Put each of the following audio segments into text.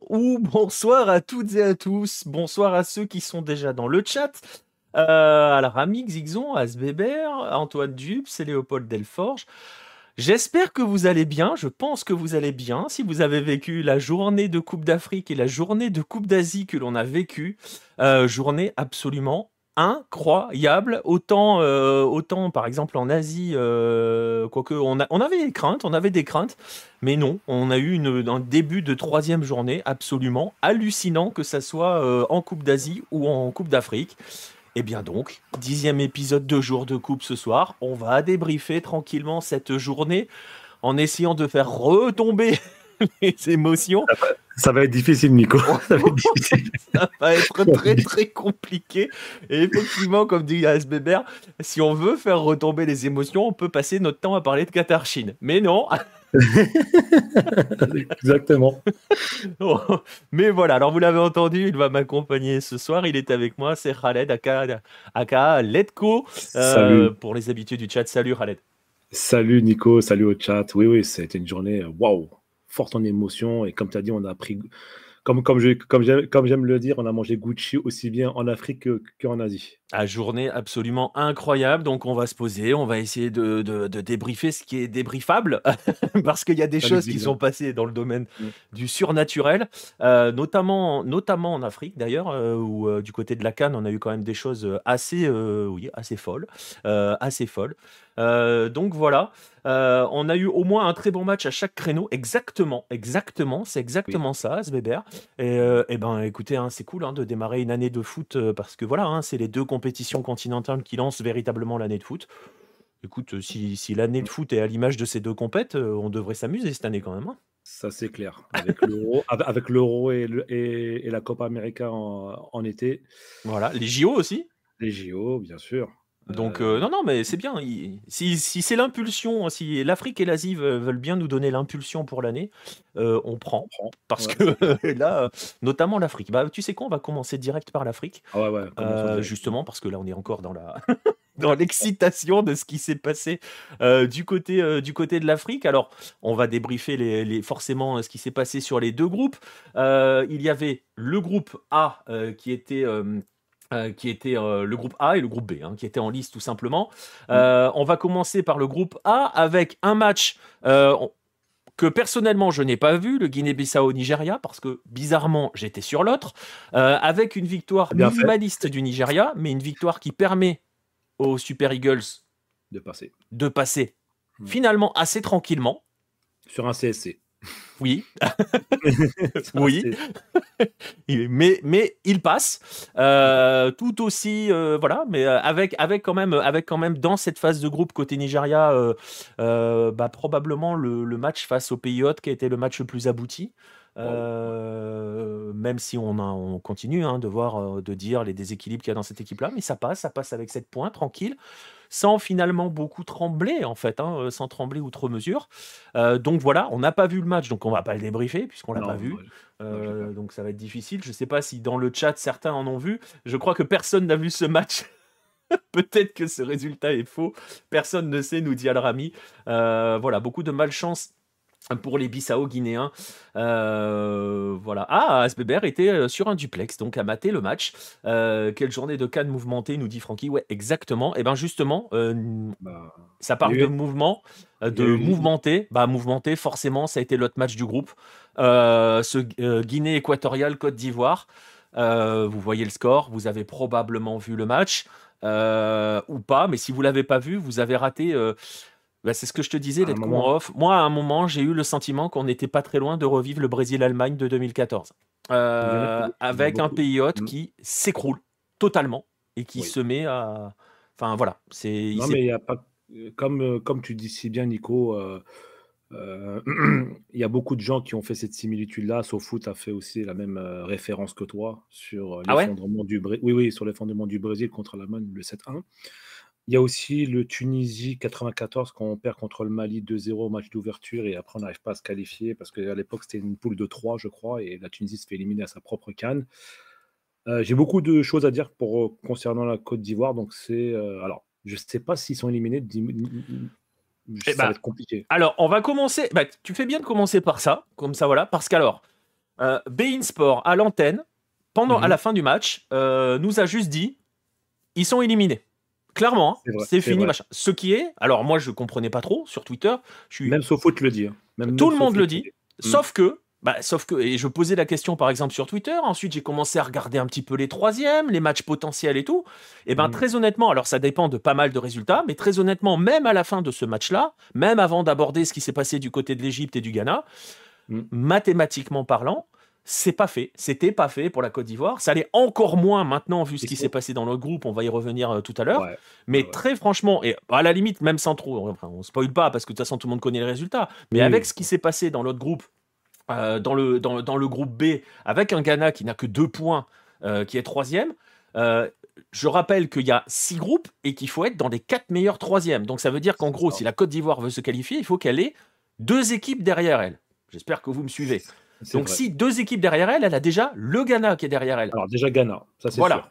ou bonsoir à toutes et à tous. Bonsoir à ceux qui sont déjà dans le chat. Alors, Ami, Xixon, Asbébert, Antoine Dupes et Léopold Delforge. J'espère que vous allez bien. Je pense que vous allez bien. Si vous avez vécu la journée de Coupe d'Afrique et la journée de Coupe d'Asie que l'on a vécue, journée absolument incroyable. Autant par exemple en Asie, quoique on avait des craintes, mais non, on a eu un début de troisième journée absolument hallucinant, que ça soit en Coupe d'Asie ou en Coupe d'Afrique. Et bien donc, 10e épisode de jour de coupe ce soir. On va débriefer tranquillement cette journée en essayant de faire retomber les émotions. Ça va être difficile, Nico. Ça va être difficile. Ça va être très très compliqué. Et effectivement, comme dit Asbébert, si on veut faire retomber les émotions, on peut passer notre temps à parler de Qatar-Chine. Mais non. Exactement. Mais voilà, alors vous l'avez entendu, il va m'accompagner ce soir. Il est avec moi, c'est Khaled, aka Letko. Salut. Pour les habitués du chat, salut Khaled. Salut, Nico. Salut au chat. Oui, c'était une journée, waouh, forte en émotions. Et comme tu as dit, on a pris, comme j'aime le dire, on a mangé Gucci aussi bien en Afrique qu'en Asie. À journée absolument incroyable, donc on va se poser, on va essayer de débriefer ce qui est débriefable, parce qu'il y a des Salut, choses qui Xixon. sont passées dans le domaine Mm. du surnaturel, notamment en Afrique d'ailleurs, où du côté de la CAN, on a eu quand même des choses assez folles, assez folles. Donc voilà, on a eu au moins un très bon match à chaque créneau, exactement, c'est Oui. exactement ça, Sbeber. Et ben écoutez, hein, c'est cool hein, de démarrer une année de foot, parce que voilà, hein, c'est les deux compétitions continentales qui lancent véritablement l'année de foot. Écoute, si l'année de foot est à l'image de ces deux compètes, on devrait s'amuser cette année quand même, hein. Ça, c'est clair. Avec l'Euro et la Copa América en été, Voilà, les JO aussi. les JO, bien sûr. Donc non, mais c'est bien. Si c'est l'impulsion, si l'Afrique et l'Asie veulent bien nous donner l'impulsion pour l'année, on On prend. prend. Parce Ouais, que c'est clair. là, tu l'Afrique. Bah, tu sais quoi, on va commencer direct par l'Afrique. Ah ouais, commençons direct. Justement, parce que là, on est encore dans dans l'excitation de ce qui s'est passé du côté de l'Afrique. Alors, on va débriefer forcément ce qui s'est passé sur les deux groupes. Il y avait le groupe A qui était le groupe A et le groupe B, hein, qui étaient en lice tout simplement. Mm. On va commencer par le groupe A avec un match que personnellement je n'ai pas vu, le Guinée-Bissau-Nigeria, parce que bizarrement j'étais sur l'autre, avec une victoire T'as bien fait minimaliste du Nigeria, mais une victoire qui permet aux Super Eagles de passer. de passer Mm. finalement assez tranquillement. Sur un CSC. Oui, Sur un oui, CSC. mais il passe tout aussi voilà, mais avec quand même dans cette phase de groupe côté Nigeria, bah, probablement le match face aux pays hôtes qui a été le match le plus abouti. Waouh. Même si on continue hein, de dire les déséquilibres qu'il y a dans cette équipe-là, mais ça passe avec 7 points, tranquille, sans finalement beaucoup trembler, en fait, hein, sans trembler outre mesure. Donc voilà, on n'a pas vu le match, donc on va pas le débriefer, puisqu'on l'a pas Non, vu. non, je l'ai pas vu. Donc ça va être difficile. Je sais pas si dans le chat, certains en ont vu. Je crois que personne n'a vu ce match. Peut-être que ce résultat est faux. Personne ne sait, nous dit Al-Rami. Voilà, beaucoup de malchance pour les Bissau-Guinéens. Voilà. Ah, Asbeber était sur un duplex, donc à mater le match. Quelle journée de Cannes mouvementée, nous dit Francky. Ouais, exactement. Et bien justement, Bah, ça il y parle a de eu, mouvement, il y de a eu, mouvementer. Bah, mouvementer, forcément, ça a été l'autre match du groupe. Guinée équatoriale, Côte d'Ivoire. Vous voyez le score, vous avez probablement vu le match, ou pas, mais si vous l'avez pas vu, vous avez raté. Bah, c'est ce que je te disais, à un d'être con moment, en off. Moi, à un moment, j'ai eu le sentiment qu'on n'était pas très loin de revivre le Brésil-Allemagne de 2014. il y en a Avec un beaucoup. pays hôte Mm. qui s'écroule totalement et qui Oui. se met à. Enfin, voilà. Non, mais il y a pas, comme tu dis si bien, Nico, euh, il y a beaucoup de gens qui ont fait cette similitude-là. SoFoot a fait aussi la même référence que toi sur Ah ouais? l'effondrement du Brésil. Oui, sur l'effondrement du Brésil contre l'Allemagne, le 7-1. Il y a aussi le Tunisie 94 quand on perd contre le Mali 2-0 au match d'ouverture et après on n'arrive pas à se qualifier parce qu'à l'époque c'était une poule de 3 je crois et la Tunisie se fait éliminer à sa propre CAN. J'ai beaucoup de choses à dire concernant la Côte d'Ivoire donc alors je ne sais pas s'ils sont éliminés, Eh ça va bah, être compliqué. alors, on va commencer. Bah, tu fais bien de commencer par ça, comme ça, voilà. Parce qu'alors, Bein Sport à l'antenne, à la fin du match, nous a juste dit ils sont éliminés. Clairement, hein, C'est vrai, c'est c'est fini, vrai. machin. Ce qui est, alors moi je comprenais pas trop sur Twitter, Même SoFoot le dit. Hein. tout Même le monde SoFoot le le dit, dit. sauf que, et je posais la question par exemple sur Twitter, ensuite j'ai commencé à regarder un petit peu les troisièmes, les matchs potentiels et tout, et très honnêtement, alors ça dépend de pas mal de résultats, mais très honnêtement, même à la fin de ce match-là, même avant d'aborder ce qui s'est passé du côté de l'Égypte et du Ghana, mathématiquement parlant, c'était pas fait pour la Côte d'Ivoire. Ça l'est encore moins maintenant vu ce qui s'est passé dans notre groupe. On va y revenir tout à l'heure. Ouais, mais très franchement, et à la limite, même sans trop, enfin, on spoil pas parce que de toute façon tout le monde connaît les résultats. Mais avec ce qui s'est passé dans notre groupe, dans le groupe B, avec un Ghana qui n'a que 2 points, qui est troisième. Je rappelle qu'il y a 6 groupes et qu'il faut être dans les 4 meilleurs troisièmes. Donc ça veut dire qu'en gros, si la Côte d'Ivoire veut se qualifier, il faut qu'elle ait 2 équipes derrière elle. J'espère que vous me suivez. Donc vrai. si 2 équipes derrière elle, elle a déjà le Ghana qui est derrière elle. Alors déjà Ghana, ça c'est sûr.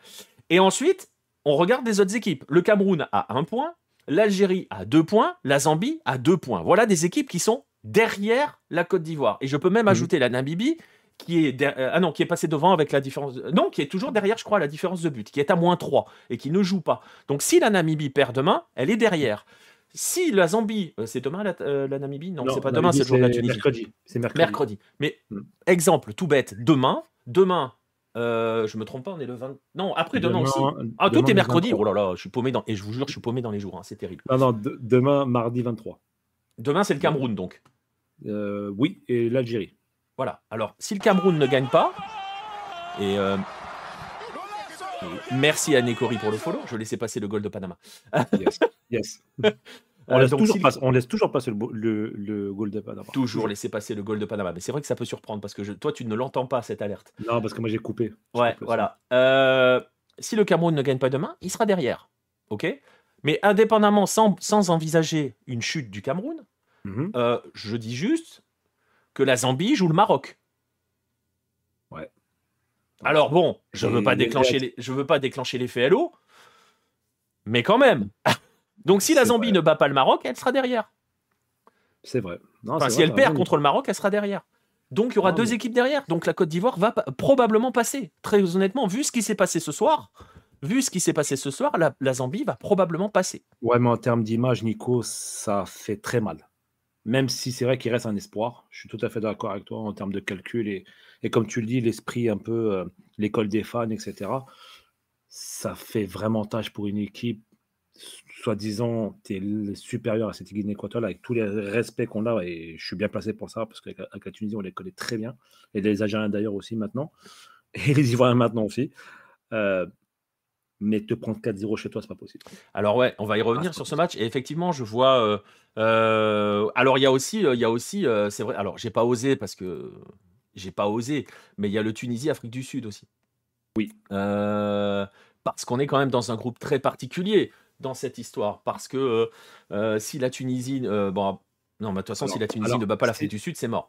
Et ensuite, on regarde les autres équipes. Le Cameroun a 1 point, l'Algérie a 2 points, la Zambie a 2 points. Voilà des équipes qui sont derrière la Côte d'Ivoire. Et je peux même ajouter la Namibie qui est, qui est passé devant avec la différence. Non, qui est toujours derrière, je crois, la différence de but, qui est à -3 et qui ne joue pas. Donc si la Namibie perd demain, elle est derrière. Si la Zambie, c'est demain la Namibie? Non, c'est pas demain, c'est le jour de la Tunisie. Mercredi. C'est mercredi. Mais exemple tout bête, demain, je me trompe pas, on est le 20. Non, après demain aussi. Ah, tout est mercredi. 23. Oh là là, je suis paumé dans. Et je vous jure, je suis paumé dans les jours. Hein, c'est terrible. Non, demain, mardi 23. Demain, c'est le Cameroun donc. Oui, et l'Algérie. Voilà. Alors, si le Cameroun ne gagne pas, et merci à Nekori pour le follow, je laissais passer le goal de Panama. Yes. On laisse toujours passer le goal de Panama. Toujours laisser passer le goal de Panama. Mais c'est vrai que ça peut surprendre parce que toi, tu ne l'entends pas, cette alerte. Non, parce que moi, j'ai coupé. Ouais, voilà. Si le Cameroun ne gagne pas demain, il sera derrière. OK ? Mais indépendamment, sans envisager une chute du Cameroun, je dis juste que la Zambie joue le Maroc. Ouais. Alors bon, je veux pas déclencher l'effet LO, mais quand même. Donc si la Zambie ne bat pas le Maroc, elle sera derrière. C'est vrai. Si elle perd contre le Maroc, elle sera derrière. Donc il y aura 2 équipes derrière. Donc la Côte d'Ivoire va probablement passer. Très honnêtement, vu ce qui s'est passé ce soir, la Zambie va probablement passer. Ouais, mais en termes d'image, Nico, ça fait très mal. Même si c'est vrai qu'il reste un espoir. Je suis tout à fait d'accord avec toi en termes de calcul. Et comme tu le dis, l'esprit un peu, l'école des fans, etc. Ça fait vraiment tâche pour une équipe. Soi-disant, tu es supérieur à cette Guinée équatoriale avec tous les respects qu'on a. Et je suis bien placé pour ça parce qu'avec la Tunisie, on les connaît très bien. Et les Algériens d'ailleurs aussi maintenant. Et les Ivoiriens maintenant aussi. Mais te prendre 4-0 chez toi, c'est pas possible. Alors ouais, on va y revenir sur ce match. Et effectivement, je vois. Alors il y a aussi, c'est vrai. Alors j'ai pas osé, mais il y a le Tunisie-Afrique du Sud aussi. Oui. Parce qu'on est quand même dans un groupe très particulier dans cette histoire. Parce que si la Tunisie, non, mais de toute façon, si la Tunisie ne bat pas l'Afrique du Sud, c'est mort.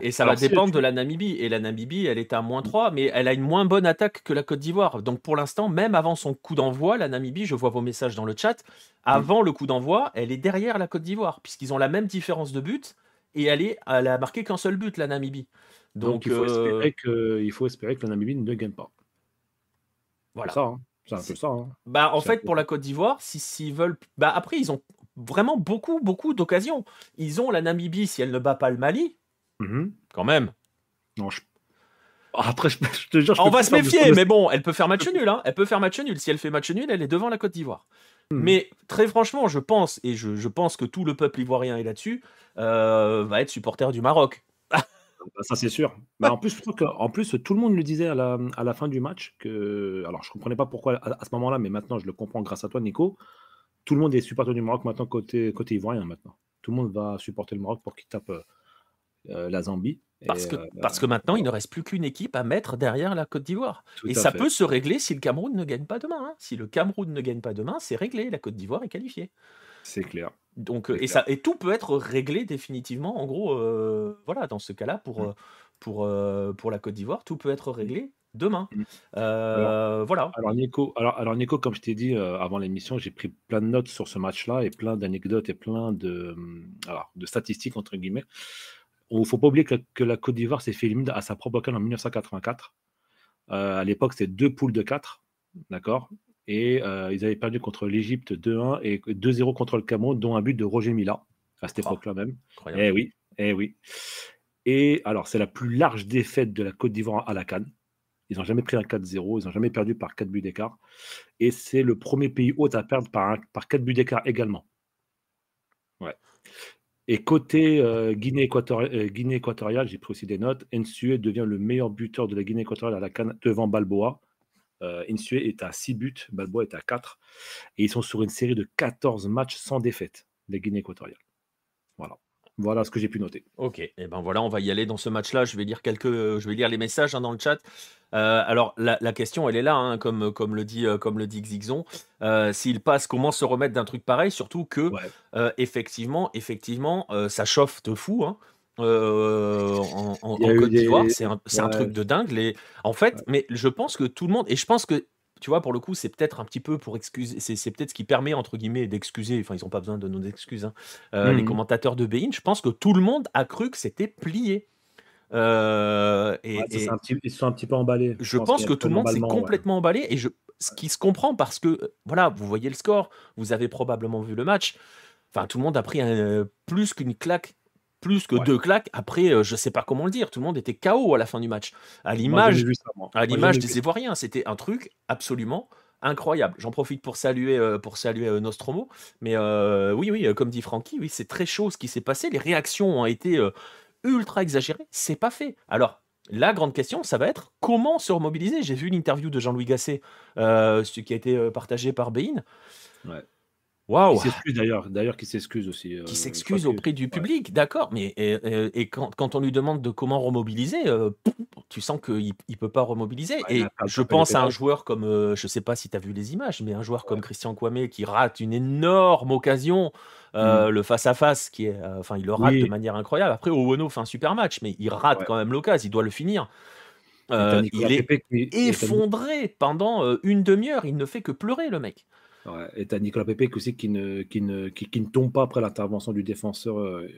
Et ça va dépendre de la Namibie. Et la Namibie, elle est à -3, mais elle a une moins bonne attaque que la Côte d'Ivoire. Donc pour l'instant, même avant son coup d'envoi, la Namibie, je vois vos messages dans le chat, avant le coup d'envoi, elle est derrière la Côte d'Ivoire, puisqu'ils ont la même différence de but, et elle a marqué qu'un seul but, la Namibie. Donc il faut espérer que la Namibie ne gagne pas. Voilà. C'est un peu ça. Hein. En fait, pour la Côte d'Ivoire, s'ils veulent. Après, ils ont vraiment beaucoup d'occasions. Ils ont la Namibie, si elle ne bat pas le Mali, quand même. Non, après, je te jure. On va se méfier, mais bon, elle peut faire match nul. Hein. Elle peut faire match nul. Si elle fait match nul, elle est devant la Côte d'Ivoire. Mais très franchement, je pense, et je pense que tout le peuple ivoirien est là-dessus, va être supporter du Maroc. Ça, c'est sûr. Mais en plus, je trouve tout le monde le disait à la fin du match. Alors, je ne comprenais pas pourquoi à ce moment-là, mais maintenant, je le comprends grâce à toi, Nico. Tout le monde est supporter du Maroc maintenant côté ivoirien. Maintenant. Tout le monde va supporter le Maroc pour qu'il tape la Zambie. Parce que maintenant, il ne reste plus qu'une équipe à mettre derrière la Côte d'Ivoire. Et ça peut se régler si le Cameroun ne gagne pas demain. Hein. Si le Cameroun ne gagne pas demain, c'est réglé. La Côte d'Ivoire est qualifiée. C'est clair. Donc, et tout peut être réglé définitivement. En gros, voilà, dans ce cas-là, pour la Côte d'Ivoire, tout peut être réglé demain. Voilà. Alors Nico, comme je t'ai dit avant l'émission, j'ai pris plein de notes sur ce match-là et plein d'anecdotes et plein de statistiques entre guillemets. il ne faut pas oublier que la Côte d'Ivoire s'est fait éliminer à sa propre CAN en 1984. À l'époque, c'était 2 poules de 4, d'accord. Et ils avaient perdu contre l'Égypte 2-1 et 2-0 contre le Cameroun, dont un but de Roger Mila, à cette époque-là même. Incroyable. Eh oui, eh oui. Et alors, c'est la plus large défaite de la Côte d'Ivoire à la CAN. Ils n'ont jamais pris un 4-0, ils n'ont jamais perdu par 4 buts d'écart. Et c'est le premier pays hôte à perdre par 4 buts d'écart également. Ouais. Et côté Guinée équatoriale, j'ai pris aussi des notes. Nsue devient le meilleur buteur de la Guinée équatoriale à la CAN devant Balboa. Nsue est à 6 buts, Balboa est à 4. Et ils sont sur une série de 14 matchs sans défaite, la Guinée équatoriale. Voilà ce que j'ai pu noter. Ok, et ben voilà, on va y aller dans ce match-là. Je vais lire les messages dans le chat. Alors la question, elle est là, hein, comme le dit Xixon. S'il passe, comment se remettre d'un truc pareil, surtout que effectivement, ça chauffe de fou. Hein. En Côte d'Ivoire, c'est un truc de dingue. En fait, mais je pense que tout le monde, et je pense que tu vois, pour le coup, c'est peut-être un petit peu pour excuser, c'est peut-être ce qui permet, entre guillemets, d'excuser, enfin, ils n'ont pas besoin de nos excuses, hein, les commentateurs de Bein. Je pense que tout le monde a cru que c'était plié. Ils sont un petit peu emballés. Je pense que tout le monde s'est complètement emballé, et ce qui se comprend parce que, voilà, vous voyez le score, vous avez probablement vu le match, enfin, tout le monde a pris plus qu'une claque, plus que 2 claques. Après, je sais pas comment le dire, tout le monde était KO à la fin du match. À l'image des Ivoiriens, c'était un truc absolument incroyable. J'en profite pour saluer Nostromo. Mais oui, comme dit Francky, oui, c'est très chaud ce qui s'est passé. Les réactions ont été ultra exagérées. C'est pas fait. Alors, la grande question, ça va être comment se remobiliser. J'ai vu l'interview de Jean-Louis Gasset, ce qui a été partagé par Bein. Ouais. Waouh. Il s'excuse d'ailleurs, qui s'excuse aussi. Qui s'excuse auprès du public, d'accord. Mais et quand on lui demande de comment remobiliser, tu sens qu'il ne peut pas remobiliser. Et je pense à un joueur comme, je ne sais pas si tu as vu les images, mais un joueur comme Christian Kouamé qui rate une énorme occasion, le face-à-face, il le rate de manière incroyable. Après, Owono fait un super match, mais il rate quand même l'occasion, il doit le finir. Il est effondré pendant une demi-heure, il ne fait que pleurer, le mec. Ouais, et tu as Nicolas Pepe aussi qui ne tombe pas après l'intervention du défenseur de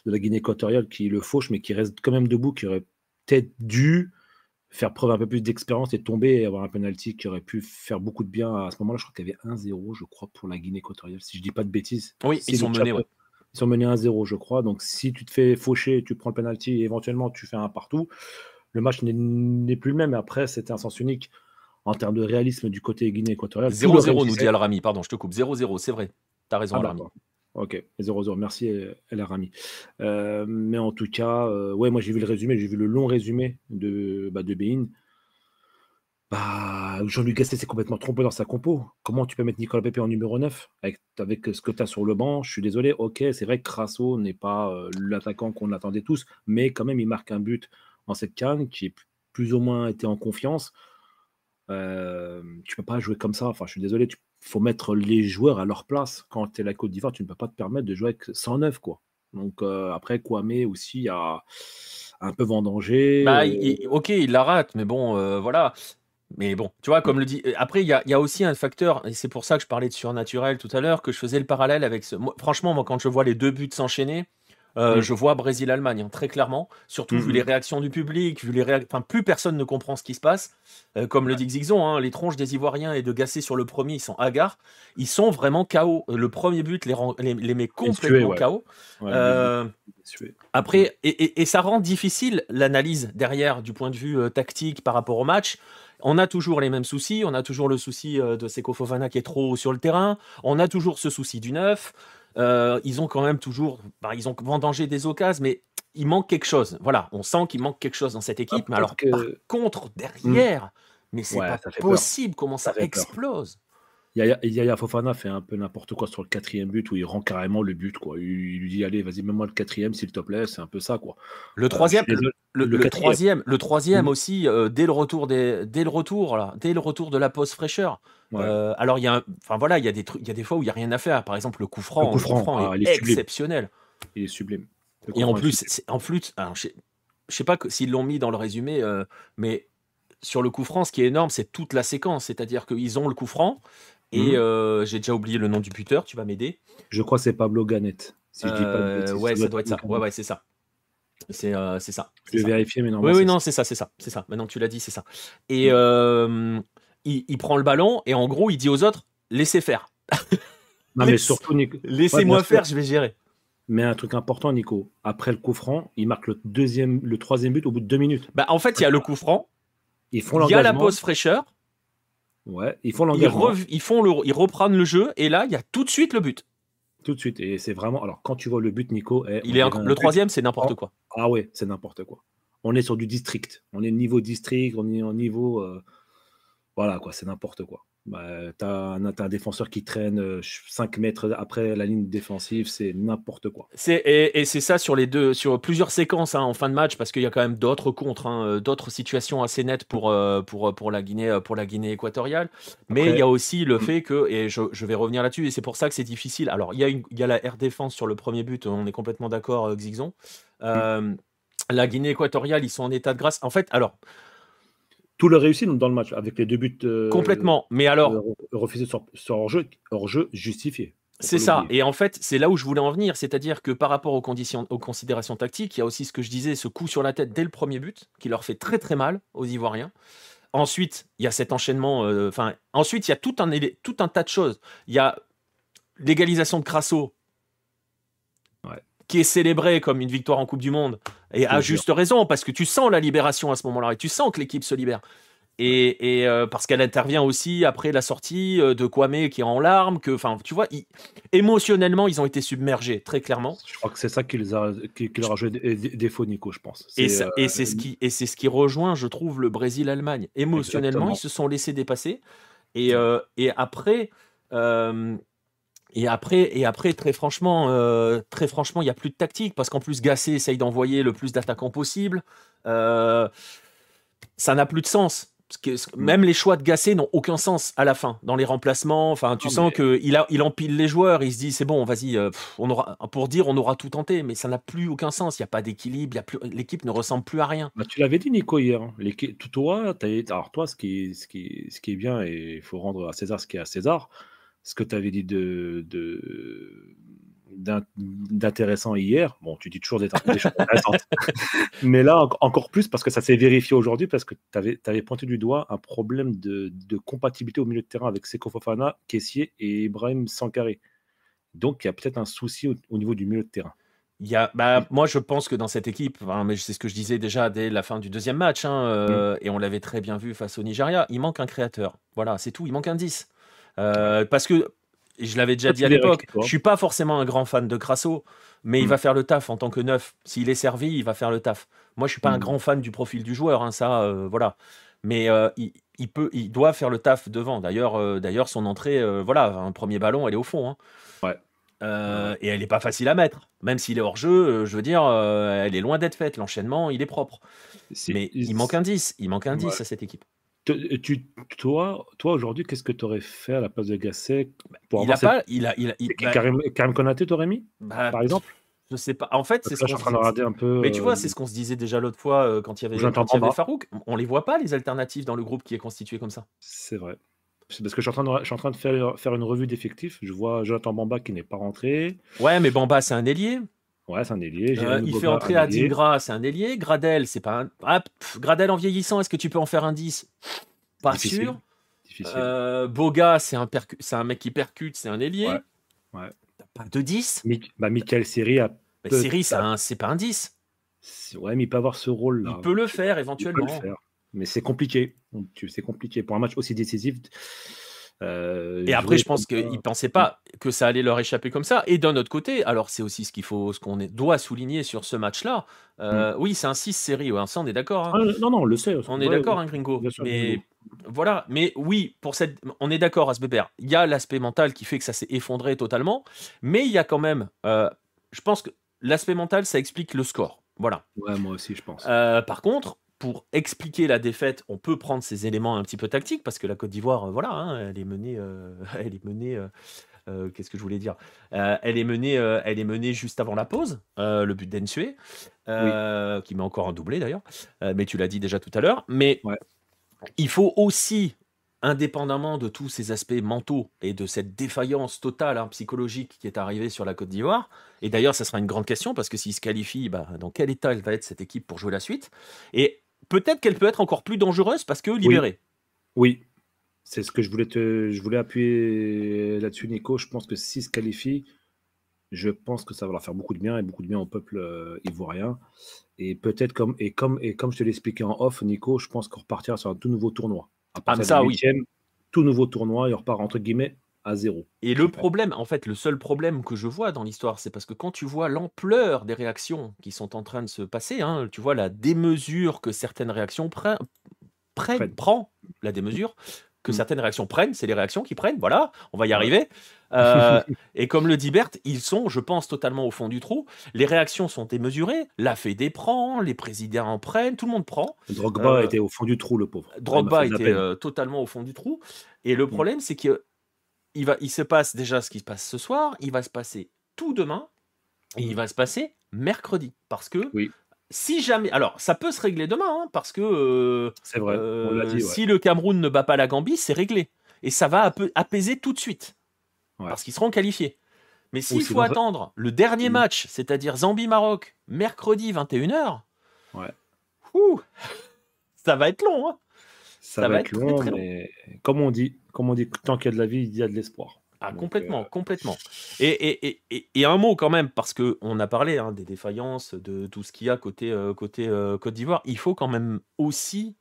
la Guinée équatoriale qui le fauche, mais qui reste quand même debout, qui aurait peut-être dû faire preuve un peu plus d'expérience et tomber et avoir un penalty qui aurait pu faire beaucoup de bien. À ce moment-là, je crois qu'il y avait 1-0, je crois, pour la Guinée équatoriale, si je dis pas de bêtises. Oui, ils sont menés, ouais. Ils sont menés 1-0, je crois. Donc, si tu te fais faucher, tu prends le penalty et éventuellement tu fais un partout, le match n'est plus le même. Après, c'était un sens unique. En termes de réalisme du côté Guinée équatoriale. 0-0 nous dit El Rami, pardon, je te coupe. 0-0, c'est vrai. T'as raison, El Rami. Ok, 0-0, merci El Rami. Mais en tout cas, moi j'ai vu le résumé, j'ai vu le long résumé de Bein. Jean-Luc Gasset s'est complètement trompé dans sa compo. Comment tu peux mettre Nicolas Pepe en numéro 9 avec ce que tu as sur le banc? Je suis désolé, ok, c'est vrai que Crasso n'est pas l'attaquant qu'on attendait tous, mais quand même il marque un but en cette CAN qui est plus ou moins été en confiance. Tu peux pas jouer comme ça. Enfin, je suis désolé, faut mettre les joueurs à leur place. Quand tu es la Côte d'Ivoire, tu ne peux pas te permettre de jouer avec 109, quoi. Donc après, Kouamé aussi a un peu vendangé. Ok, il la rate, mais bon, voilà. Mais bon, tu vois, comme le dit. Après, il y a aussi un facteur, et c'est pour ça que je parlais de surnaturel tout à l'heure, que je faisais le parallèle avec franchement, moi, quand je vois les 2 buts s'enchaîner, je vois Brésil-Allemagne, hein, très clairement, surtout vu les réactions du public, plus personne ne comprend ce qui se passe. Comme le dit Xixon, hein, les tronches des Ivoiriens et de Gasset sur le premier, ils sont hagards. Ils sont vraiment KO. Le premier but les met complètement KO. Après, et ça rend difficile l'analyse derrière du point de vue tactique par rapport au match. On a toujours les mêmes soucis. On a toujours le souci de Seko Fofana qui est trop haut sur le terrain. On a toujours ce souci du 9. Ils ont quand même toujours, ils ont vendangé des occasions, mais il manque quelque chose. Voilà, on sent qu'il manque quelque chose dans cette équipe. Mais alors, par contre, derrière, mais c'est pas possible comment ça explose. Yaya Fofana fait un peu n'importe quoi sur le 4e but où il rend carrément le but, quoi. Il lui dit allez, vas-y, mets-moi le 4e s'il te plaît. C'est un peu ça, quoi. Le 3e, le 3e aussi, dès le retour de la pause fraîcheur. Alors il y a des fois où il y a rien à faire. Par exemple, le coup franc est exceptionnel. Il est sublime. Et en plus, alors, je sais pas s'ils l'ont mis dans le résumé, mais sur le coup franc, ce qui est énorme, c'est toute la séquence. C'est-à-dire qu'ils ont le coup franc. Et j'ai déjà oublié le nom du buteur, tu vas m'aider. Je crois que c'est Pablo Ganet. Si je dis pas de bêtises. Ouais, ça doit être ça. Ouais, c'est ça. C'est ça, Je c'est vais ça. vérifier, mais Oui, normalement, oui, c'est ça. non, c'est ça, c'est ça, c'est ça. Maintenant que tu l'as dit, c'est ça. Et Mm. il prend le ballon et en gros, il dit aux autres, laissez faire. Non, mais surtout, Nico. Ouais, bien Laissez-moi sûr. faire, je vais gérer. Mais un truc important, Nico. Après le coup franc, il marque le troisième but au bout de 2 minutes. Bah, en fait, il y a le coup franc, Ils font il y a la l'engagement. pause fraîcheur, Ouais, ils font l'engagement ils reprennent le jeu et là, il y a tout de suite le but. tout de suite. Et c'est vraiment. Alors, quand tu vois le but, Nico, on dirait un Le but. troisième, c'est n'importe quoi. Ah ouais, c'est n'importe quoi. On est sur du district. On est niveau district, on est en niveau. Voilà, quoi, c'est n'importe quoi. Bah, t'as un défenseur qui traîne 5 mètres après la ligne défensive, c'est n'importe quoi. Et c'est ça sur plusieurs séquences en fin de match, parce qu'il y a quand même d'autres contres, d'autres situations assez nettes pour la Guinée équatoriale. Mais il y Après, a aussi le fait que, et je vais revenir là-dessus, et c'est pour ça que c'est difficile. Alors, il y a la air défense sur le premier but, on est complètement d'accord, Xixon. La Guinée équatoriale, ils sont en état de grâce. En fait, alors, tout le réussi dans le match, avec les 2 buts complètement. Mais alors, refusés sur hors-jeu justifié. Faut c'est pas ça. l'oublier. Et en fait, c'est là où je voulais en venir. C'est-à-dire que par rapport aux considérations tactiques, il y a aussi ce que je disais, ce coup sur la tête dès le premier but, qui leur fait très très mal aux Ivoiriens. Ensuite, il y a cet enchaînement. Ensuite, il y a tout un tas de choses. Il y a l'égalisation de Crasso, Ouais, qui est célébrée comme une victoire en Coupe du Monde. Et je te à jure. juste raison, parce que tu sens la libération à ce moment-là. Et tu sens que l'équipe se libère. Ouais. Parce qu'elle intervient aussi après la sortie de Kwame qui est en larmes. Enfin, tu vois, émotionnellement, ils ont été submergés, très clairement. Je crois que c'est ça qui leur a joué défaut, Nico, je pense. Et C'est c'est ce qui rejoint, je trouve, le Brésil-Allemagne. Émotionnellement, ils exactement. se sont laissés dépasser. Ouais. Et après, euh, très franchement, il n'y a plus de tactique parce qu'en plus, Gasset essaye d'envoyer le plus d'attaquants possible. Euh, Ça n'a plus de sens. Parce que Mm. même les choix de Gasset n'ont aucun sens à la fin, dans les remplacements. Enfin, tu Non, sens mais qu'il empile les joueurs. Il se dit, c'est bon, vas-y, on aura tout tenté, mais ça n'a plus aucun sens. Il n'y a pas d'équilibre. L'équipe ne ressemble plus à rien. bah, tu l'avais dit, Nico, hier. Hein. Toi, alors toi, ce qui est bien, et il faut rendre à César ce qui est à César, ce que tu avais dit d'intéressant hier. Bon, tu dis toujours des choses intéressantes. Mais là, encore plus, parce que ça s'est vérifié aujourd'hui, parce que tu avais pointé du doigt un problème de compatibilité au milieu de terrain avec Seko Fofana, Kessié et Ibrahim Sankaré. Donc, il y a peut-être un souci au niveau du milieu de terrain. Moi, je pense que dans cette équipe, mais c'est ce que je disais déjà dès la fin du deuxième match, Mm. et on l'avait très bien vu face au Nigeria, il manque un créateur. Voilà, c'est tout, il manque un 10. Ouais. Parce que, et je l'avais déjà Toi, dit tu à l'époque, vérifies, je toi. suis pas forcément un grand fan de Crasso, mais il Mm. va faire le taf en tant que neuf. S'il est servi, il va faire le taf. Moi, je suis pas un Mm. grand fan du profil du joueur, ça, voilà. Mais il doit faire le taf devant. D'ailleurs, son entrée, voilà, un premier ballon, elle est au fond, hein. Ouais. Ouais. Et elle n'est pas facile à mettre. Même s'il est hors jeu, je veux dire, elle est loin d'être faite. L'enchaînement, il est propre. Mais il manque un 10. Il manque un Ouais. 10 à cette équipe. Toi aujourd'hui, qu'est-ce que tu aurais fait à la place de Gasset pour Il avoir a cette. pas. C'est qui, Karim Konaté, t'aurais mis, Bah, par exemple? je sais pas. En fait, Parce c'est que ce là, je qu'on suis se en train de disait. regarder un peu Mais tu vois, c'est ce qu'on se disait déjà l'autre fois quand il y avait, Jonathan quand il y avait Bamba. Farouk. On les voit pas, les alternatives dans le groupe qui est constitué comme ça. C'est vrai. C'est parce que je suis en train de faire une revue d'effectifs. Je vois Jonathan Bamba qui n'est pas rentré. Ouais, mais Bamba, c'est un ailier. Ouais, c'est un ailier. Jérémy Il fait Boga, entrer un ailier. Adingra, c'est un ailier. Gradel, c'est pas un. Gradel en vieillissant, est-ce que tu peux en faire un 10? Pas Difficile. sûr. Difficile. Boga, c'est un mec qui percute, c'est un Ouais. ailier. Ouais. T'as pas de 10. Michael Seri a Mais peut Siri, c'est pas un 10. Ouais, mais il peut avoir ce rôle-là. Il peut le faire Il peut le éventuellement. faire. Mais c'est compliqué. C'est compliqué. Pour un match aussi décisif. Et après, je Jouer pense comme ça. qu'ils ne pensaient pas que ça allait leur échapper comme ça. Et d'un autre côté, alors c'est aussi ce qu'on doit souligner sur ce match-là. Oui, c'est un 6 série, ouais, ça on est d'accord. Hein. Non, on le sait. On est Ouais, d'accord, hein, Gringo. bien sûr, Mais Gringo. voilà, mais oui, on est d'accord à ce bébert. Il y a l'aspect mental qui fait que ça s'est effondré totalement. Mais il y a quand même, je pense que l'aspect mental, ça explique le score. Voilà. Ouais, moi aussi, je pense. Par contre, pour expliquer la défaite, on peut prendre ces éléments un petit peu tactiques parce que la Côte d'Ivoire, voilà, hein, elle est menée, qu'est-ce que je voulais dire? Elle est menée juste avant la pause, le but d'Ensue, Oui. qui met encore un doublé d'ailleurs. Mais tu l'as dit déjà tout à l'heure. Mais Ouais. il faut aussi indépendamment de tous ces aspects mentaux et de cette défaillance totale psychologique qui est arrivée sur la Côte d'Ivoire, et d'ailleurs, ça sera une grande question, parce que s'ils se qualifient, dans quel état elle va être cette équipe pour jouer la suite? Et peut-être qu'elle peut être encore plus dangereuse parce que Oui, libérée. oui. C'est ce que je voulais appuyer là-dessus, Nico. Je pense que s'ils se qualifient, je pense que ça va leur faire beaucoup de bien et beaucoup de bien au peuple ivoirien. Et peut-être comme je te l'ai expliqué en off, Nico, je pense qu'on repartira sur un tout nouveau tournoi. À Ah, mais partir du ça, oui. huitième, tout nouveau tournoi, et on repart entre guillemets à zéro. Et Je le pense. problème, en fait, le seul problème que je vois dans l'histoire, c'est parce que quand tu vois l'ampleur des réactions qui sont en train de se passer, tu vois la démesure que certaines réactions Fred. prend la démesure que Mm. certaines réactions prennent, c'est les réactions qui prennent, voilà, on va y Ouais. arriver. Et comme le dit Berthe, ils sont, je pense, totalement au fond du trou. Les réactions sont démesurées, la Fédé prend, les présidents en prennent, tout le monde prend. Drogba était au fond du trou, le pauvre. Ah, il m'a Drogba fait de la était peine. totalement au fond du trou. Et le Mm. problème, c'est il se passe déjà ce qui se passe ce soir, il va se passer tout demain, et il Mm. va se passer mercredi. Parce que Oui, si jamais. Alors, ça peut se régler demain, parce que c'est vrai. On l'a dit, ouais. si le Cameroun ne bat pas la Gambie, c'est réglé. Et ça va apaiser tout de suite, Ouais. parce qu'ils seront qualifiés. Mais Ou s'il faut sinon, attendre le dernier Mm. match, c'est-à-dire Zambie-Maroc, mercredi 21h, Ouais. ça va être long. Ça Ça va va être être très long, très long. mais comme on dit, tant qu'il y a de la vie, il y a de l'espoir. Ah, Donc, complètement, complètement. Et un mot quand même, parce qu'on a parlé des défaillances, de tout ce qu'il y a côté Côte d'Ivoire. Il faut quand même aussi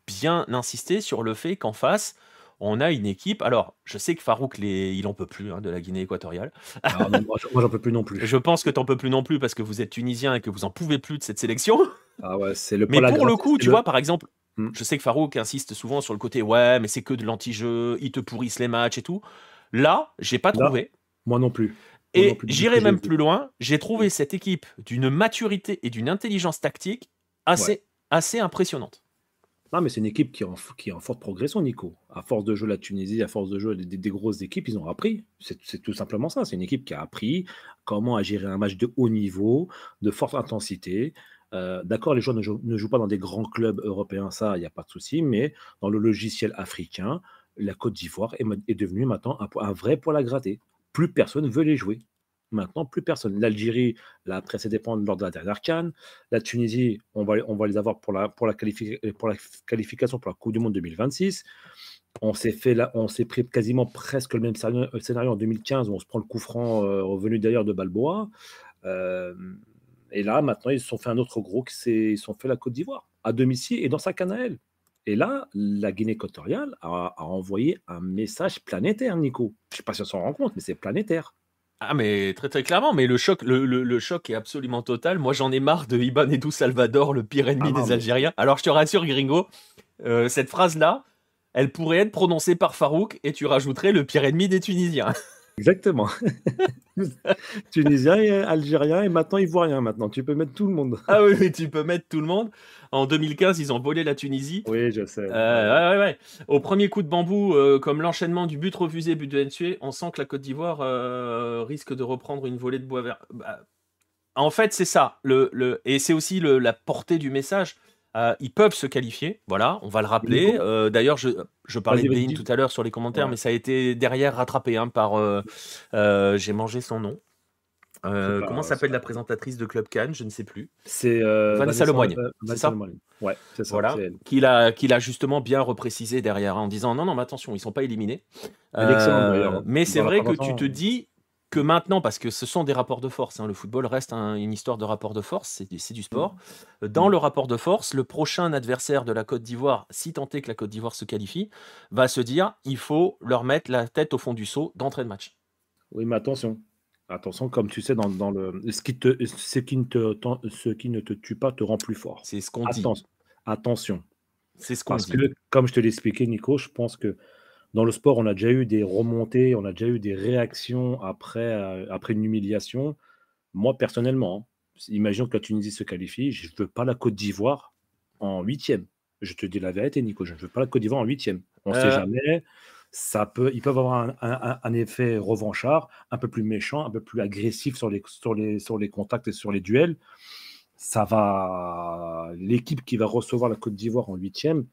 bien insister sur le fait qu'en face, on a une équipe. Alors, je sais que Farouk, il en peut plus de la Guinée équatoriale. ah non, moi, j'en peux plus non plus. Je pense que t'en peux plus non plus parce que vous êtes tunisien et que vous en pouvez plus de cette sélection. Ah ouais, c'est le Mais poil à pour le gratter. coup, C'est tu vois, par exemple, Mm. je sais que Farouk insiste souvent sur le côté ouais, mais c'est que de l'anti-jeu, ils te pourrissent les matchs et tout. Là, j'ai pas Là, trouvé. moi non plus. Moi non Et plus, de ce que j'irai j'ai même vu. plus loin, j'ai Mm. trouvé cette équipe d'une maturité et d'une intelligence tactique Ouais. assez impressionnante. Non, mais c'est une équipe qui est en forte progression, Nico. À force de jouer la Tunisie, à force de jouer des grosses équipes, ils ont appris. C'est tout simplement ça. C'est une équipe qui a appris comment à gérer un match de haut niveau, de forte intensité. D'accord, les joueurs ne jouent pas dans des grands clubs européens, ça, il n'y a pas de souci, mais dans le logiciel africain, la Côte d'Ivoire est devenue maintenant un vrai poil à gratter. Plus personne veut les jouer. Maintenant, plus personne. L'Algérie l'a précédé lors de la dernière CAN. La Tunisie, on va les avoir pour la qualification pour la Coupe du Monde 2026. On s'est pris quasiment presque le même scénario en 2015 où on se prend le coup franc revenu d'ailleurs de Balboa. Euh, et là, maintenant, ils se sont fait un autre gros, ils se sont fait la Côte d'Ivoire à domicile et dans sa canne à elle. Et là, la Guinée équatoriale a envoyé un message planétaire, Nico. Je ne sais pas si on s'en rend compte, mais c'est planétaire. Ah mais très très clairement, mais le choc, le choc est absolument total. Moi j'en ai marre de Iban Edu Salvador, le pire Ah ennemi non, des mais Algériens. Alors je te rassure Gringo, cette phrase-là, elle pourrait être prononcée par Farouk et tu rajouterais le pire ennemi des Tunisiens. exactement. Tunisien et algérien et maintenant ivoirien. Maintenant, tu peux mettre tout le monde. Ah oui, oui, tu peux mettre tout le monde. En 2015, ils ont volé la Tunisie. Oui, je sais. Ouais. Ouais, ouais, ouais. Au premier coup de bambou, comme l'enchaînement du but refusé, but de tué, on sent que la Côte d'Ivoire risque de reprendre une volée de bois vert. Bah, en fait, c'est ça. Et c'est aussi la portée du message. Ils peuvent se qualifier, voilà, on va le Et rappeler. Nico, D'ailleurs, je parlais vas-y, de vas-y, Bein tout à l'heure sur les commentaires, Ouais, mais ça a été derrière rattrapé par. J'ai mangé son nom. Comment c'est s'appelle pas la grave. présentatrice de Club Cannes? Je ne sais plus. C'est Vanessa Vanessa, Lemoigne, c'est Vanessa ça? Lemoine. Ouais, c'est ça, c'est Voilà, elle. qu'il a justement bien reprécisé derrière en disant non, non, mais attention, ils sont pas éliminés. Elle est excellente d'ailleurs, hein. Mais c'est Dans la vrai que tu te présentation. dis que maintenant, parce que ce sont des rapports de force, le football reste une histoire de rapport de force, c'est du Mm, sport. Dans mm. le rapport de force, le prochain adversaire de la Côte d'Ivoire, si tant est que la Côte d'Ivoire se qualifie, va se dire il faut leur mettre la tête au fond du seau d'entrée de match. Oui, mais attention. Attention, comme tu sais, dans ce qui ne te tue pas te rend plus fort. C'est ce qu'on dit. Attention. Attention. C'est ce qu'on Parce que, dit. comme je te l'ai expliqué, Nico, je pense que dans le sport, on a déjà eu des remontées, on a déjà eu des réactions après une humiliation. Moi, personnellement, imaginons que la Tunisie se qualifie, je ne veux pas la Côte d'Ivoire en huitième. Je te dis la vérité, Nico, je ne veux pas la Côte d'Ivoire en huitième. On ne sait Euh, jamais. Ils peuvent avoir un effet revanchard, un peu plus méchant, un peu plus agressif sur les contacts et sur les duels. L'équipe qui va recevoir la Côte d'Ivoire en huitième,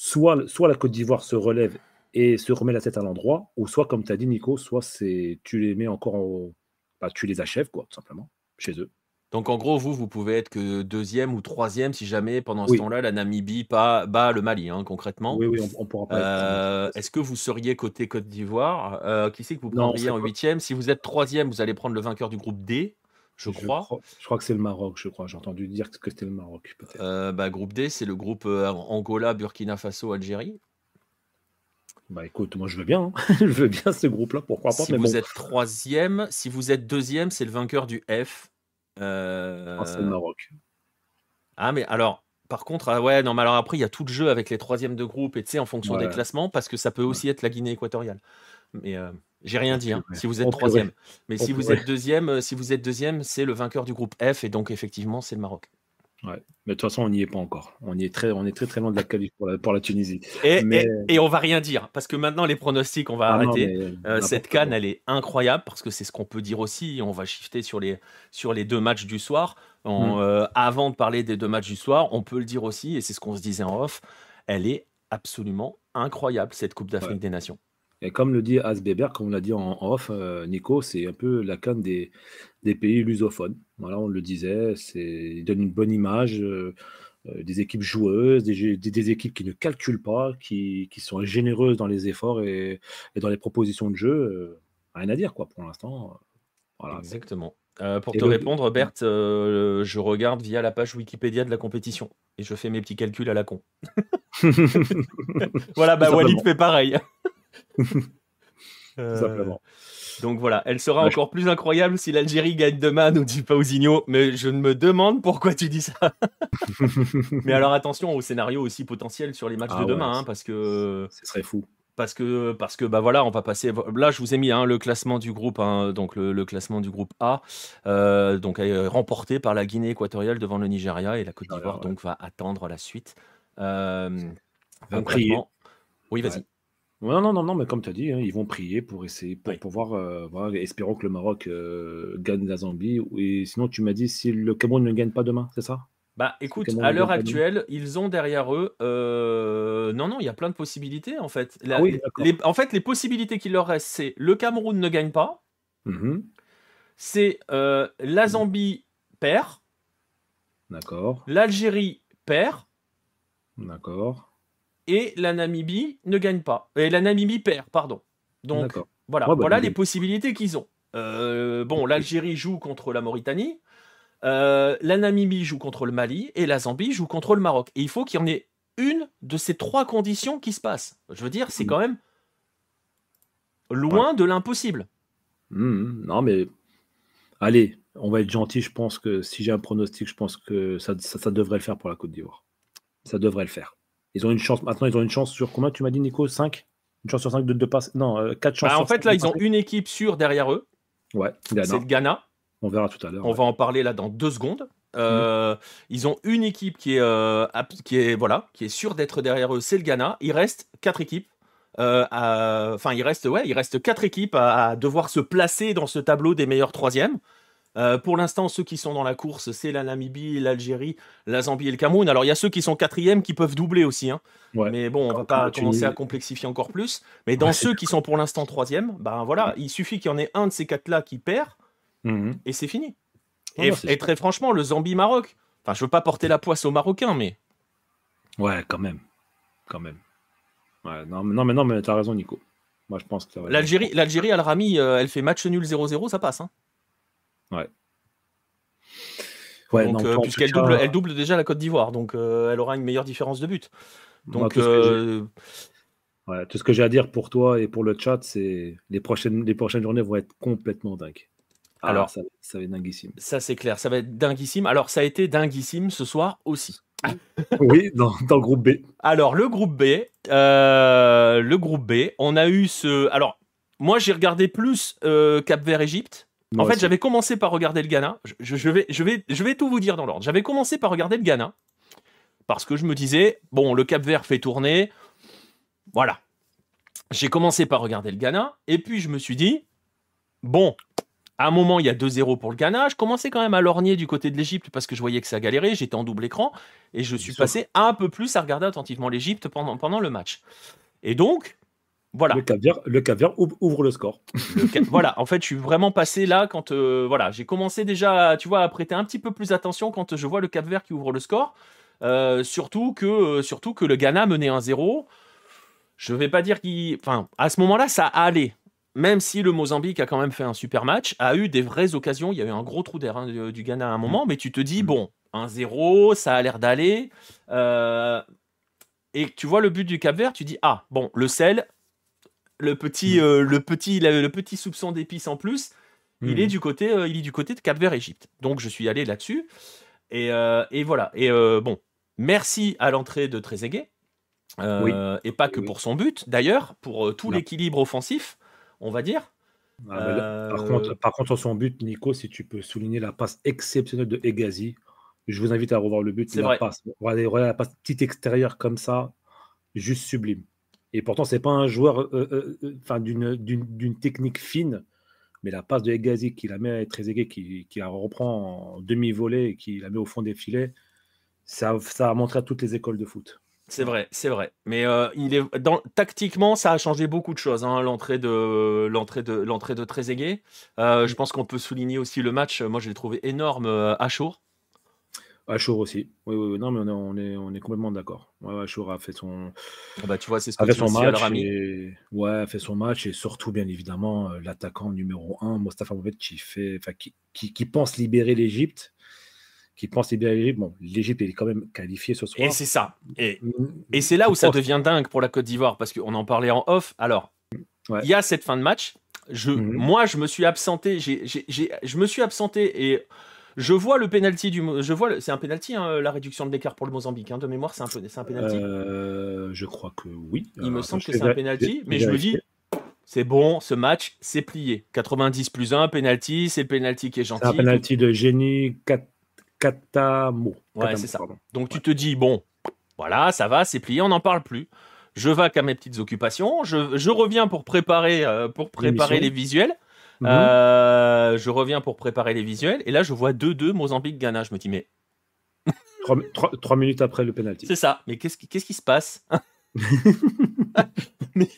soit la Côte d'Ivoire se relève et se remet la tête à l'endroit, ou soit, comme tu as dit, Nico, soit tu les mets encore tu les achèves, quoi, tout simplement, chez eux. Donc en gros, vous pouvez être que deuxième ou troisième si jamais pendant ce Oui, temps-là la Namibie bat le Mali, hein, concrètement. oui, oui, on ne pourra pas être premier. Est-ce que vous seriez côté Côte d'Ivoire? Qui c'est que vous Non, prendriez en huitième? Si vous êtes troisième, vous allez prendre le vainqueur du groupe D, je crois. je crois que c'est le Maroc, je crois. J'ai entendu dire que c'était le Maroc, peut-être. Groupe D, c'est le groupe Angola, Burkina Faso, Algérie. Bah écoute, moi je veux bien, hein. Je veux bien ce groupe-là, pourquoi pas. Si Mais vous bon, êtes troisième, si vous êtes deuxième, c'est le vainqueur du F. c'est le Maroc. Ah, mais alors, par contre, ouais, non, mais alors après, il y a tout le jeu avec les troisièmes de groupe et tu sais, en fonction des Ouais, classements, parce que ça peut aussi être la Guinée équatoriale. Mais j'ai rien dit, hein, si vous êtes Oh, purée. troisième. Mais Oh, si vous purée. êtes deuxième, c'est le vainqueur du groupe F et donc effectivement, c'est le Maroc. Ouais. Mais de toute façon, on n'y est pas encore. On est très très loin de la qualif pour la Tunisie. Et on va rien dire, parce que maintenant, les pronostics, on va Ah non, arrêter. mais Cette CAN, elle est incroyable, parce que c'est ce qu'on peut dire aussi. On va shifter sur les deux matchs du soir. Avant de parler des deux matchs du soir, on peut le dire aussi, et c'est ce qu'on se disait en off, elle est absolument incroyable, cette Coupe d'Afrique des Nations. Et comme le dit Asbeber, comme on l'a dit en off, Nico, c'est un peu la CAN des pays lusophones. Voilà, on le disait, il donne une bonne image, des équipes joueuses, des équipes qui ne calculent pas, qui sont généreuses dans les efforts et dans les propositions de jeu. Rien à dire, quoi, pour l'instant. Voilà. Exactement. Pour te répondre, Berthe, je regarde via la page Wikipédia de la compétition et je fais mes petits calculs à la con. Voilà, Walid fait pareil. Simplement. Donc voilà, elle sera encore plus incroyable si l'Algérie gagne demain, nous dit Pausinho, mais je me demande pourquoi tu dis ça. Mais alors attention au scénario aussi potentiel sur les matchs de demain, hein, parce que ce serait fou. Parce que voilà, on va passer. Là, je vous ai mis le classement du groupe, donc le classement du groupe A, donc remporté par la Guinée équatoriale devant le Nigeria et la Côte d'Ivoire, donc va attendre la suite. Concrètement, oui, vas-y. Non, mais comme tu as dit, hein, ils vont prier pour essayer, pour pouvoir. Voilà, espérons que le Maroc gagne la Zambie. Et sinon, tu m'as dit si le Cameroun ne gagne pas demain, c'est ça? Bah écoute, à l'heure actuelle, ils ont derrière eux. Non, il y a plein de possibilités en fait. En fait, les possibilités qu'il leur reste, c'est le Cameroun ne gagne pas. C'est la Zambie perd. D'accord. L'Algérie perd. D'accord. Et la Namibie ne gagne pas. Et la Namibie perd, pardon. Donc voilà les possibilités qu'ils ont. L'Algérie joue contre la Mauritanie. La Namibie joue contre le Mali et la Zambie joue contre le Maroc. Et il faut qu'il y en ait une de ces trois conditions qui se passe. Je veux dire, c'est quand même loin de l'impossible. Non, mais allez, on va être gentil. Je pense que si j'ai un pronostic, je pense que ça devrait le faire pour la Côte d'Ivoire. Ça devrait le faire. Ils ont une chance. Maintenant, ils ont une chance sur combien tu m'as dit, Nico? 5? Une chance sur 5 de passer? Non, 4 chances. En fait, là, ils ont une équipe sûre derrière eux. Ouais, Ghana. C'est le Ghana. On verra tout à l'heure. On va en parler là dans 2 secondes. Ils ont une équipe qui est sûre d'être derrière eux, c'est le Ghana. Il reste 4 équipes. Il reste 4 équipes à devoir se placer dans ce tableau des meilleurs troisièmes. Pour l'instant, ceux qui sont dans la course, c'est la Namibie, l'Algérie, la Zambie et le Cameroun. Alors, il y a ceux qui sont quatrièmes qui peuvent doubler aussi. Hein. Ouais. Mais bon, on va pas commencer à complexifier encore plus. Mais dans ceux qui sont pour l'instant troisièmes, il suffit qu'il y en ait un de ces 4-là qui perd et c'est fini. Et très franchement, le Zambie-Maroc, je veux pas porter la poisse aux Marocains, mais... Ouais, quand même. Ouais, non, mais t'as raison, Nico. Moi, je pense que ça va. L'Algérie, Al-Rami, elle fait match nul 0-0, ça passe. Hein. Ouais. Donc, puisqu'elle double déjà la Côte d'Ivoire, donc elle aura une meilleure différence de but. Donc, tout ce que j'ai à dire pour toi et pour le chat, c'est les prochaines journées vont être complètement dingues. Alors, ça va être dinguissime. Ça, c'est clair, ça va être dinguissime. Alors, ça a été dinguissime ce soir aussi. Oui, dans le groupe B. Alors, le groupe B, on a eu ce... Alors, moi, j'ai regardé plus Cap-Vert-Égypte. En fait, j'avais commencé par regarder le Ghana. Je vais tout vous dire dans l'ordre. J'avais commencé par regarder le Ghana parce que je me disais, bon, le Cap-Vert fait tourner. Voilà. J'ai commencé par regarder le Ghana et puis je me suis dit, bon, À un moment, il y a 2-0 pour le Ghana. Je commençais quand même à lorgner du côté de l'Égypte parce que je voyais que ça galérait. J'étais en double écran et je bien suis sûr. passé un peu plus à regarder attentivement l'Égypte pendant le match. Et donc, Le voilà. Cap-Vert ouvre le score. Voilà, en fait, je suis vraiment passé là quand voilà, j'ai commencé déjà, tu vois, à prêter un petit peu plus attention quand je vois le Cap-Vert qui ouvre le score. Surtout que le Ghana menait 1-0. Je vais pas dire qu'il. Enfin, à ce moment-là, ça allait. Même si le Mozambique a quand même fait un super match, a eu des vraies occasions. Il y a eu un gros trou d'air du Ghana à un Mm. moment, mais tu te dis, Mm. bon, 1-0, ça a l'air d'aller. Euh, et tu vois le but du Cap-Vert, tu dis, ah, bon, le sel, Mm. le petit soupçon d'épice en plus, Mm. il est du côté de Cap-Vert-Égypte. Donc je suis allé là-dessus. Et voilà. Bon, merci à l'entrée de Trezeguet. Oui. Et pas Oui, que oui. pour son but, d'ailleurs, pour tout Là. l'équilibre offensif, on va dire. Ah, mais là, Euh, par contre, sur son but, Nico, si tu peux souligner la passe exceptionnelle de Hegazi, je vous invite à revoir le but, c'est la vrai, passe. Regardez la passe petite extérieure comme ça, juste sublime. Et pourtant, c'est pas un joueur enfin, d'une technique fine, mais la passe de Hegazi qui la met à Trezeguet, qui la reprend en demi-volée et qui la met au fond des filets, ça a montré à toutes les écoles de foot. c'est Voilà. vrai, c'est vrai. Mais tactiquement, ça a changé beaucoup de choses, hein, l'entrée de Trezeguet. Je Mm. pense qu'on peut souligner aussi le match. Moi, je l'ai trouvé énorme à Chour. Achour aussi. Oui, oui, oui. Non, mais on est complètement d'accord. Ouais, ouais, Achour Bah, tu vois, c'est ce que a fait dit son aussi match Al-Rami. et ouais, a fait son match et surtout, bien évidemment, l'attaquant numéro un, Mostafa Mohamed, qui pense libérer l'Égypte, Bon, l'Égypte est quand même qualifiée ce Et soir. c'est ça. Mm, Et c'est là qui où ça pense, devient dingue pour la Côte d'Ivoire, parce qu'on en parlait en off. Alors, ouais. il y a cette fin de match. Mhm. Moi, je me suis absenté. Je me suis absenté et je vois le penalty c'est un penalty, hein, la réduction de l'écart pour le Mozambique. Hein, de mémoire, c'est un penalty. Je crois que oui. Il me Attends, semble que c'est un penalty, je vais mais je me vérifier. dis, c'est bon, ce match, c'est plié. 90+1, penalty, c'est le penalty qui est C'est un gentil. Donc, penalty de Génie Katamo. ouais, c'est Katamo, ça. pardon. Donc Ouais. tu te dis, bon, voilà, ça va, c'est plié, on n'en parle plus. Je vais à mes petites occupations. Je reviens pour préparer les L'émission. visuels. Mhm. Je reviens pour préparer les visuels. Et là, je vois 2-2 Mozambique-Ghana. Je me dis, mais 3 minutes après le penalty. c'est ça. Mais qu'est-ce qui se passe? Mais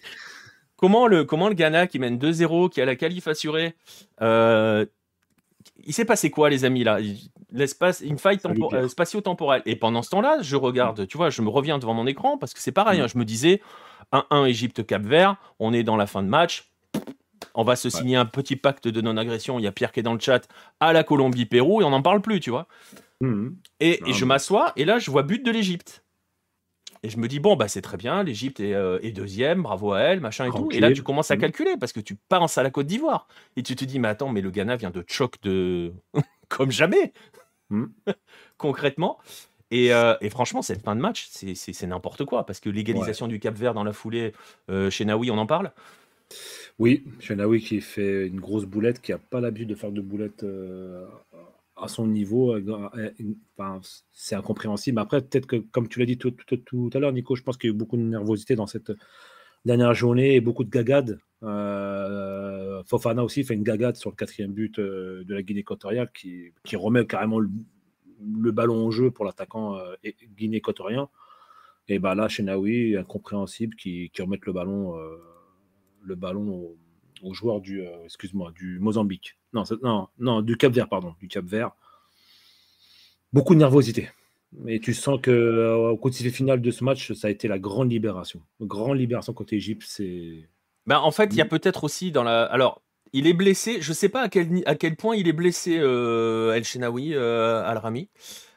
comment le Ghana qui mène 2-0, qui a la qualif assurée, euh, il s'est passé quoi, les amis, là? L'espace, une faille Salut Pierre. spatio-temporelle. Et pendant ce temps-là, je regarde, tu vois, je me reviens devant mon écran parce que c'est pareil, Mm. hein, je me disais 1-1 Égypte-Cap-Vert, on est dans la fin de match. On va se Ouais. signer un petit pacte de non-agression. Il y a Pierre qui est dans le chat à la Colombie-Pérou et on n'en parle plus, tu vois. Mhm. Et Non, je mais m'assois et là, je vois but de l'Égypte. Et je me dis, bon, bah, c'est très bien, l'Égypte est deuxième, bravo à elle, machin et tout. Et là, tu tranquille. commences à Mm. calculer parce que tu penses à la Côte d'Ivoire. Et tu te dis, mais attends, mais le Ghana vient de choc de. Comme jamais, Mm. concrètement. Et franchement, cette fin de match, c'est n'importe quoi. Parce que Ouais. l'égalisation du Cap-Vert dans la foulée, chez Naoui, on en parle. Oui, Chenaoui qui fait une grosse boulette, qui n'a pas l'habitude de faire de boulettes à son niveau. Enfin, c'est incompréhensible. Après, peut-être que, comme tu l'as dit tout à l'heure, Nico, je pense qu'il y a eu beaucoup de nervosité dans cette dernière journée et beaucoup de gagades. Fofana aussi fait une gagade sur le quatrième but de la Guinée équatoriale qui remet carrément le ballon au jeu pour l'attaquant guinéen-équatorien. Et bah là, Chenaoui, incompréhensible, qui remet le ballon aux joueurs du Mozambique. Non, non, du Cap-Vert, pardon, du Cap-Vert. Beaucoup de nervosité. Et tu sens que au coup de sifflet final de ce match, ça a été la grande libération. Grande libération côté Égypte, c'est. Ben, en fait, il y a peut-être aussi dans la. Alors, il est blessé. Je sais pas à quel point il est blessé, El Shenaoui, Al-Rami.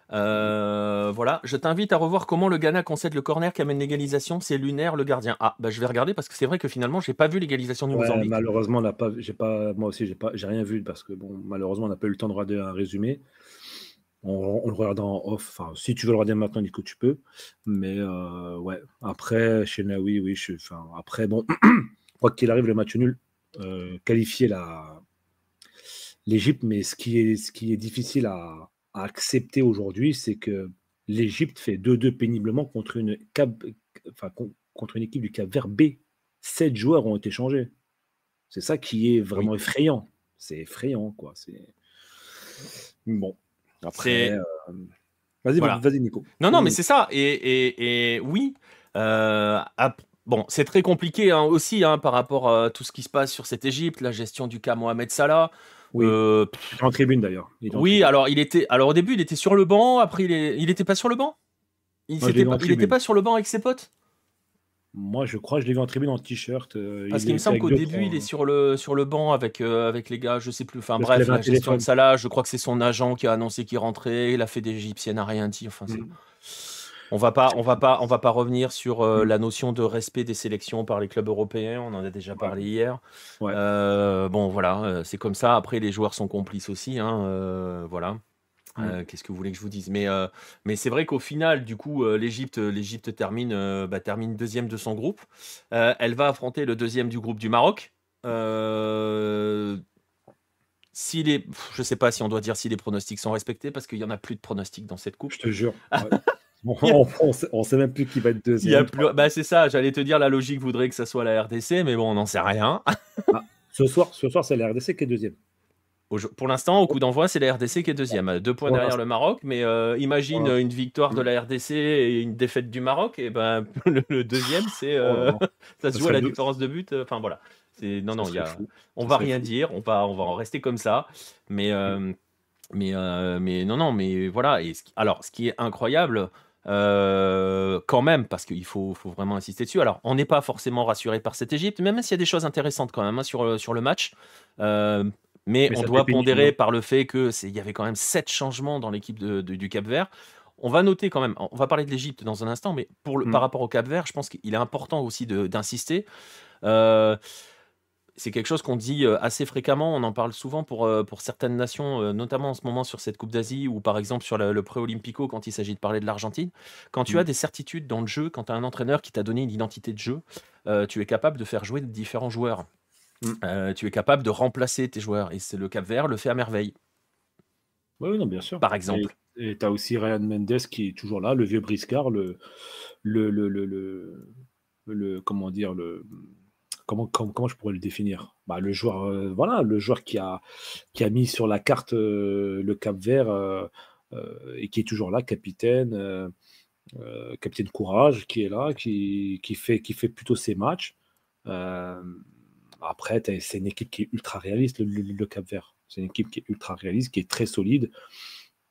Voilà, je t'invite à revoir comment le Ghana concède le corner qui amène l'égalisation. C'est Lunaire, le gardien. Ah, bah je vais regarder parce que c'est vrai que finalement, j'ai pas vu l'égalisation du Ouais, Mozambique. malheureusement, moi aussi, j'ai rien vu parce que bon, malheureusement, on n'a pas eu le temps de regarder un résumé. On le regarde en off. Enfin, si tu veux le regarder maintenant, Nico, tu peux. Mais ouais, après, chez Naoui, oui, enfin, après, bon, quoi qu'il arrive, le match nul qualifier l'Égypte. Mais ce qui est difficile à accepter aujourd'hui, c'est que l'Égypte fait 2-2 péniblement contre une équipe du Cap Vert B. 7 joueurs ont été changés. C'est ça qui est Oui. vraiment effrayant. C'est effrayant, quoi. Bon. Après, C'est vas-y, voilà. vas-y, Nico. Non, mais Vas-y. c'est ça. Et oui, bon, c'est très compliqué hein, aussi hein, par rapport à tout ce qui se passe sur cette Égypte, la gestion du cas Mohamed Salah. Oui. Euh, Il était en tribune, d'ailleurs. Il était en oui, tribune. alors au début, il était sur le banc. Après, il était pas sur le banc. Moi, je l'ai vu en Il était tribune. pas sur le banc avec ses potes. Moi, je crois que je l'ai vu en tribune en t-shirt. Parce Il qu'il me était semble avec qu'au deux, début, il est trois. sur le banc avec les gars, je sais plus. Enfin Parce qu'il bref, avait un la gestion de téléphone. Salah, je crois que c'est son agent qui a annoncé qu'il rentrait. La Fédé égyptienne n'a rien dit. Enfin, Mm. on va pas revenir sur Mm. la notion de respect des sélections par les clubs européens. On en a déjà Ouais. parlé hier. Ouais. Bon, voilà, c'est comme ça. Après, les joueurs sont complices aussi. Hein, voilà. Mm. Qu'est-ce que vous voulez que je vous dise? Mais c'est vrai qu'au final, du coup, l'Égypte termine deuxième de son groupe. Elle va affronter le deuxième du groupe du Maroc. Euh, je sais pas si on doit dire si les pronostics sont respectés parce qu'il y en a plus de pronostics dans cette coupe. Je te jure. Ouais. Il y a, On sait même plus qui va être il y a deuxième, plus, troisième. bah c'est ça. J'allais te dire la logique voudrait que ça soit la RDC, mais bon, on n'en sait rien. Ah, ce soir, c'est la RDC qui est deuxième. Pour l'instant, au coup d'envoi, c'est la RDC qui est deuxième, 2 points Pour derrière le l'instant. Maroc. Mais Pour imagine l'instant. une victoire de Mm. la RDC et une défaite du Maroc, et ben le deuxième, Oh là là. ça se Ça joue à serait, la deux- différence de but. Enfin voilà, non ça non, serait fou. on Ça va serait rien fou. dire, on va en rester comme ça. Mais Mm. non non, mais voilà. Alors ce qui est incroyable. Quand même, parce qu'il faut vraiment insister dessus. Alors, on n'est pas forcément rassuré par cette Égypte, même s'il y a des choses intéressantes quand même hein, sur le match. Euh, mais Mais on ça fait doit pénible, pondérer hein. par le fait il y avait quand même 7 changements dans l'équipe du Cap-Vert. On va noter quand même, on va parler de l'Égypte dans un instant, mais par Mm. rapport au Cap-Vert, je pense qu'il est important aussi d'insister. Euh, c'est quelque chose qu'on dit assez fréquemment, on en parle souvent pour certaines nations, notamment en ce moment sur cette Coupe d'Asie ou par exemple sur le Pré-Olympico quand il s'agit de parler de l'Argentine. Quand tu as Mm. des certitudes dans le jeu, quand tu as un entraîneur qui t'a donné une identité de jeu, tu es capable de faire jouer différents joueurs. Mm. Tu es capable de remplacer tes joueurs et c'est le Cap-Vert le fait à merveille, Oui, oui, non, bien sûr. par Et exemple. tu as aussi Ryan Mendes qui est toujours là, le vieux briscard, le, le, le, le, comment dire, comment je pourrais le définir? Bah, le joueur, voilà, le joueur qui a mis sur la carte le Cap-Vert et qui est toujours là, capitaine Courage, qui est là, qui fait plutôt ses matchs. Euh, Après, c'est une équipe qui est ultra réaliste, le Cap-Vert. C'est une équipe qui est ultra réaliste, qui est très solide.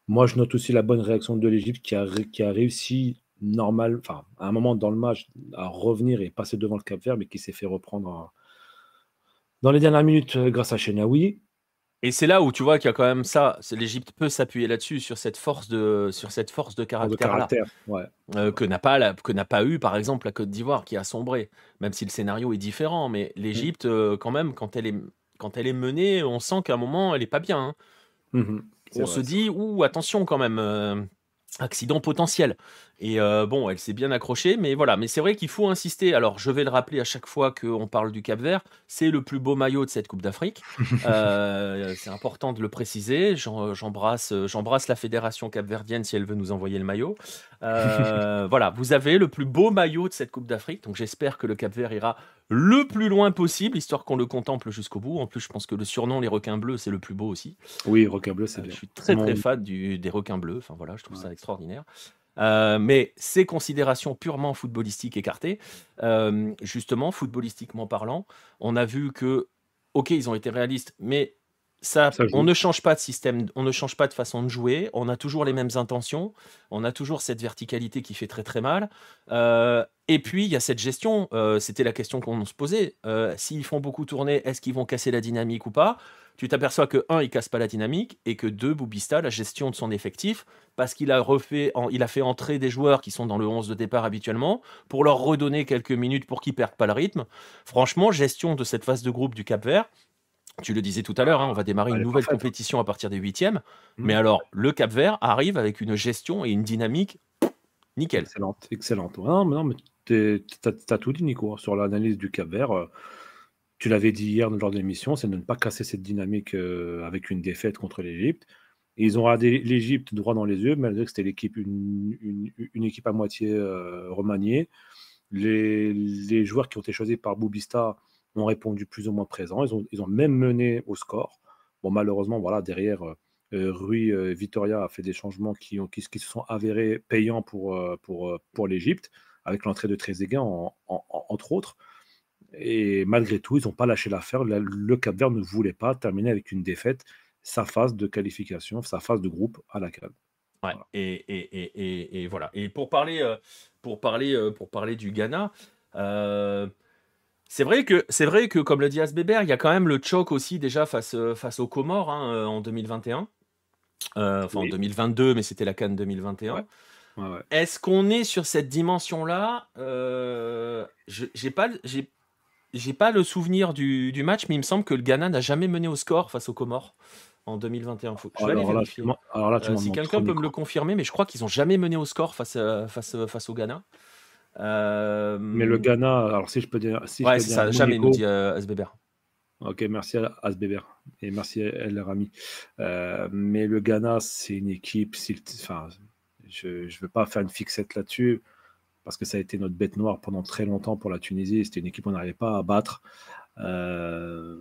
Moi, je note aussi la bonne réaction de l'Égypte qui a réussi normal, enfin, à un moment dans le match, à revenir et passer devant le Cap-Vert, mais qui s'est fait reprendre dans les dernières minutes grâce à Chenaoui. Et c'est là où tu vois qu'il y a quand même ça, l'Égypte peut s'appuyer là-dessus, sur cette force de Force de caractère-là, caractère, ouais. Ouais. que n'a pas eu, par exemple, la Côte d'Ivoire, qui a sombré, même si le scénario est différent. Mais Mm. l'Égypte, quand même, quand elle est menée, on sent qu'à un moment, elle est pas bien. Hein. Mhm. C'est On se vrai, c'est dit, vrai. ouh, attention quand même, accident potentiel. Et bon, elle s'est bien accrochée, mais voilà. Mais c'est vrai qu'il faut insister. Alors, je vais le rappeler à chaque fois qu'on parle du Cap-Vert, c'est le plus beau maillot de cette Coupe d'Afrique. C'est important de le préciser. J'embrasse la fédération capverdienne si elle veut nous envoyer le maillot. Voilà, vous avez le plus beau maillot de cette Coupe d'Afrique. Donc, j'espère que le Cap-Vert ira le plus loin possible, histoire qu'on le contemple jusqu'au bout. En plus, je pense que le surnom, les requins bleus, c'est le plus beau aussi. Oui, Roca Bleu, c'est Je bien. suis C'est très très mon. fan des requins bleus. Enfin voilà, je trouve Ouais. ça extraordinaire. Mais ces considérations purement footballistiques écartées, justement, footballistiquement parlant, on a vu que, ok, ils ont été réalistes, mais ça, Ça on joue. ne change pas de système, on ne change pas de façon de jouer, on a toujours les mêmes intentions, on a toujours cette verticalité qui fait très très mal. Et puis, il y a cette gestion, c'était la question qu'on se posait. S'ils font beaucoup tourner, est-ce qu'ils vont casser la dynamique ou pas? Tu t'aperçois que, un, il casse pas la dynamique, et que deux, Boubista, la gestion de son effectif, parce qu'il a fait entrer des joueurs qui sont dans le 11 de départ habituellement, pour leur redonner quelques minutes pour qu'ils perdent pas le rythme. Franchement, gestion de cette phase de groupe du Cap-Vert, tu le disais tout à l'heure, hein, on va démarrer une Elle est nouvelle parfaite. compétition à partir des huitièmes, mais Mm. alors, le Cap-Vert arrive avec une gestion et une dynamique nickel. Excellente, excellente. Ouais, non, mais t'as tout dit, Nico, hein, sur l'analyse du Cap-Vert. Tu l'avais dit hier lors de l'émission, c'est de ne pas casser cette dynamique avec une défaite contre l'Égypte. Et ils ont regardé l'Égypte droit dans les yeux, malgré que c'était une équipe à moitié remaniée. Les joueurs qui ont été choisis par Boubista ont répondu plus ou moins présents. Ils ont même mené au score. Bon, malheureusement, voilà, derrière, Rui Vitória a fait des changements qui se sont avérés payants pour l'Égypte, avec l'entrée de Trezeguet, entre autres. Et malgré tout, ils n'ont pas lâché l'affaire. Le Cap-Vert ne voulait pas terminer avec une défaite, sa phase de qualification, sa phase de groupe à la CAN. Ouais, Voilà. et voilà. Et pour parler du Ghana, c'est vrai que, comme le dit Asbébert, il y a quand même le choc aussi déjà face aux Comores, hein, en 2021. Enfin, en Oui, 2022, mais c'était la CAN ouais, 2021. ouais, ouais. Est-ce qu'on est sur cette dimension-là? J'ai pas le souvenir du match, mais il me semble que le Ghana n'a jamais mené au score face aux Comores en 2021. Je vais aller vérifier. Alors là, tu m'en Si demandes quelqu'un trop, peut me le Nico. confirmer, mais je crois qu'ils n'ont jamais mené au score face au Ghana. Mais le Euh, Ghana, alors si je Ouais, peux c'est dire un ça, mot, jamais, nous Nico. dit Asbébert. Ok, merci à Asbeber et merci à El Rami. Mais le Ghana, c'est une équipe. Enfin, je ne veux pas faire une fixette là-dessus parce que ça a été notre bête noire pendant très longtemps pour la Tunisie. C'était une équipe qu'on n'arrivait pas à battre. Euh,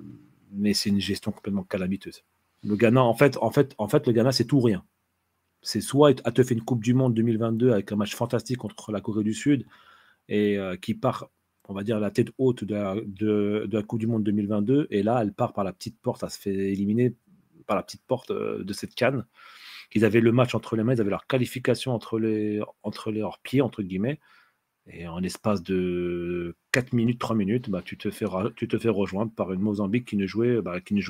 mais c'est une gestion complètement calamiteuse. Le Ghana, le Ghana, c'est tout ou rien. C'est soit à te fait une Coupe du Monde 2022 avec un match fantastique contre la Corée du Sud et qui part, on va dire, la tête haute de la Coupe du Monde 2022. Et là, elle part par la petite porte, elle se fait éliminer par la petite porte de cette CAN. Ils avaient le match entre les mains, ils avaient leur qualification entre leurs pieds, entre guillemets. Et en l'espace de 4 minutes, 3 minutes, bah, tu te fais rejoindre par une Mozambique qui ne jouait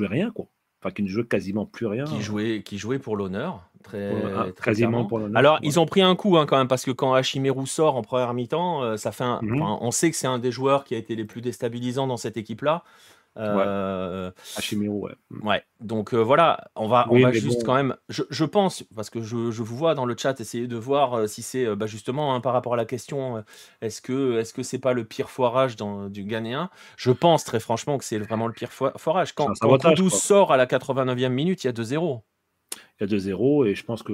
rien, quoi. Enfin, qui ne jouait quasiment plus rien. Qui jouait pour l'honneur, très, très Quasiment clairement. pour l'honneur. Alors, ils Voilà. ont pris un coup, hein, quand même, parce que quand Hachimérou sort en première mi-temps, ça fait Mhm. enfin, on sait que c'est un des joueurs qui a été les plus déstabilisants dans cette équipe-là. Ouais, Euh, Hachimérou, ouais. Ouais, donc voilà, on Oui, va mais juste quand bon, même, je pense, parce que je vous vois dans le chat essayer de voir si c'est justement, hein, par rapport à la question, est-ce que c'est pas le pire foirage du Ghanéen? Je pense très franchement que c'est vraiment le pire foirage. c'est un Quand sabotage, Kudus quoi. sort à la 89e minute, il y a 2-0. Il y a 2-0 et je pense que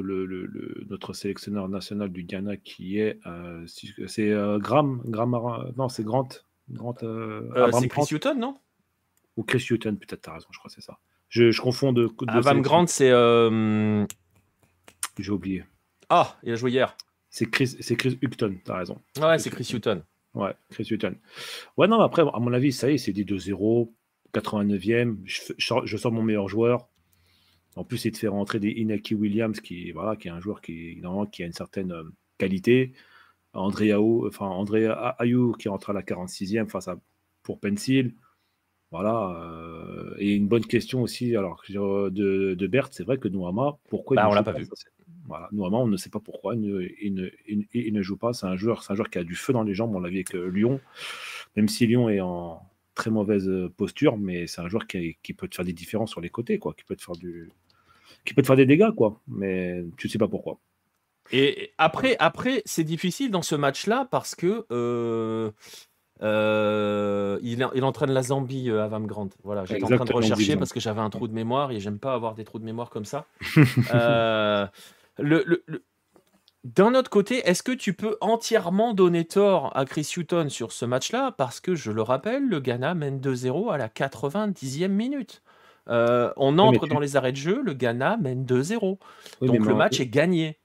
notre sélectionneur national du Ghana qui est, c'est non, c'est Abraham C'est Chris Grant Hutton, non? ou Chris Hughton, peut-être, t'as raison, je crois que c'est ça. Je confonds de Avram sélection, Grant, c'est... j'ai oublié. Ah, il a joué hier. C'est Chris Hughton, t'as raison. Ouais, c'est Chris Hutton. Ouais, Chris Hughton. Ouais, non, mais après, à mon avis, ça y est, c'est dit 2-0, 89e, je sors mon meilleur joueur. En plus, il te fait rentrer des Inaki Williams, qui est un joueur normalement, qui a une certaine qualité. André Ayou qui rentre à la 46e pour Pencil. Voilà. Et une bonne question aussi alors, de Berthe, c'est vrai que Nouama, pourquoi il Bah, ne on l'a joue pas pas vu. Voilà, Nouama, on ne sait pas pourquoi il ne joue pas. C'est un joueur qui a du feu dans les jambes, on l'a vu avec Lyon, même si Lyon est en très mauvaise posture, mais c'est un joueur qui peut te faire des différences sur les côtés, quoi, qui peut te faire des dégâts, quoi, mais tu ne sais pas pourquoi. Et après, c'est difficile dans ce match-là parce que il entraîne la Zambie, Avram Grant. Voilà, j'étais en train de Exactement, rechercher Zigzag. parce que j'avais un trou de mémoire et j'aime pas avoir des trous de mémoire comme ça. Euh, le, le- le- D'un autre côté, est-ce que tu peux entièrement donner tort à Chris Hutton sur ce match-là? Parce que, je le rappelle, le Ghana mène 2-0 à la 90e minute. On Oui, mais entre dans les arrêts de jeu, le Ghana mène 2-0. oui, Donc le match est gagné.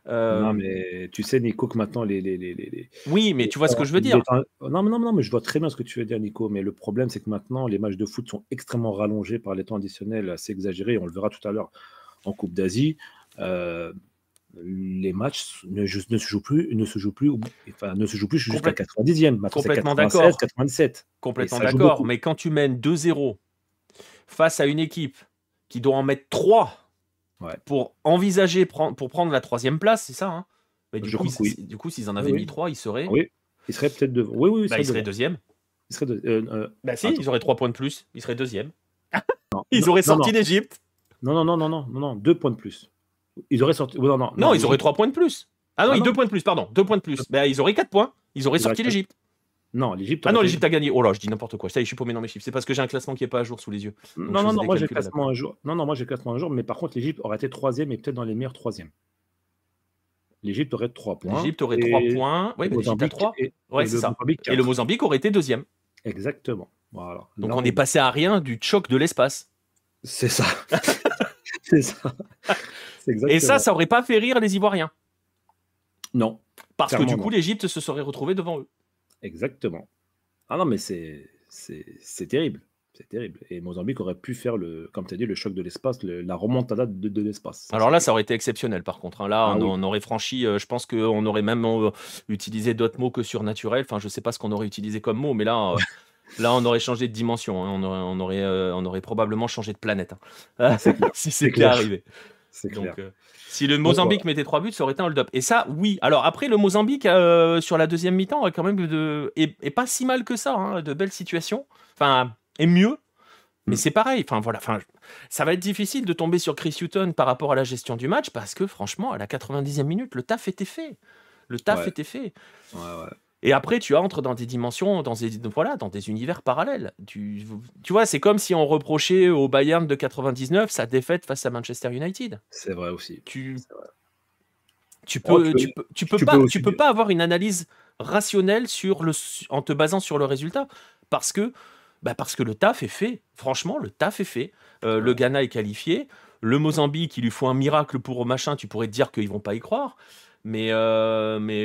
non, Euh, mais tu sais, Nico, que maintenant, oui, mais tu vois ce que je veux les dire. non, non, mais je vois très bien ce que tu veux dire, Nico, mais le problème, c'est que maintenant, les matchs de foot sont extrêmement rallongés par les temps additionnels assez exagérés. On le verra tout à l'heure en Coupe d'Asie. Euh, les matchs ne se jouent plus, ne se jouent plus jusqu'à Complète- 90e. Maintenant, c'est Complètement 96, d'accord. 87. Et Complètement ça joue d'accord. beaucoup. Mais quand tu mènes 2-0 face à une équipe qui doit en mettre 3 Ouais. pour pour prendre la 3e place, c'est ça, hein? Mais Je crois que oui. du coup, s'ils en Oui, avaient mis oui. 3, ils seraient. Oui. Il serait peut-être devant. Oui, oui, il Bah, serait ils seraient devant. deuxième. Il serait Bah si, attends. ils auraient 3 points de plus. Ils seraient deuxième. Non, Ils auraient non, sorti l'Égypte. non, 2 points de plus. Ils auraient sorti. Non, non, Non, non, ils auraient l'Égypte. 3 points de plus. Ah non, Ah non, 2 points de plus, pardon. 2 points de plus. Bah, ils auraient 4 points. Ils auraient ils auraient sorti l'Égypte. Non, l'Égypte Ah aurait non, fait. l'Égypte a gagné. Oh là, je dis n'importe quoi. Ça y est, je suis paumé dans mes chiffres. C'est parce que j'ai un classement qui n'est pas à jour sous les yeux. Donc je faisais des Moi j'ai le calculs à la con. classement un jour. Non, moi j'ai le classement un jour, mais par contre l'Égypte aurait été troisième et peut-être dans les meilleurs troisièmes. L'Égypte aurait 3 points. L'Égypte aurait 3 points. Oui, mais l'Égypte a Mozambique 3. et Ouais, c'est le ça. Mozambique Et le 4. Mozambique aurait été deuxième. Exactement. Voilà. Donc Là, on est passé à rien du choc de l'espace. C'est ça. C'est ça. C'est Et ça, exactement. ça aurait pas fait rire les Ivoiriens. Non, Parce que clairement du coup, non. l'Égypte se serait retrouvée devant eux. Exactement. Ah non, mais c'est terrible. C'est terrible. Et Mozambique aurait pu faire, comme tu as dit, le choc de l'espace, la remontada de l'espace. Ça, Alors là, c'était. ça aurait été exceptionnel par contre, hein. Là, Ah oui, on aurait franchi, je pense qu'on aurait même utilisé d'autres mots que surnaturel. Enfin, je sais pas ce qu'on aurait utilisé comme mot, mais là, on aurait changé de dimension, hein. On aurait probablement changé de planète, hein, c'est clair. si C'est c'était clair. arrivé. C'est clair. Donc, si le Bon, voilà. Mozambique mettait 3 buts, ça aurait été un hold-up. Et ça, oui. Alors après, le Mozambique, sur la deuxième mi-temps, a quand même est pas si mal que ça, hein, de belles situations. Enfin, et mieux. Mais Mm. c'est pareil. Enfin, voilà. Enfin, ça va être difficile de tomber sur Chris Hughton par rapport à la gestion du match parce que, franchement, à la 90e minute, le taf était fait. Le taf Ouais, était fait. ouais, ouais. Et après, tu entres dans des dimensions, voilà, dans des univers parallèles. Tu vois, c'est comme si on reprochait au Bayern de 99 sa défaite face à Manchester United. C'est vrai aussi. Tu, C'est vrai. tu Oh, peux, tu peux, tu aussi peux dire. pas avoir une analyse rationnelle en te basant sur le résultat, parce que, parce que le taf est fait. Franchement, le taf est fait. Le Ouais. Ghana est qualifié. Le Mozambique, il lui faut un miracle pour machin. Tu pourrais te dire qu'ils vont pas y croire. Mais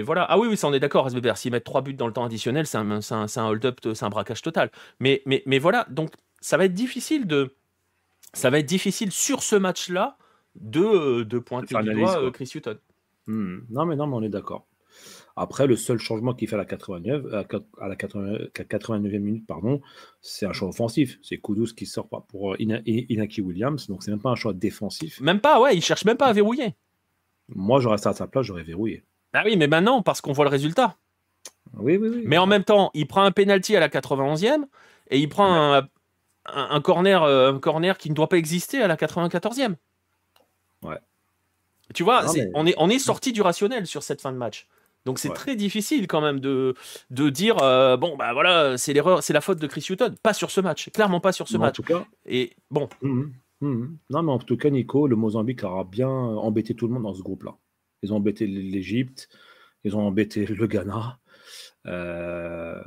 voilà. Ah oui, oui, ça on est d'accord, SBBR. S'ils mettent 3 buts dans le temps additionnel, c'est un hold-up, c'est un braquage total. Mais voilà, donc ça va être difficile sur ce match-là de De pointer faire du l'analyse, doigt quoi. Chris Hughton. Non, mais on est d'accord. Après, le seul changement qu'il fait à la 89e minute, pardon, c'est un choix offensif. C'est Kudus qui sort pour Inaki Williams, donc c'est même pas un choix défensif. Même pas, ouais, il cherche même pas à verrouiller. Moi, j'aurais resté à sa place, j'aurais verrouillé. Ah oui, mais maintenant, parce qu'on voit le résultat. Oui, oui, oui. Mais en même temps, il prend un penalty à la 91e et il prend un corner qui ne doit pas exister à la 94e. Ouais. Tu vois, Non, mais on est sorti du rationnel sur cette fin de match. Donc c'est ouais. très difficile quand même de dire bon bah voilà, c'est l'erreur, c'est la faute de Chris Hughton. Pas sur ce match, clairement pas sur ce Mais en match. tout cas, Et bon, Non, mais en tout cas, Nico, le Mozambique aura bien embêté tout le monde dans ce groupe-là. Ils ont embêté l'Égypte, ils ont embêté le Ghana. Euh,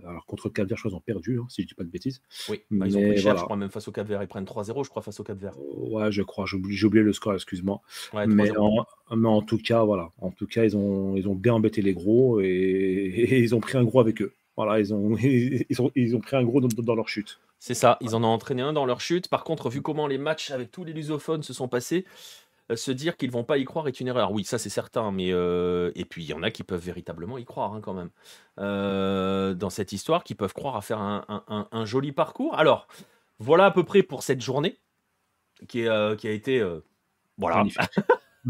alors contre le Cap-Vert, je crois qu'ils ont perdu, hein, si je ne dis pas de bêtises. oui, bah, ils ont pris Mais cher, je voilà. crois même face au Cap-Vert, ils prennent 3-0, je crois face au Cap-Vert. Ouais, je crois, j'ai oublié le score, excuse-moi. Ouais, Mais 3-0. en tout cas, voilà. En tout cas, ils ont bien embêté les gros et ils ont pris un gros avec eux. Voilà, ils ont pris un gros dans leur chute. C'est ça, ils en ont entraîné un dans leur chute. Par contre, vu comment les matchs avec tous les lusophones se sont passés, se dire qu'ils vont pas y croire est une erreur. Oui, ça c'est certain, mais et puis il y en a qui peuvent véritablement y croire, hein, quand même, dans cette histoire, qui peuvent croire à faire un joli parcours. Alors, voilà à peu près pour cette journée qui a été voilà, Magnifique.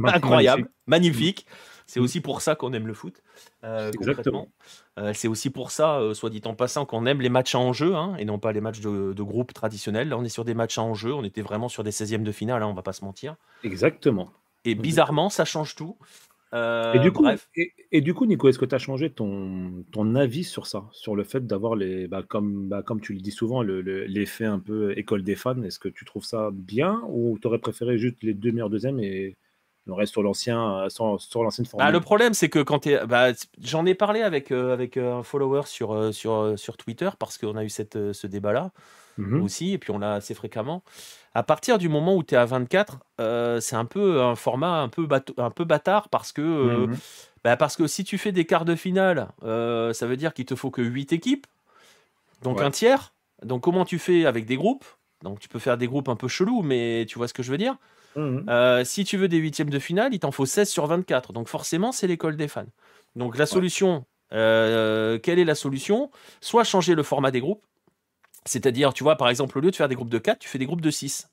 incroyable, Magnifique. Mm, magnifique. C'est mm. aussi pour ça qu'on aime le foot, concrètement. Exactement. C'est aussi pour ça, soit dit en passant, qu'on aime les matchs à enjeu, hein, et non pas les matchs de groupe traditionnels. Là, on est sur des matchs à enjeu. On était vraiment sur des 16e de finale, hein, on va pas se mentir. Exactement. Et Exactement. bizarrement, ça change tout. Et du coup, Bref. du coup, Nico, est-ce que tu as changé ton avis sur ça, sur le fait d'avoir comme tu le dis souvent, l'effet un peu école des fans? Est-ce que tu trouves ça bien ou tu aurais préféré juste les deux meilleurs deuxièmes et on reste sur l'ancienne Bah, le formule? problème, c'est que j'en ai parlé avec un follower sur Twitter parce qu'on a eu ce débat-là Mhm, aussi, et puis on l'a assez fréquemment. À partir du moment où tu es à 24, c'est un peu un format un peu bâtard mhm, parce que si tu fais des quarts de finale, ça veut dire qu'il te faut que 8 équipes, donc ouais. un tiers. Donc comment tu fais avec des groupes? Donc tu peux faire des groupes un peu chelous, mais tu vois ce que je veux dire. Mhm, Si tu veux des huitièmes de finale, il t'en faut 16 sur 24. Donc forcément, c'est l'école des fans. Donc la ouais. solution, quelle est la solution? Soit changer le format des groupes, c'est-à-dire, tu vois, par exemple, au lieu de faire des groupes de 4, tu fais des groupes de 6.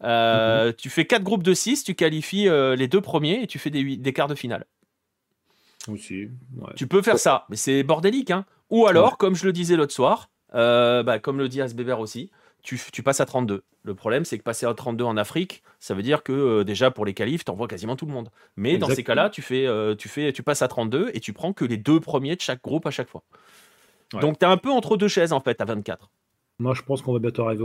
Mhm, Tu fais 4 groupes de 6, tu qualifies les deux premiers et tu fais des quarts de finale. aussi, ouais. Tu peux faire ça, mais c'est bordélique, hein. Ou Ouais, alors, comme je le disais l'autre soir, comme le dit Asbeber aussi, tu passes à 32. Le problème, c'est que passer à 32 en Afrique, ça veut dire que déjà pour les qualifs, tu envoies quasiment tout le monde. Mais dans ces exactement. cas-là, tu passes à 32 et tu prends que les deux premiers de chaque groupe à chaque fois. Ouais. Donc tu es un peu entre deux chaises en fait à 24. Moi, je pense qu'on va bientôt arriver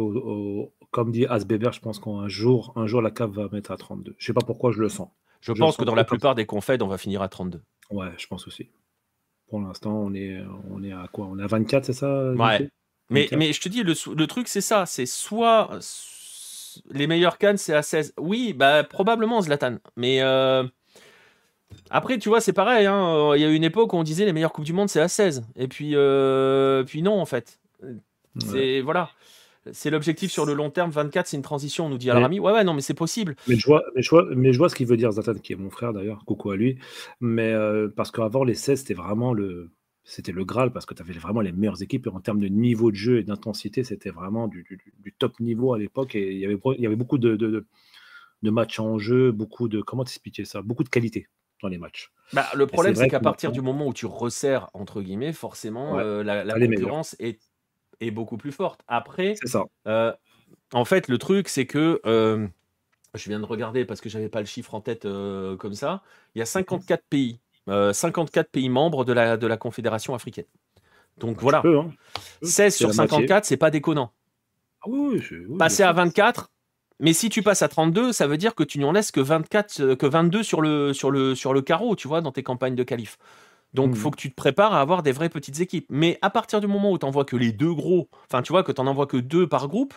comme dit Asbeber, je pense qu'un jour, la CAF va mettre à 32. Je sais pas pourquoi je le sens. Je Je le pense que sens dans trop la comme ça. plupart des confèdes, on va finir à 32. Ouais, je pense aussi. Pour l'instant, on est à quoi? On est à 24, c'est ça, Ouais. Nico? 24? Mais je te dis, le truc, c'est ça. C'est soit. les meilleures cannes, c'est à 16. Oui, bah probablement Zlatan. Mais après, tu vois, c'est pareil. Hein, il y a eu une époque où on disait les meilleures coupes du monde, c'est à 16. Et puis non, en fait. Ouais. C'est voilà. C'est l'objectif sur le long terme. 24, c'est une transition. On nous dit à Mais, Rami. Ouais, non, mais c'est possible. je vois ce qu'il veut dire Zlatan, qui est mon frère d'ailleurs, coucou à lui. Mais parce qu'avant, les 16, c'était le Graal, parce que tu avais vraiment les meilleures équipes. Et en termes de niveau de jeu et d'intensité, c'était vraiment du top niveau à l'époque. Et il y avait beaucoup de matchs en jeu, beaucoup de. Comment t'expliquer ça? Beaucoup de qualité dans les matchs. Bah, le Et c'est problème, c'est vrai qu'à que partir maintenant, du moment où tu resserres, entre guillemets, forcément, ouais, la t'as les meilleurs. concurrence est beaucoup plus forte. Après, C'est ça. en fait, le truc, c'est que je viens de regarder parce que j'avais pas le chiffre en tête comme ça. Il y a 54 pays, 54 pays membres de la Confédération africaine. Donc Bah, tu voilà, peux, hein. 16 C'est sur la moitié. 54, c'est pas déconnant. Ah oui, oui, bien Passer à sûr. 24, mais si tu passes à 32, ça veut dire que tu n'y en laisses que 24, que 22 sur le carreau, tu vois, dans tes campagnes de qualif. Donc, il faut Mhm. que tu te prépares à avoir des vraies petites équipes. Mais à partir du moment où tu n'envoies que les deux gros, enfin, tu vois, que tu n'en envoies que deux par groupe,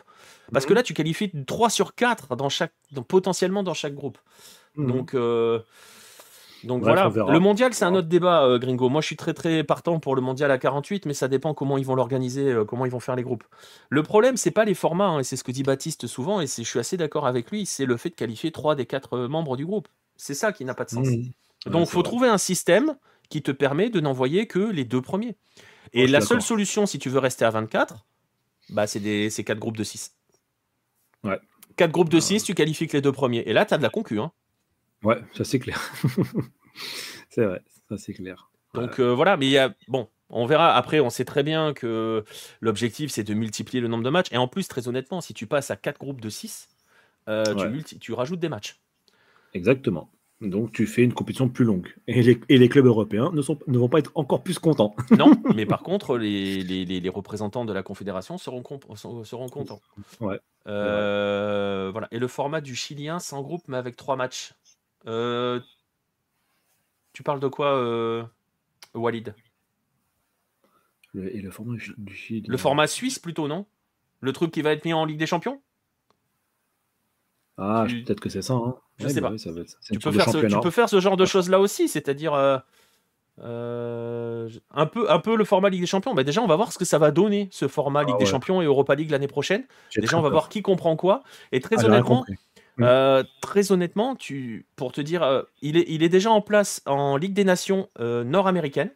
parce que Mhm. là, tu qualifies 3 sur 4 potentiellement dans chaque groupe. Mhm. Donc, Bref, on voilà. Le verra. mondial, On c'est un verra. autre débat, Gringo. Moi, je suis très, très partant pour le mondial à 48, mais ça dépend comment ils vont l'organiser, comment ils vont faire les groupes. Le problème, c'est pas les formats, hein, et c'est ce que dit Baptiste souvent, et je suis assez d'accord avec lui, c'est le fait de qualifier 3 des 4 membres du groupe. C'est ça qui n'a pas de sens. Mhm. Ouais, Donc, c'est faut vrai. trouver un système qui te permet de n'envoyer que les deux premiers. Moi, Et je suis la seule d'accord. solution, si tu veux rester à 24, bah, c'est 4 groupes de 6. Ouais. 4 groupes de Ah, 6, tu qualifies que les deux premiers. Et là, tu as de la concu. Hein. ouais, ça c'est clair. C'est vrai, ça c'est clair. Ouais. Donc voilà, mais il y a. Bon, on verra. Après, on sait très bien que l'objectif, c'est de multiplier le nombre de matchs. Et en plus, très honnêtement, si tu passes à 4 groupes de 6, Ouais, tu rajoutes des matchs. exactement. Donc tu fais une compétition plus longue. Et les clubs européens ne vont pas être encore plus contents. Non, mais par contre, les représentants de la Confédération seront contents. Ouais, c'est vrai. Voilà. Et le format du Chilien, sans groupe, mais avec 3 matchs. Euh, Tu parles de quoi, Walid? Et le format du Le Chili. format suisse plutôt, non? Le truc qui va être mis en Ligue des Champions? Ah, Tu... peut-être que c'est ça, hein. Je Ouais, sais bah pas. oui, ça va être. C'est Tu une peux sorte de faire tu championnat. peux faire ce genre de Ouais. choses là aussi, c'est-à-dire un peu le format Ligue des Champions. Bah déjà, on va voir ce que ça va donner, ce format Ligue Ah des ouais, Champions et Europa League l'année prochaine. j'ai Déjà, on très va voir peur. qui comprend quoi. Et Ah, j'ai rien compris. Mm. très honnêtement, pour te dire, il est déjà en place en Ligue des Nations nord-américaine.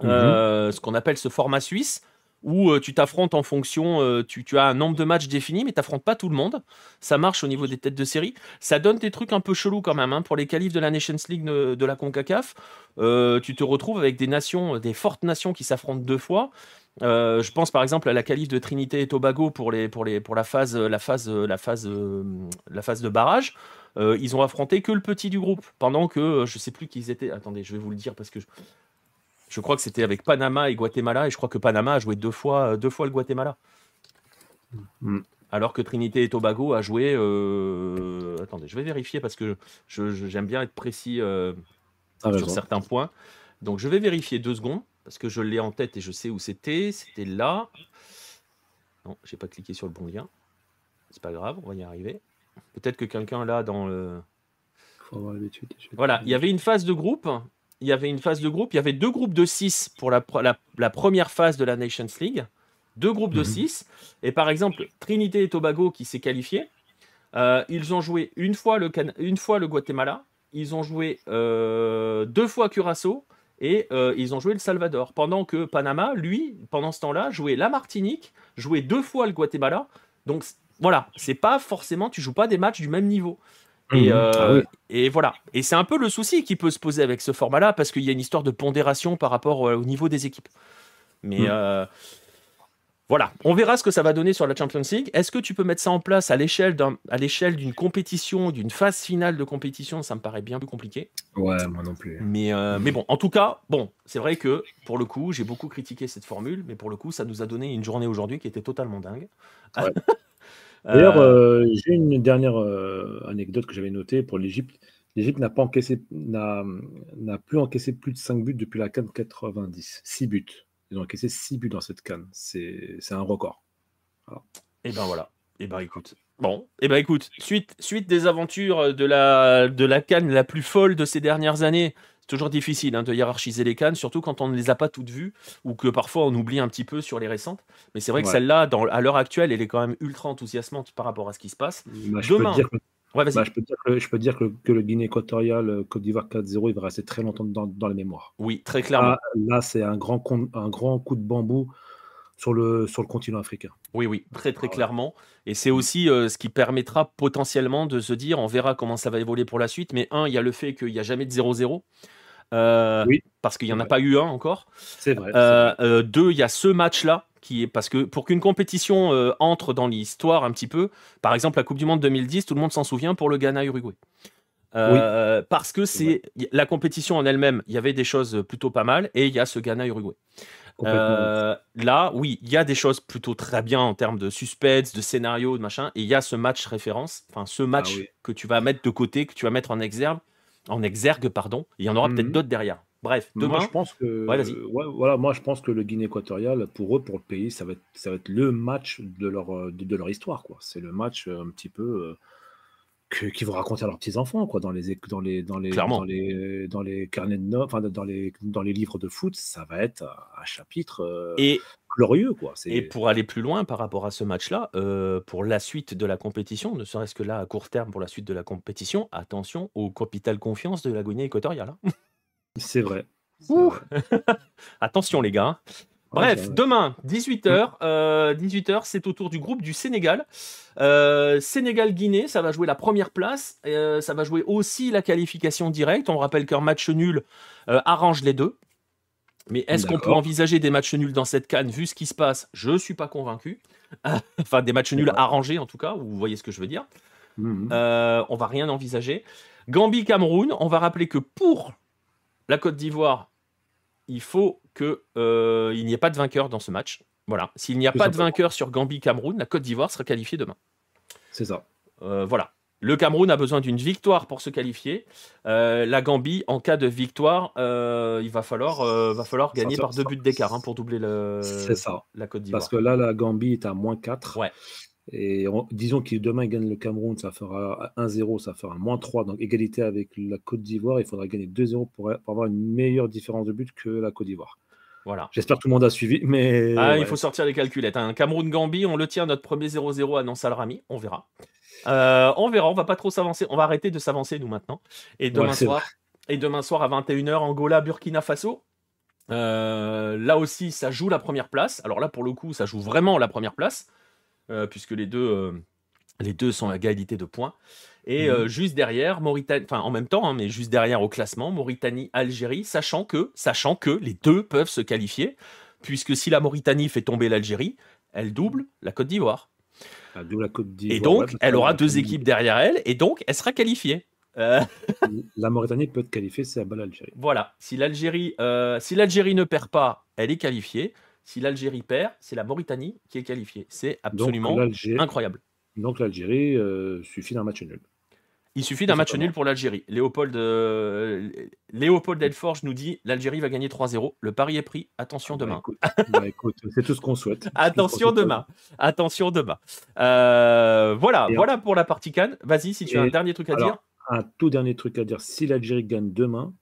Mhm. Ce qu'on appelle ce format suisse, où tu t'affrontes en fonction, tu as un nombre de matchs défini, mais tu n'affrontes pas tout le monde. Ça marche au niveau des têtes de série. Ça donne des trucs un peu chelous quand même. Hein. Pour les qualifs de la Nations League de la CONCACAF, tu te retrouves avec des nations, des fortes nations qui s'affrontent deux fois. Je pense par exemple à la qualif de Trinité et Tobago pour la phase de barrage. Ils ont affronté que le petit du groupe, pendant que je sais plus qui ils étaient. Attendez, je vais vous le dire parce que je crois que c'était avec Panama et Guatemala, et je crois que Panama a joué deux fois le Guatemala. Mm. Alors que Trinité et Tobago a joué. Attendez, je vais vérifier parce que j'aime bien être précis T'as sur raison. certains points. Donc je vais vérifier 2 secondes parce que je l'ai en tête et je sais où c'était. C'était là. Non, j'ai pas cliqué sur le bon lien. C'est pas grave, on va y arriver. Peut-être que quelqu'un là dans le. Faut avoir l'habitude. Voilà, il y avait une phase de groupe. Il y avait une phase de groupe. Il y avait 2 groupes de 6 pour la première phase de la Nations League. 2 groupes de Mhm. 6. Et par exemple, Trinité et Tobago qui s'est qualifié, ils ont joué une fois le Guatemala, ils ont joué 2 fois Curaçao et ils ont joué le Salvador. Pendant que Panama, lui, pendant ce temps-là, jouait la Martinique, jouait 2 fois le Guatemala. Donc voilà, c'est pas forcément, tu joues pas des matchs du même niveau. Et, Mhm. Ah oui. voilà. Et c'est un peu le souci qui peut se poser avec ce format-là, parce qu'il y a une histoire de pondération par rapport au niveau des équipes. Mais Mm. voilà, on verra ce que ça va donner sur la Champions League. Est-ce que tu peux mettre ça en place à l'échelle d'une compétition, d'une phase finale de compétition? Ça me paraît bien plus compliqué. Ouais, moi non plus. Mais bon, en tout cas, bon, c'est vrai que pour le coup, j'ai beaucoup critiqué cette formule, mais pour le coup, ça nous a donné une journée aujourd'hui qui était totalement dingue. Ouais. D'ailleurs, Euh, j'ai une dernière anecdote que j'avais notée pour l'Égypte. L'Égypte n'a plus encaissé plus de 5 buts depuis la CAN 90. 6 buts. Ils ont encaissé 6 buts dans cette CAN. C'est un record. Voilà. et ben voilà. Et ben écoute. Bon, eh ben écoute, suite des aventures de la CAN la plus folle de ces dernières années. C'est toujours difficile de hiérarchiser les CAN, surtout quand on ne les a pas toutes vues ou que parfois on oublie un petit peu sur les récentes. Mais c'est vrai que Ouais. celle-là, à l'heure actuelle, elle est quand même ultra enthousiasmante par rapport à ce qui se passe. Bah, je peux te Demain, dire que, ouais, vas-y. je peux te dire que le Guinée équatoriale, Côte d'Ivoire 4-0, il va rester très longtemps dans les mémoires. Oui, très Là, clairement. là c'est un grand coup de bambou sur le continent africain. Oui, oui, très très Ah ouais. clairement. Et c'est Mm. aussi ce qui permettra potentiellement de se dire, on verra comment ça va évoluer pour la suite. Mais il y a le fait qu'il n'y a jamais de 0-0, euh, Oui, parce qu'il n'y c'est en a vrai. pas eu un encore. C'est vrai, c'est vrai. Deux, il y a ce match-là qui est parce que pour qu'une compétition entre dans l'histoire un petit peu, par exemple la Coupe du Monde 2010, tout le monde s'en souvient pour le Ghana-Uruguay. Oui, Parce que c'est vrai. c'est la compétition en elle-même, il y avait des choses plutôt pas mal, et il y a ce Ghana-Uruguay. Complètement. Là, oui, il y a des choses plutôt très bien en termes de suspense, de scénario, de machin, et il y a ce match référence, enfin ce Ah match oui. que tu vas mettre de côté, que tu vas mettre en exergue, pardon. Il y en aura peut-être Mhm. d'autres derrière. Bref, Moi, je demain, pense ouais, vas-y. que, ouais, voilà, moi, je pense que le Guinée équatoriale, pour eux, pour le pays, ça va être le match de leur histoire, quoi. C'est le match un petit peu qu'ils vont raconter à leurs petits-enfants, quoi, Clairement. dans les carnets de notes, enfin, dans les livres de foot, ça va être un chapitre Et, glorieux, quoi. et C'est, pour aller plus loin par rapport à ce match-là, pour la suite de la compétition, ne serait-ce que là à court terme pour la suite de la compétition, attention au capital confiance de la Guinée équatoriale. c'est vrai. C'est Ouh, vrai. attention les gars. Ouais, Bref, demain, 18h, 18h, c'est au tour du groupe du Sénégal. Sénégal-Guinée, ça va jouer la première place. Ça va jouer aussi la qualification directe. On rappelle qu'un match nul arrange les deux. Mais est-ce qu'on peut d'accord. envisager des matchs nuls dans cette CAN vu ce qui se passe? Je ne suis pas convaincu. Enfin, des matchs C'est nuls vrai. arrangés en tout cas, vous voyez ce que je veux dire. Mhm. On va rien envisager. Gambie-Cameroun, on va rappeler que pour la Côte d'Ivoire, il faut qu'il n'y ait pas de vainqueur dans ce match. Voilà. S'il n'y a Tout pas de simplement. vainqueur sur Gambie-Cameroun, la Côte d'Ivoire sera qualifiée demain. C'est ça. Voilà. Le Cameroun a besoin d'une victoire pour se qualifier. La Gambie, en cas de victoire, il va falloir Ça, gagner ça, par 2 ça, buts d'écart pour doubler c'est ça. la Côte Parce d'Ivoire. que là, la Gambie est à -4. Ouais, Et disons que demain, il gagne le Cameroun, ça fera 1-0, ça fera -3. Donc, égalité avec la Côte d'Ivoire. Il faudra gagner 2-0 pour avoir une meilleure différence de but que la Côte d'Ivoire. voilà. J'espère que tout le monde a suivi, mais Il ouais. faut sortir les calculettes. Un Cameroun-Gambie, on le tient notre premier 0-0 à Nansal Rami. On verra. On va pas trop s'avancer. On va arrêter de s'avancer nous maintenant. Et Ouais, demain c'est vrai. soir, à 21h, Angola, Burkina Faso. Là aussi, ça joue la première place. Alors là, pour le coup, ça joue vraiment la première place, puisque les deux sont à égalité de points. Et Mhm. juste derrière, Mauritanie, enfin en même temps, mais juste derrière au classement, Mauritanie, Algérie, sachant que les deux peuvent se qualifier, puisque si la Mauritanie fait tomber l'Algérie, elle double la Côte d'Ivoire. D'où la Côte Et d'Ivoire. Ouais, donc, parce que elle aura deux équipes derrière elle, et donc elle sera qualifiée. Euh, la Mauritanie peut être qualifiée, c'est à bas l'Algérie. Voilà, si l'Algérie ne perd pas, elle est qualifiée. Si l'Algérie perd, c'est la Mauritanie qui est qualifiée. C'est Donc absolument l'Algérie, incroyable. suffit d'un match nul, Il suffit tout d'un match simplement. nul pour l'Algérie. Léopold Delforge nous dit l'Algérie va gagner 3-0. Le pari est pris. Ah Attention bah demain. écoute, c'est tout ce qu'on souhaite. C'est tout ce qu'on Attention souhaite pour demain. vous. Attention demain. Voilà, Et, voilà pour la partie Cannes. Vas-y, si tu as un et dernier truc à dire. alors, un tout dernier truc à dire, si l'Algérie gagne demain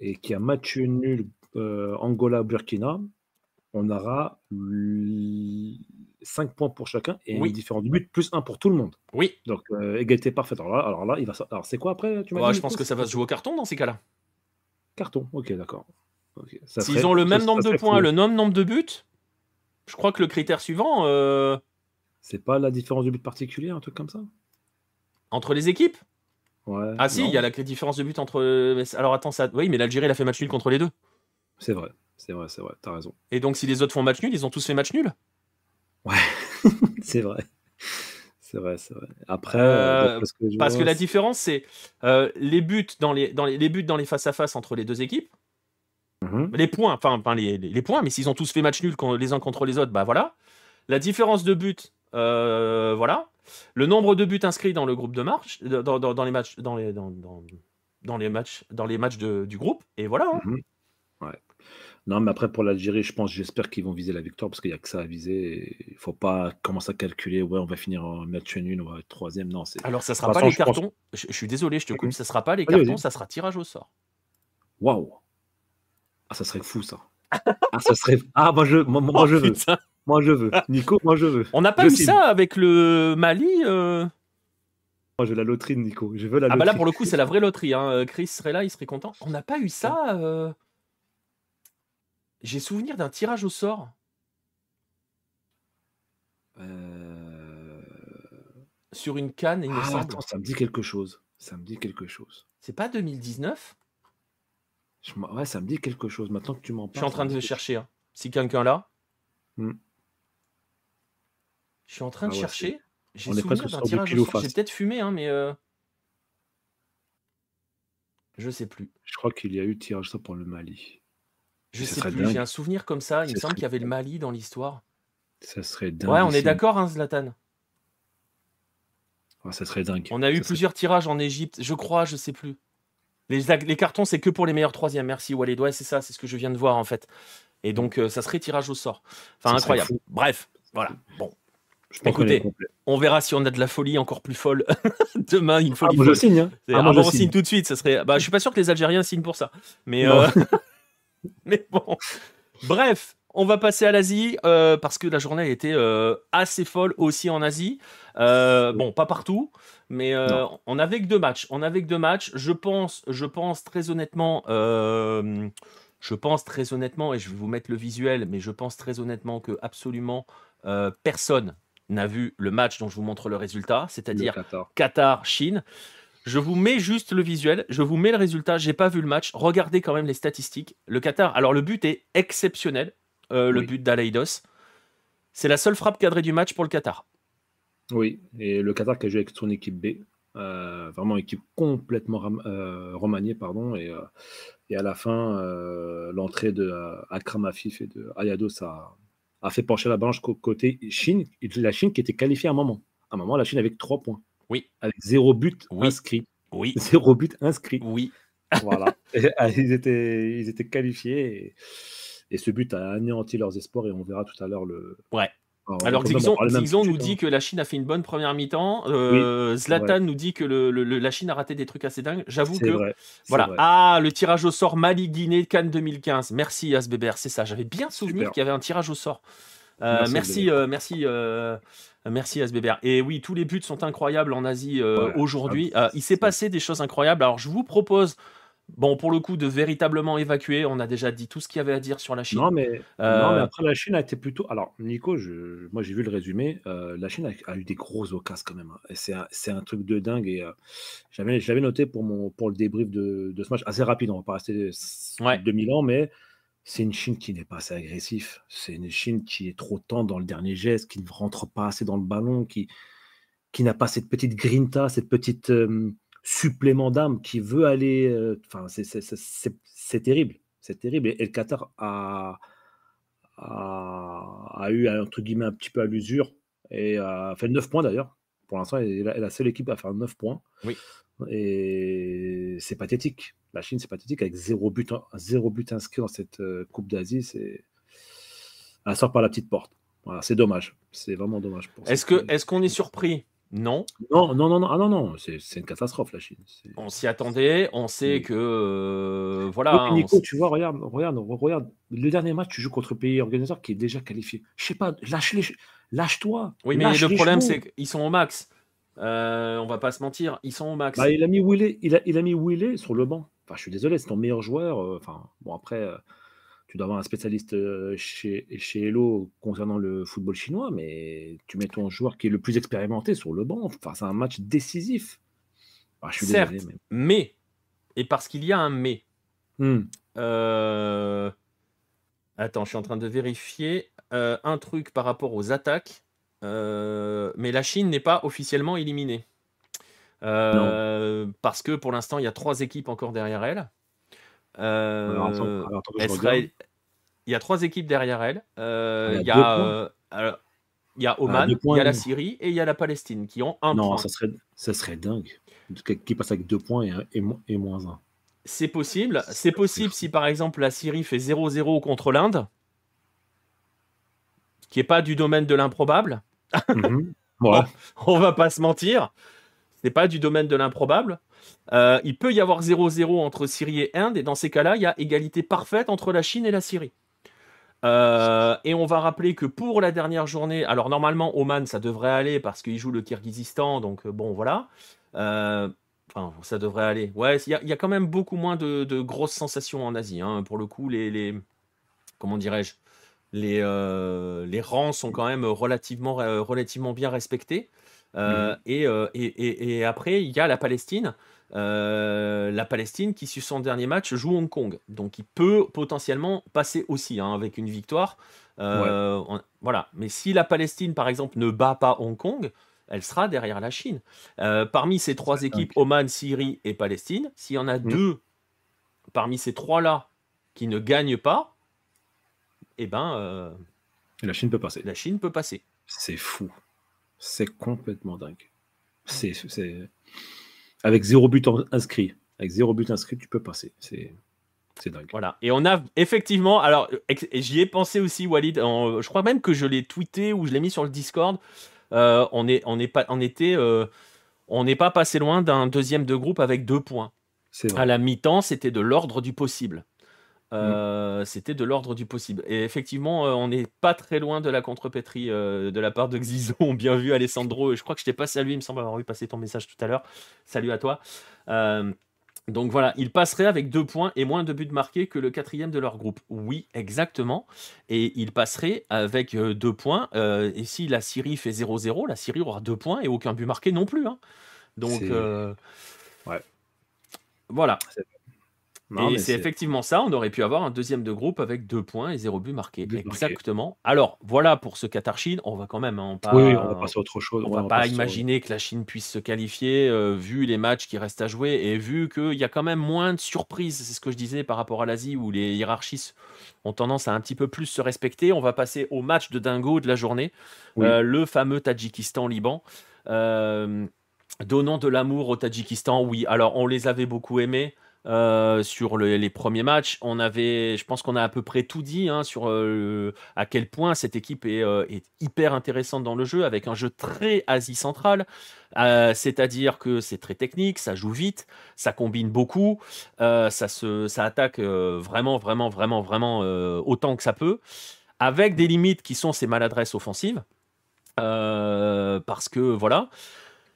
et qu'il y a match nul Angola-Burkina, on aura 5 points pour chacun et une Oui, différence de but plus un pour tout le monde. oui. Donc égalité parfaite. Alors là, alors c'est quoi après, tu m'as Ouais, dit, je pense Nico? que ça va se jouer au carton dans ces cas-là. Carton. Ok, d'accord. Ok. S'ils ont le même Ça nombre de serait points, fou. le même nombre de buts, je crois que le critère suivant, C'est pas la différence de but particulière, un truc comme ça? entre les équipes. Ouais, Ah si, il y a non? la différence de but entre. Alors attends, ça. Oui, mais l'Algérie, elle a fait match nul contre les deux. C'est vrai, c'est vrai, c'est vrai, t'as raison. Et donc, si les autres font match nul, ils ont tous fait match nul. Ouais, c'est vrai. C'est vrai, c'est vrai. Après, Euh, d'après ce que je Parce que vois, la différence, c'est les buts les buts dans les face-à-face entre les deux équipes. Mhm. Les points, enfin les points, mais s'ils ont tous fait match nul les uns contre les autres, bah voilà. La différence de but, voilà. Le nombre de buts inscrits dans le groupe de marche, dans les matchs, dans les matchs du groupe, et voilà. Hein. Mhm. Ouais. Non, mais après, pour l'Algérie, j'espère qu'ils vont viser la victoire parce qu'il n'y a que ça à viser. Il ne faut pas commencer à calculer, ouais, on va finir en match nul, on va être troisième. Non, c'est. De Alors, ça toute sera pas façon, les je pense. cartons. Je suis désolé, je te coupe. Mhm. Ça sera pas les Vas-y, cartons, vas-y. ça sera tirage au sort. Waouh! Ah, ça serait fou, ça. Ah, ça serait. Ah, moi, Oh je veux. putain! Moi, je veux. Nico, moi, je veux. On n'a pas Je eu signe. ça avec le Mali. Moi, je veux la loterie, Nico. Je veux la Ah bah là, loterie. pour le coup, c'est la vraie loterie. Hein. Chris serait là, il serait content. On n'a pas eu ça. J'ai souvenir d'un tirage au sort. Euh, Sur une canne, il me Ah, semble. attends, ça me dit quelque chose. Ça me dit quelque chose. C'est pas 2019? Ouais, ça me dit quelque chose. Maintenant que tu m'en Je suis en parles, ça train me de dit le quelque chose. chercher. Hein. Si quelqu'un l'a, Hmm. je suis en train de Ah ouais, chercher. J'ai on est souvenir presque d'un sur du tirage au pile ou sort. J'ai face. peut-être fumé, hein, mais je sais plus. Je crois qu'il y a eu tirage ça pour le Mali. Je Ce sais serait plus. J'ai dingue. un souvenir comme ça. Il me Ce semble serait qu'il y avait le dingue. Mali dans l'histoire. Ça serait Ouais, on est dinguissime. d'accord, hein, Zlatan. Ouais, ça serait dingue. On a eu Ça serait- plusieurs tirages en Égypte, je crois, je sais plus. Les cartons, c'est que pour les meilleurs troisièmes. Merci Walid. Ouais, c'est ça, c'est ce que je viens de voir en fait. Et donc, ça serait tirage au sort. Enfin, Ça serait incroyable. fou. Bref, voilà. Bon, Je pense qu'on est écoutez, complet. on verra si on a de la folie encore plus folle demain, une Ah, folie moi je folle. signe. Hein. C'est- Ah, Ah, moi bon, je on signe signe. tout de suite. Ça serait. Bah, je suis pas sûr que les Algériens signent pour ça. Mais, Non. mais bon. Bref, on va passer à l'Asie parce que la journée a été assez folle aussi en Asie. Bon, pas partout, mais Non. on n'avait que 2 matchs. On avait que 2 matchs. Je pense très honnêtement. Je pense très honnêtement, et je vais vous mettre le visuel, mais je pense très honnêtement que absolument personne n'a vu le match dont je vous montre le résultat, Le c'est-à-dire Qatar. Qatar-Chine. Je vous mets juste le visuel, je vous mets le résultat, j'ai pas vu le match, regardez quand même les statistiques. Le Qatar, alors le but est exceptionnel, le Oui. but d'Alaïdos. C'est la seule frappe cadrée du match pour le Qatar. Oui. Et le Qatar qui a joué avec son équipe B. Vraiment équipe complètement remaniée, pardon. Et à la fin, l'entrée de Akram Afif et de Ayados a fait pencher la balance côté Chine. La Chine qui était qualifiée à un moment. À un moment, la Chine avec 3 points. Oui, Avec 0 but Oui. inscrit. oui, 0 but inscrit. oui. Voilà. Ils étaient qualifiés et ce but a anéanti leurs espoirs et on verra tout à l'heure le. Ouais. Alors, Xixon nous dit que la Chine a fait une bonne première mi-temps. Oui, Zlatan vrai. nous dit que la Chine a raté des trucs assez dingues. J'avoue C'est que. vrai. Voilà. Vrai. Ah, le tirage au sort Mali-Guinée, Cannes 2015. Merci Asbeber, c'est ça. J'avais bien souvenir Super. qu'il y avait un tirage au sort. Merci, Merci Asbeber. Et oui, tous les buts sont incroyables en Asie Ouais, aujourd'hui. ça- Il s'est ça- passé des choses incroyables. Alors je vous propose, bon, pour le coup, de véritablement évacuer. On a déjà dit tout ce qu'il y avait à dire sur la Chine. Non, mais Euh, après, la Chine a été plutôt. Alors, Nico, moi j'ai vu le résumé. La Chine a eu des grosses occasions quand même. Hein. Et c'est un truc de dingue. Et je l'avais noté pour le débrief de ce match. Assez rapide, on va pas rester Ouais. 2000 ans, mais c'est une Chine qui n'est pas assez agressif. C'est une Chine qui est trop tendre dans le dernier geste, qui ne rentre pas assez dans le ballon, qui n'a pas cette petite grinta, cette petite supplément d'âme, qui veut aller. Enfin, c'est terrible. C'est terrible. Et le Qatar a eu, entre guillemets, un petit peu à l'usure et a fait 9 points d'ailleurs. Pour l'instant, elle est la seule équipe à faire 9 points. Oui. Et c'est pathétique. La Chine, c'est pathétique avec 0 but inscrit dans cette Coupe d'Asie. Elle sort par la petite porte. Voilà, c'est dommage. C'est vraiment dommage. Est-ce qu'on est surpris? Non. Non, non, non, non, ah non, non, c'est une catastrophe la Chine. On s'y attendait. On sait Oui. que voilà. Oui, Hein, Nico, tu vois, regarde, le dernier match, tu joues contre le pays organisateur qui est déjà qualifié. Je sais pas, lâche-toi. Oui, mais lâche le les problème, chevaux. c'est qu'ils sont au max. On va pas se mentir, ils sont au max. Bah, il a mis Willy, il a mis Willy sur le banc. Enfin, je suis désolé, c'est ton meilleur joueur. Enfin, bon, après, tu dois avoir un spécialiste chez Hello concernant le football chinois, mais tu mets ton joueur qui est le plus expérimenté sur le banc. Enfin, c'est un match décisif. Ah, je suis Certes, désolé, et parce qu'il y a un mais. Hmm. Attends, je suis en train de vérifier un truc par rapport aux attaques. Mais la Chine n'est pas officiellement éliminée. Parce que pour l'instant, il y a 3 équipes encore derrière elle. Alors, attends que je il regarde. y a 3 équipes derrière elle. Il Il y y a 2 points. alors, il y a Oman, 2 il points. y a la Syrie et il y a la Palestine qui ont 1 Non, point. ça serait dingue. Qui passe avec 2 points et moins 1. C'est possible. C'est possible si par exemple la Syrie fait 0-0 contre l'Inde, qui est pas du domaine de l'improbable. Ouais. Bon, on va pas se mentir, c'est pas du domaine de l'improbable. Il peut y avoir 0-0 entre Syrie et Inde, et dans ces cas-là, il y a égalité parfaite entre la Chine et la Syrie. Et on va rappeler que pour la dernière journée, alors normalement Oman ça devrait aller parce qu'il joue le Kirghizistan, donc bon voilà. Enfin, ça devrait aller. Ouais, il y a quand même beaucoup moins de grosses sensations en Asie. Hein. Pour le coup, comment dirais-je, les rangs sont quand même relativement bien respectés. Et après, il y a la Palestine. La Palestine qui, sur son dernier match, joue Hong Kong. Donc, il peut potentiellement passer aussi hein, avec une victoire. Voilà. Mais si la Palestine, par exemple, ne bat pas Hong Kong, elle sera derrière la Chine. Parmi ces trois équipes, Oman, Syrie et Palestine, s'il y en a deux parmi ces trois-là qui ne gagnent pas, eh ben, la Chine peut passer. La Chine peut passer. C'est fou. C'est complètement dingue. C'est... Avec 0 but inscrit. Avec 0 but inscrit, tu peux passer. C'est dingue. Voilà. Et on a effectivement... Alors, j'y ai pensé aussi, Walid. Je crois même que je l'ai tweeté ou je l'ai mis sur le Discord. On n'est pas passé loin d'un deuxième de groupe avec 2 points. À la mi-temps, c'était de l'ordre du possible. C'était de l'ordre du possible. Et effectivement, on n'est pas très loin de la contrepétrie de la part de Xizon. Bien vu, Alessandro. Je crois que je t'ai pas salué. Il me semble avoir vu passer ton message tout à l'heure. Salut à toi. Donc voilà, ils passeraient avec 2 points et moins de buts marqués que le 4e de leur groupe. Oui, exactement. Et ils passeraient avec 2 points. Et si la Syrie fait 0-0, la Syrie aura 2 points et aucun but marqué non plus. Hein. Donc, ouais. Voilà. Non, et c'est effectivement ça, on aurait pu avoir un deuxième de groupe avec 2 points et 0 but marqué. Exactement. Alors, voilà pour ce Qatar-Chine, on va quand même... on va passer à autre chose. On va pas imaginer que la Chine puisse se qualifier, vu les matchs qui restent à jouer, et vu qu'il y a quand même moins de surprises, c'est ce que je disais par rapport à l'Asie, où les hiérarchies ont tendance à un petit peu plus se respecter. On va passer au match de dingo de la journée, le fameux Tadjikistan-Liban. Donnant de l'amour au Tadjikistan, oui. Alors, on les avait beaucoup aimés. Sur les premiers matchs, je pense qu'on a à peu près tout dit hein, sur à quel point cette équipe est hyper intéressante dans le jeu, avec un jeu très Asie centrale, c'est-à-dire que c'est très technique, ça joue vite, ça combine beaucoup, ça attaque vraiment autant que ça peut, avec des limites qui sont ses maladresses offensives, parce que voilà.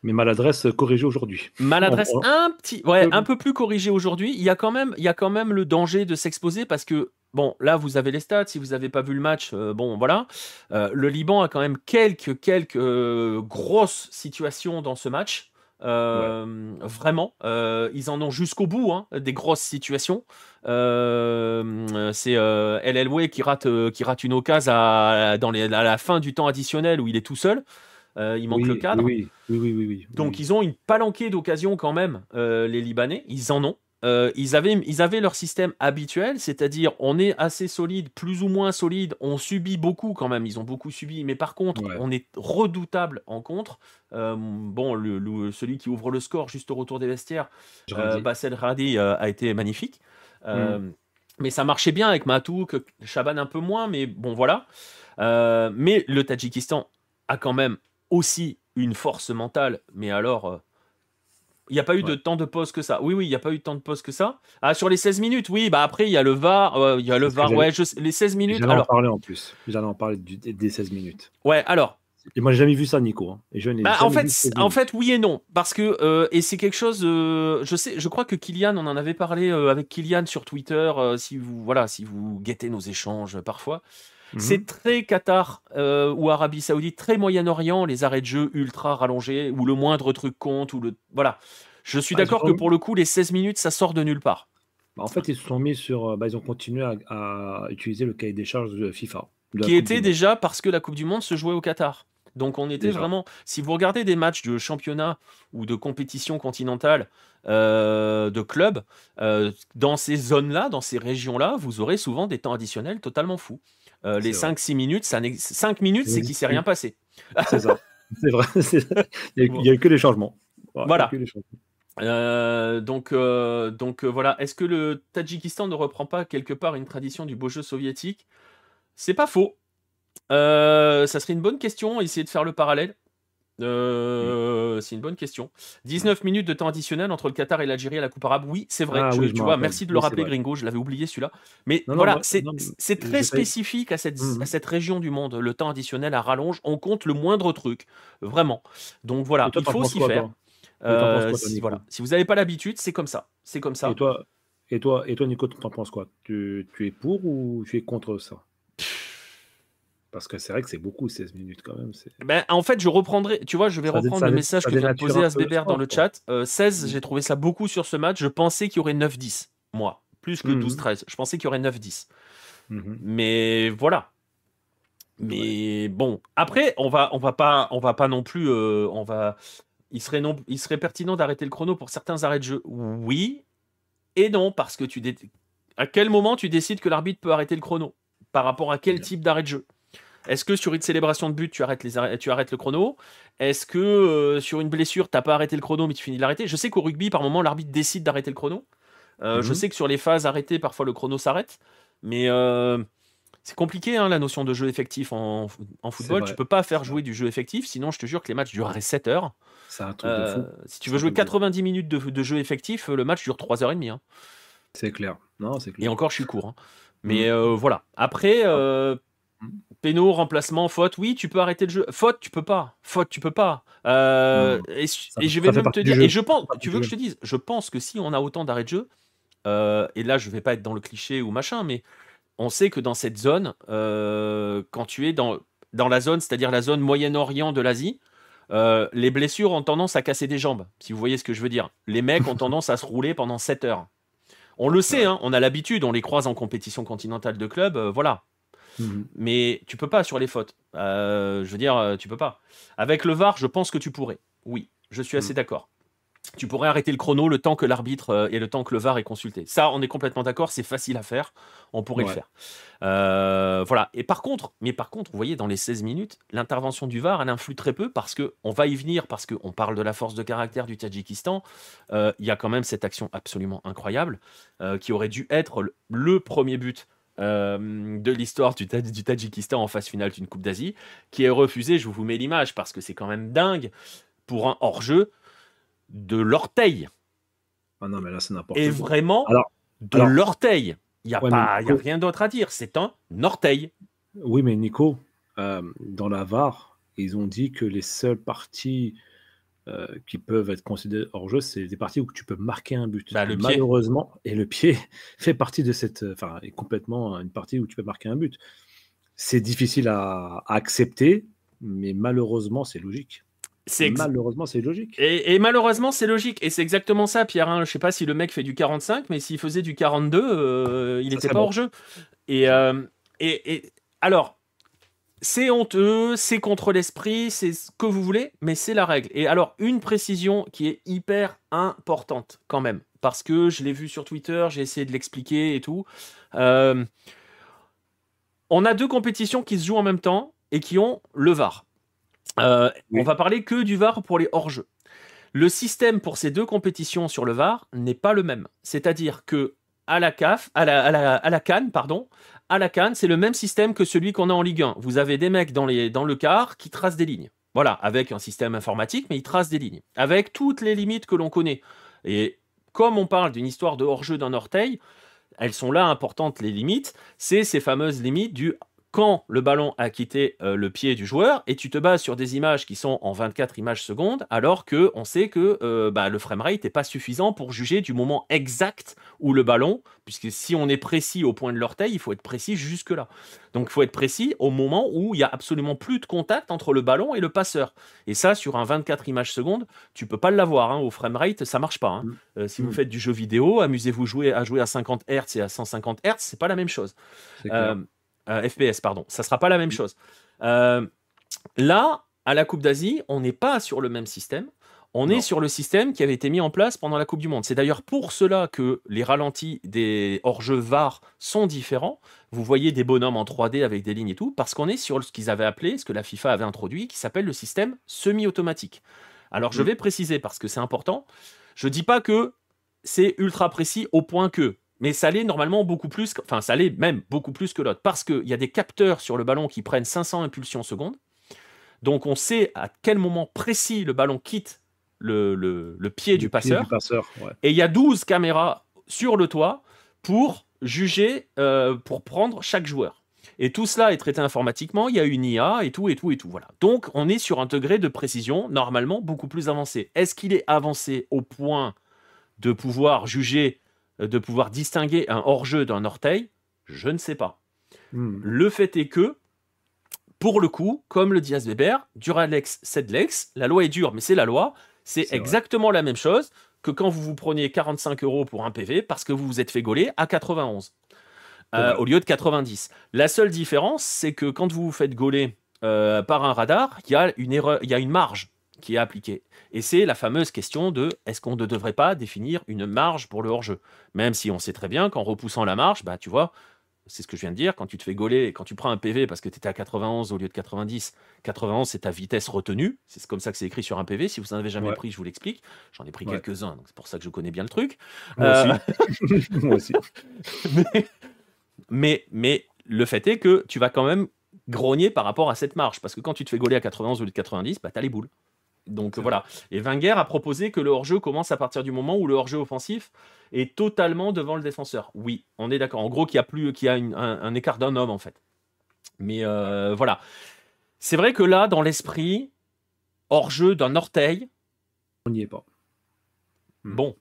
Mais maladresse corrigée aujourd'hui. Maladresse un peu plus corrigée aujourd'hui. Il y a quand même le danger de s'exposer parce que, bon, là, vous avez les stats. Si vous n'avez pas vu le match, bon, voilà. Le Liban a quand même quelques grosses situations dans ce match. Vraiment. Ils en ont jusqu'au bout, hein, des grosses situations. C'est El Elway qui rate une occasion à la fin du temps additionnel où il est tout seul. Il manque le cadre. Oui. Donc ils ont une palanquée d'occasions quand même, les Libanais. Ils en ont. Ils avaient leur système habituel, c'est-à-dire on est assez solide, plus ou moins solide. On subit beaucoup quand même. Ils ont beaucoup subi, mais par contre, on est redoutable en contre. Bon, celui qui ouvre le score juste au retour des vestiaires, Bassel Radi, a été magnifique. Mais ça marchait bien avec Matouk, Chaban un peu moins, mais bon voilà. Mais le Tadjikistan a quand même aussi une force mentale, mais alors il n'y a pas eu de temps de pause que ça. Oui, il n'y a pas eu de temps de pause que ça. Ah, sur les 16 minutes, oui, bah après il y a le VAR, les 16 minutes. J'allais en parler en plus. J'allais en parler des 16 minutes. Ouais, alors. Et moi, j'ai jamais vu ça, Nico. Hein. Et en fait, oui et non, parce que et c'est quelque chose. Je crois que Kylian, on en avait parlé avec Kylian sur Twitter. Si vous guettez nos échanges parfois. C'est très Qatar ou Arabie Saoudite, très Moyen-Orient, les arrêts de jeu ultra rallongés, où le moindre truc compte, voilà. Je suis d'accord que pour le coup, les 16 minutes, ça sort de nulle part. En fait, ils se sont mis sur... ils ont continué à utiliser le cahier des charges de FIFA. Qui était déjà parce que la Coupe du Monde se jouait au Qatar. Donc on était vraiment... Si vous regardez des matchs de championnat ou de compétition continentale de clubs, dans ces zones-là, dans ces régions-là, vous aurez souvent des temps additionnels totalement fous. Les 5-6 minutes, 5 minutes, c'est qu'il ne s'est rien passé. C'est ça. C'est vrai. Il n'y a eu que les changements. Voilà. Voilà. Est-ce que le Tadjikistan ne reprend pas quelque part une tradition du beau jeu soviétique? C'est pas faux. Ça serait une bonne question, essayer de faire le parallèle. Mm. C'est une bonne question. 19 minutes de temps additionnel entre le Qatar et l'Algérie à la Coupe arabe. Oui, c'est vrai. Ah oui, je Tu me vois, rappelle. merci de le Oui, c'est rappeler, vrai. Gringo. Je l'avais oublié celui-là. Mais Non, non, voilà, moi, non, c'est très j'essaye. spécifique à Mhm. cette région du monde. Le temps additionnel à rallonge, on compte le moindre truc. Vraiment. Donc voilà, Et toi, il t'en faut penses s'y quoi, faire. toi? Et t'en penses quoi, toi, Voilà. Nico? Si vous n'avez pas l'habitude, c'est comme ça. C'est comme Et ça. toi, Nico, t'en penses quoi? Tu es pour ou tu es contre ça? Parce que c'est vrai que c'est beaucoup, 16 minutes quand même. Ben, en fait, je reprendrai. Tu vois, je vais reprendre le message Ça que vient de dénature poser un peu le Asbeber dans le sport, quoi. chat. 16, Mhm. j'ai trouvé ça beaucoup sur ce match. Je pensais qu'il y aurait 9-10, moi. Plus que Mhm. 12-13. Je pensais qu'il y aurait 9-10. Mhm. Mais voilà. Ouais. Mais bon. Après, on va pas non plus. Il serait pertinent d'arrêter le chrono pour certains arrêts de jeu. Oui et non, parce que à quel moment tu décides que l'arbitre peut arrêter le chrono? Par rapport à quel type d'arrêt de jeu? Est-ce que sur une célébration de but, tu arrêtes le chrono? Est-ce que sur une blessure, t'as pas arrêté le chrono, mais tu finis de l'arrêter? Je sais qu'au rugby, par moment, l'arbitre décide d'arrêter le chrono. Je Mhm. sais que sur les phases arrêtées, parfois le chrono s'arrête. Mais c'est compliqué, hein, la notion de jeu effectif en C'est football. Tu vrai. peux pas faire C'est vrai. jouer du jeu effectif, sinon je te jure que les matchs dureraient 7 heures. C'est un truc de fou. Si tu C'est veux un jouer truc de fou. 90 minutes de jeu effectif, le match dure 3h30. Hein. C'est clair. Non, c'est Et clair. encore, je suis court. Hein. Mais Mhm. voilà. Après, Ah. Mhm. péno, remplacement, faute, oui, tu peux arrêter le jeu. Faute, tu peux pas. Faute, tu peux pas. Non. Et je vais Ça fait même te partie du dire, et jeu. je Ça pense, fait partie tu du veux que jeu. je te dise, je pense que si on a autant d'arrêts de jeu, et là je vais pas être dans le cliché ou machin, mais on sait que dans cette zone, quand tu es dans la zone, c'est-à-dire la zone Moyen-Orient de l'Asie, les blessures ont tendance à casser des jambes, si vous voyez ce que je veux dire. Les mecs ont tendance à se rouler pendant 7 heures. On le C'est sait, vrai. hein, on a l'habitude, on les croise en compétition continentale de club, voilà. Mhm. Mais tu peux pas sur les fautes. Je veux dire, tu peux pas. Avec le VAR, je pense que tu pourrais. Oui, je suis assez Mhm. d'accord. Tu pourrais arrêter le chrono le temps que l'arbitre et le temps que le VAR est consulté. Ça, on est complètement d'accord, c'est facile à faire. On pourrait le Ouais. faire. Voilà. Et par contre, vous voyez, dans les 16 minutes, l'intervention du VAR, elle influe très peu parce que on va y venir, parce qu'on parle de la force de caractère du Tadjikistan. Il y a quand même cette action absolument incroyable qui aurait dû être le premier but de l'histoire du Tadjikistan en phase finale d'une Coupe d'Asie, qui est refusé. Je vous mets l'image parce que c'est quand même dingue pour un hors-jeu de l'orteil. Ah non, mais là, c'est Et n'importe quoi. vraiment Alors, de alors, l'orteil. Il n'y a ouais, mais pas, il y a Nico, rien d'autre à dire. C'est un orteil. oui, mais Nico, dans la VAR, ils ont dit que les seules parties qui peuvent être considérées hors jeu, c'est des parties où tu peux marquer un but. Bah, Et le pied. malheureusement, et le pied fait partie de cette, enfin, est complètement une partie où tu peux marquer un but. C'est difficile à accepter, mais malheureusement, c'est logique. C'est ex- Malheureusement, c'est logique. et malheureusement, c'est logique. Et c'est exactement ça, Pierre. Hein. Je sais pas si le mec fait du 45, mais s'il faisait du 42, il Ça n'était serait pas hors bon. jeu. Et, Ouais. alors, c'est honteux, c'est contre l'esprit, c'est ce que vous voulez, mais c'est la règle. Et alors, une précision qui est hyper importante quand même, parce que je l'ai vu sur Twitter, j'ai essayé de l'expliquer et tout. Euh, on a deux compétitions qui se jouent en même temps et qui ont le VAR. On Oui. va parler que du VAR pour les hors-jeux. Le système pour ces deux compétitions sur le VAR n'est pas le même. C'est-à-dire que à la CAF, à la CAN, pardon, à la CAN, c'est le même système que celui qu'on a en Ligue 1. Vous avez des mecs dans le quart qui tracent des lignes. Voilà, avec un système informatique, mais ils tracent des lignes. Avec toutes les limites que l'on connaît. Et comme on parle d'une histoire de hors-jeu d'un orteil, elles sont là importantes, les limites. C'est ces fameuses limites du quand le ballon a quitté le pied du joueur, et tu te bases sur des images qui sont en 24 images secondes, alors que on sait que le framerate n'est pas suffisant pour juger du moment exact où le ballon, puisque si on est précis au point de l'orteil, il faut être précis jusque-là. Donc il faut être précis au moment où il n'y a absolument plus de contact entre le ballon et le passeur. Et ça, sur un 24 images secondes, tu peux pas l'avoir. Hein. Au framerate, ça marche pas. Hein. Mm. Si vous Mm. faites du jeu vidéo, amusez-vous à jouer à 50 Hz et à 150 Hz, c'est pas la même chose. C'est clair. Euh, FPS, pardon, ça sera pas la même chose. Euh, Là, à la Coupe d'Asie, on n'est pas sur le même système. On est Non. sur le système qui avait été mis en place pendant la Coupe du Monde. C'est d'ailleurs pour cela que les ralentis des hors-jeux VAR sont différents. Vous voyez des bonhommes en 3D avec des lignes et tout, parce qu'on est sur ce qu'ils avaient appelé, ce que la FIFA avait introduit, qui s'appelle le système semi-automatique. Alors je Mm. vais préciser parce que c'est important. Je dis pas que c'est ultra précis au point que, mais ça l'est normalement beaucoup plus, enfin ça l'est même beaucoup plus que l'autre, parce qu'il y a des capteurs sur le ballon qui prennent 500 impulsions secondes, donc on sait à quel moment précis le ballon quitte le pied du passeur, ouais. et il y a 12 caméras sur le toit pour juger, pour prendre chaque joueur. Et tout cela est traité informatiquement, il y a une IA et tout, et tout, et tout. Voilà. Donc, on est sur un degré de précision normalement beaucoup plus avancé. Est-ce qu'il est avancé au point de pouvoir juger, de pouvoir distinguer un hors-jeu d'un orteil? Je ne sais pas. Le fait est que, pour le coup, comme le dit Asbeber, Duralex, sed lex, la loi est dure, mais c'est la loi. C'est exactement vrai. La même chose que quand vous vous preniez 45 € pour un PV parce que vous vous êtes fait gauler à 91 au lieu de 90. La seule différence, c'est que quand vous vous faites gauler par un radar, il y a une erreur, il y a une marge qui est appliquée. Et c'est la fameuse question de est-ce qu'on ne devrait pas définir une marge pour le hors-jeu? Même si on sait très bien qu'en repoussant la marge, bah, tu vois, c'est ce que je viens de dire, quand tu te fais gauler, quand tu prends un PV parce que tu étais à 91 au lieu de 90, 91 c'est ta vitesse retenue, c'est comme ça que c'est écrit sur un PV, si vous n'en avez jamais pris, je vous l'explique, j'en ai pris quelques-uns, donc c'est pour ça que je connais bien le truc. Moi aussi. Moi aussi. Mais le fait est que tu vas quand même grogner par rapport à cette marge, parce que quand tu te fais gauler à 91 au lieu de 90, bah, tu as les boules. Donc voilà. Et Wenger a proposé que le hors-jeu commence à partir du moment où le hors-jeu offensif est totalement devant le défenseur. Oui, on est d'accord. En gros, qu'il y a un écart d'un homme, en fait. Mais voilà. C'est vrai que là, dans l'esprit, hors-jeu d'un orteil... On n'y est pas. Bon.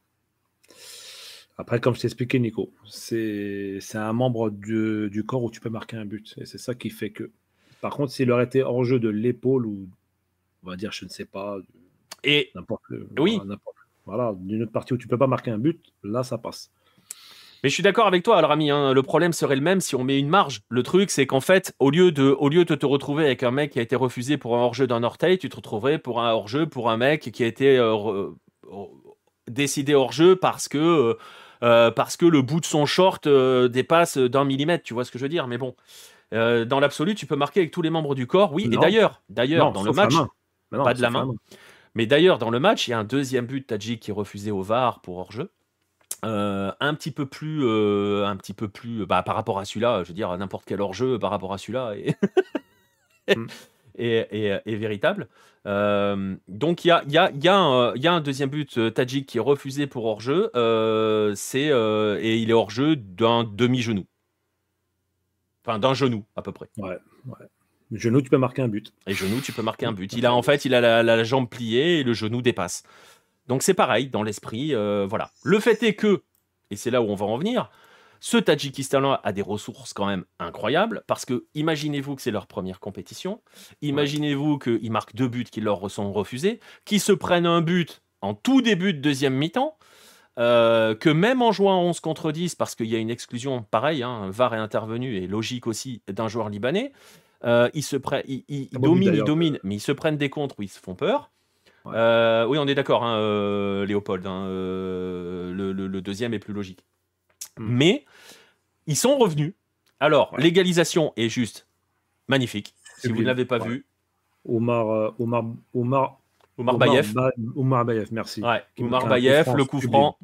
Après, comme je t'ai expliqué, Nico, c'est un membre du corps où tu peux marquer un but. Et c'est ça qui fait que... Par contre, s'il aurait été hors-jeu de l'épaule ou, on va dire, je ne sais pas... Et oui. Voilà, d'une autre partie où tu ne peux pas marquer un but, là, ça passe. Mais je suis d'accord avec toi, alors ami, hein, le problème serait le même si on met une marge. Le truc, c'est qu'en fait, au lieu de te retrouver avec un mec qui a été refusé pour un hors-jeu d'un orteil, tu te retrouverais pour un hors-jeu pour un mec qui a été décidé hors-jeu parce que le bout de son short dépasse d'1 millimètre, tu vois ce que je veux dire. Mais bon, dans l'absolu, tu peux marquer avec tous les membres du corps, oui. Non. Et d'ailleurs, dans le match, pas de la main. Mais d'ailleurs, dans le match, il y a un deuxième but Tadjik qui est refusé au VAR pour hors-jeu. Un petit peu plus par rapport à celui-là, je veux dire, n'importe quel hors-jeu par rapport à celui-là est véritable. Donc il y a un deuxième but Tadjik qui est refusé pour hors-jeu, et il est hors-jeu d'un demi-genou. Enfin, d'un genou, à peu près. Ouais. Genou, tu peux marquer un but. Et genou, tu peux marquer un but. Il a la jambe pliée et le genou dépasse. Donc c'est pareil, dans l'esprit, voilà. Le fait est que, et c'est là où on va en venir, ce Tadjikistan-là a des ressources quand même incroyables, parce que imaginez-vous que c'est leur première compétition, imaginez-vous qu'ils marquent 2 buts qui leur sont refusés, qu'ils se prennent un but en tout début de deuxième mi-temps, que même en jouant 11 contre 10, parce qu'il y a une exclusion, pareil, VAR est intervenu, et logique aussi, d'un joueur libanais, ils dominent, mais ils se prennent des contres où ils se font peur. Oui, on est d'accord, Léopold. Le deuxième est plus logique. Mais ils sont revenus. Alors, l'égalisation est juste magnifique. Si vous ne l'avez pas vu. Omar Bayev. Omar Bayev, merci. Omar Bayev, le coup franc.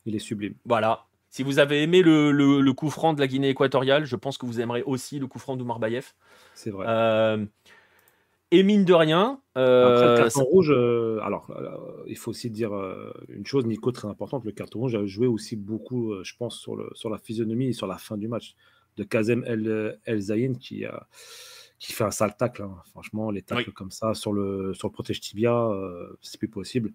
Il est sublime. Voilà. Si vous avez aimé le coup franc de la Guinée équatoriale, je pense que vous aimerez aussi le coup franc d'Omar Bayev. C'est vrai. Et mine de rien... Après, le carton rouge, il faut aussi dire une chose, Nico, très importante, le carton rouge a joué aussi beaucoup, je pense, sur la physionomie et sur la fin du match, de Kazem El Zayin qui fait un sale tacle. Hein. Franchement, les tacles comme ça sur le protège tibia, c'est plus possible.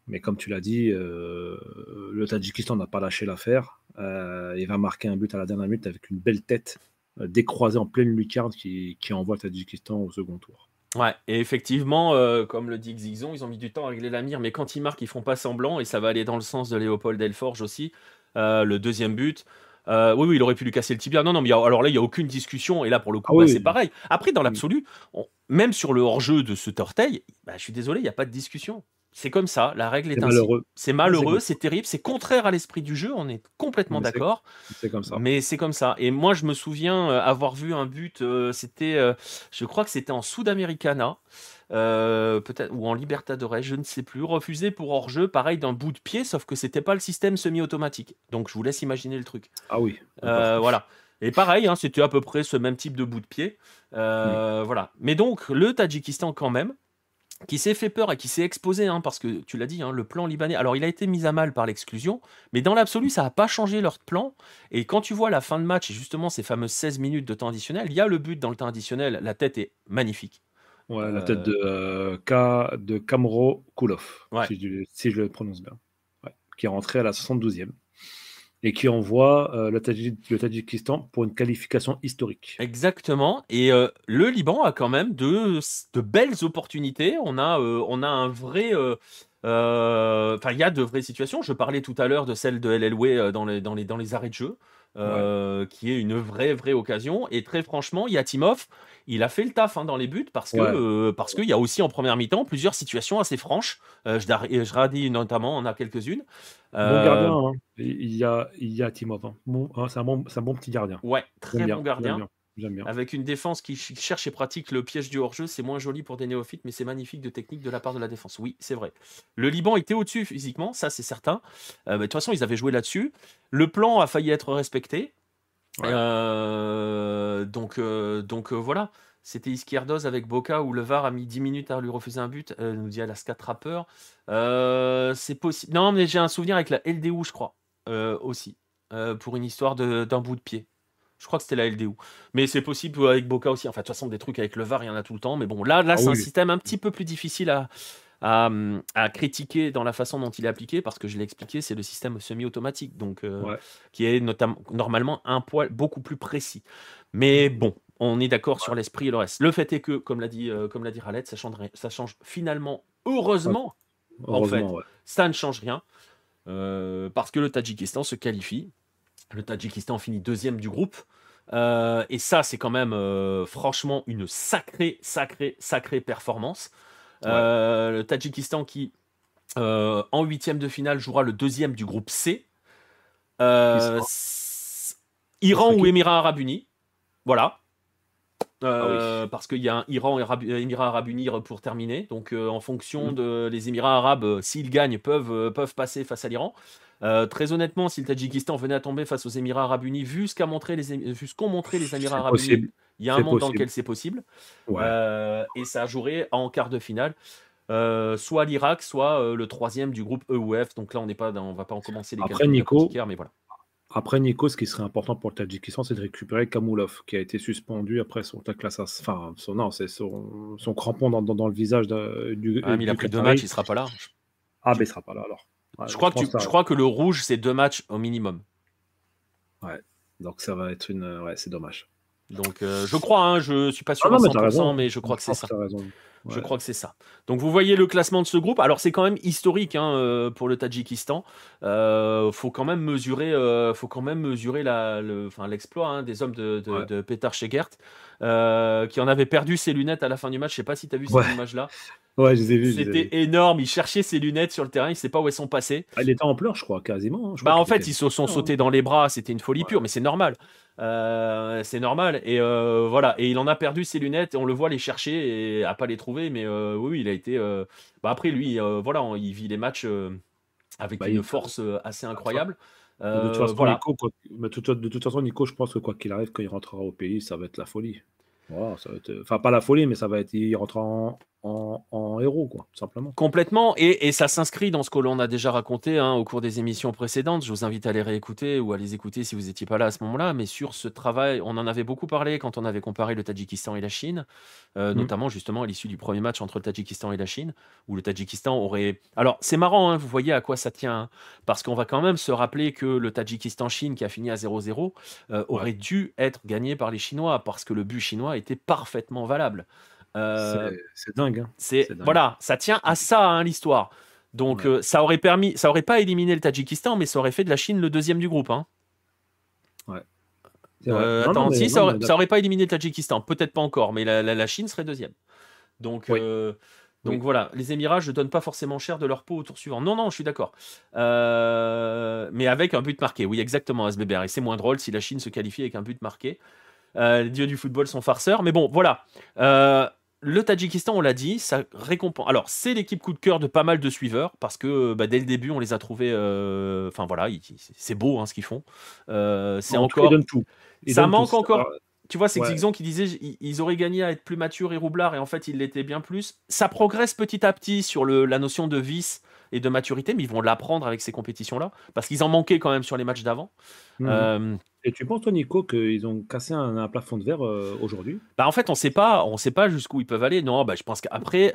Mais comme tu l'as dit, le Tadjikistan n'a pas lâché l'affaire. Il va marquer un but à la dernière minute avec une belle tête décroisée en pleine lucarne qui envoie le Tadjikistan au second tour. Ouais, et effectivement, comme le dit Xixon, ils ont mis du temps à régler la mire, mais quand ils marquent, ils font pas semblant, et ça va aller dans le sens de Léopold Delforge aussi. Le deuxième but, oui, il aurait pu lui casser le tibia. Non, mais alors là, il n'y a aucune discussion, et là, pour le coup, c'est pareil. Après, dans l'absolu, même sur le hors-jeu de ce orteil, je suis désolé, il n'y a pas de discussion. C'est comme ça, la règle est ainsi. C'est malheureux, c'est terrible, c'est contraire à l'esprit du jeu, on est complètement d'accord. C'est comme ça. Mais c'est comme ça. Et moi, je me souviens avoir vu un but, je crois que c'était en Sudamericana. peut-être, ou en Libertadores, je ne sais plus, refusé pour hors-jeu, pareil d'un bout de pied, sauf que c'était pas le système semi-automatique. Donc je vous laisse imaginer le truc. Ah oui, d'accord. Voilà. Et pareil, hein, c'était à peu près ce même type de bout de pied. Mm. Voilà. Mais donc, le Tadjikistan, quand même, qui s'est fait peur et qui s'est exposé, hein, parce que tu l'as dit, hein, le plan libanais, alors il a été mis à mal par l'exclusion, mais dans l'absolu, ça n'a pas changé leur plan. Et quand tu vois la fin de match et justement ces fameuses 16 minutes de temps additionnel, il y a le but dans le temps additionnel, la tête est magnifique. Ouais, la tête Euh, de Kamro Kulov, ouais, si je le prononce bien. Ouais, qui est rentré à la 72e et qui envoie le Tadjikistan pour une qualification historique. exactement. Et le Liban a quand même de belles opportunités. On a un vrai. Enfin, il y a de vraies situations. Je parlais tout à l'heure de celle de El Eloué dans les arrêts de jeu, Ouais, qui est une vraie occasion. Et très franchement, Yatimov, il a fait le taf, hein, dans les buts ouais. parce qu'il y a aussi en première mi-temps plusieurs situations assez franches. Je radis notamment, on a quelques-unes. Bon gardien, Euh, hein. Il y a Timov, hein. Bon, hein, c'est un bon petit gardien. ouais, J'aime très bon bien, j'aime gardien. bien, j'aime bien. Avec une défense qui cherche et pratique le piège du hors-jeu, c'est moins joli pour des néophytes, mais c'est magnifique de technique de la part de la défense. Oui, c'est vrai. Le Liban était au-dessus physiquement, ça c'est certain. Mais de toute façon, ils avaient joué là-dessus. Le plan a failli être respecté. Ouais. Voilà. C'était Izquierdoz avec Boca où le VAR a mis 10 minutes à lui refuser un but, nous dit Alaska Trapper. C'est possible. Non, mais j'ai un souvenir avec la LDU, je crois, aussi, pour une histoire d'un bout de pied. Je crois que c'était la LDU. Mais c'est possible avec Boca aussi. Enfin, de toute façon, des trucs avec le VAR, il y en a tout le temps. Mais bon, là Ah c'est un oui. système un petit peu plus difficile à critiquer dans la façon dont il est appliqué, parce que je l'ai expliqué, c'est le système semi-automatique, donc Ouais. qui est normalement un poil beaucoup plus précis. Mais bon, on est d'accord sur l'esprit et le reste. Le fait est que, comme l'a dit Raled, ça change finalement, Pas heureusement, trop. en fait, Heureusement, ouais. ça ne change rien, parce que le Tadjikistan se qualifie. Le Tadjikistan finit deuxième du groupe. Et ça, c'est quand même, franchement, une sacrée performance. Ouais. Le Tadjikistan qui, en huitième de finale, jouera le deuxième du groupe C. Qui Euh, sera s- qui Iran sera ou qui? Émirats Arabes Unis. Voilà. Ah oui. Parce qu'il y a un Iran et Émirats Arabes Unis pour terminer. Donc, en fonction Mmh. de les Émirats Arabes, s'ils gagnent, peuvent passer face à l'Iran. Très honnêtement, si le Tadjikistan venait à tomber face aux Émirats Arabes Unis, vu ce qu'ont montré les Émirats C'est Arabes Unis, possible. il y a un C'est monde dans possible. lequel c'est possible. Ouais. Et ça jouerait en quart de finale. Soit l'Irak, soit le troisième du groupe E ou F. Donc là, on va pas en commencer les Après calculs Nico d'apothicaire, mais voilà. Après Nico, ce qui serait important pour le Tadjikistan, c'est de récupérer Kamulov, qui a été suspendu après son tacle enfin, non, c'est son crampon dans le visage Ah, mais il a du pris 2 matchs, il Qatari. sera pas là. Ah, Tu- ben il sera pas là alors. Ouais, Je donc crois je que, pense que ça, je crois que le rouge, c'est 2 matchs au minimum. ouais. Donc ça va être ouais, c'est dommage. Donc, je crois, hein, je suis pas Ah sûr à non, mais t'as 100%, raison. mais je crois Je que c'est pense que ça. t'as raison. Je Ouais, crois que c'est ça. Donc vous voyez le classement de ce groupe. Alors c'est quand même historique, hein, pour le Tadjikistan. Faut quand même mesurer l'exploit, hein, des hommes ouais, de Petar Şegert, qui en avait perdu ses lunettes à la fin du match. Je sais pas si tu as vu ces ouais, images-là. ouais, je les ai vus, je les ai C'était vus. énorme. Il cherchait ses lunettes sur le terrain. Il sait pas où elles sont passées. Ah, il était en pleurs, je crois, quasiment, hein. Je crois Bah en qu'il fait, était ils se sont hein. sautés dans les bras, c'était une folie pure, Ouais, mais c'est normal. C'est normal. Et voilà. Et il en a perdu ses lunettes et on le voit les chercher et à pas les trouver. Mais oui, il a été. Bah après lui, voilà, il vit les matchs avec bah, une force assez enfin, incroyable. de toute façon, Voilà. Nico, de toute façon, Nico, je pense que quoi qu'il arrive, quand il rentrera au pays, ça va être la folie. Voilà, ça va être, enfin, pas la folie, mais ça va être, il rentrera en héros, quoi, tout simplement. Complètement, et ça s'inscrit dans ce que l'on a déjà raconté, hein, au cours des émissions précédentes. Je vous invite à les réécouter ou à les écouter si vous n'étiez pas là à ce moment-là. Mais sur ce travail, on en avait beaucoup parlé quand on avait comparé le Tadjikistan et la Chine, Mm. notamment justement à l'issue du premier match entre le Tadjikistan et la Chine, où le Tadjikistan aurait... Alors c'est marrant, hein, vous voyez à quoi ça tient, hein, parce qu'on va quand même se rappeler que le Tadjikistan-Chine, qui a fini à 0-0, Ouais, aurait dû être gagné par les Chinois, parce que le but chinois était parfaitement valable. Euh, c'est dingue, hein. C'est dingue. voilà, ça tient à ça, hein, l'histoire. Donc Ouais, ça aurait pas éliminé le Tadjikistan, mais ça aurait fait de la Chine le deuxième du groupe, hein. ouais, c'est vrai. Non, non, Attends, mais si non, mais ça d'accord. aurait pas éliminé le Tadjikistan, peut-être pas encore, mais la Chine serait deuxième. Donc, Oui, oui. voilà, les Émirats, je donne pas forcément cher de leur peau au tour suivant. Non, non, je suis d'accord. Mais avec un but marqué, oui, exactement, SBBR. Et c'est moins drôle si la Chine se qualifie avec un but marqué. Les dieux du football sont farceurs, mais bon, voilà. le Tadjikistan, on l'a dit, ça récompense. Alors, c'est l'équipe coup de cœur de pas mal de suiveurs parce que dès le début, on les a trouvés. Enfin voilà, c'est beau hein, ce qu'ils font. C'est En tout cas, ils encore. donnent tout. Ils Ça donnent tout. manque encore. Tu vois, c'est Ouais. Xixon qui disait ils auraient gagné à être plus matures et Roublard, et en fait, ils l'étaient bien plus. Ça progresse petit à petit sur la notion de vice et de maturité, mais ils vont l'apprendre avec ces compétitions-là parce qu'ils en manquaient quand même sur les matchs d'avant. Mhm. Euh, Et tu penses, toi, Nico, qu'ils ont cassé un plafond de verre aujourd'hui? En fait, on sait pas jusqu'où ils peuvent aller. Non, je pense qu'après,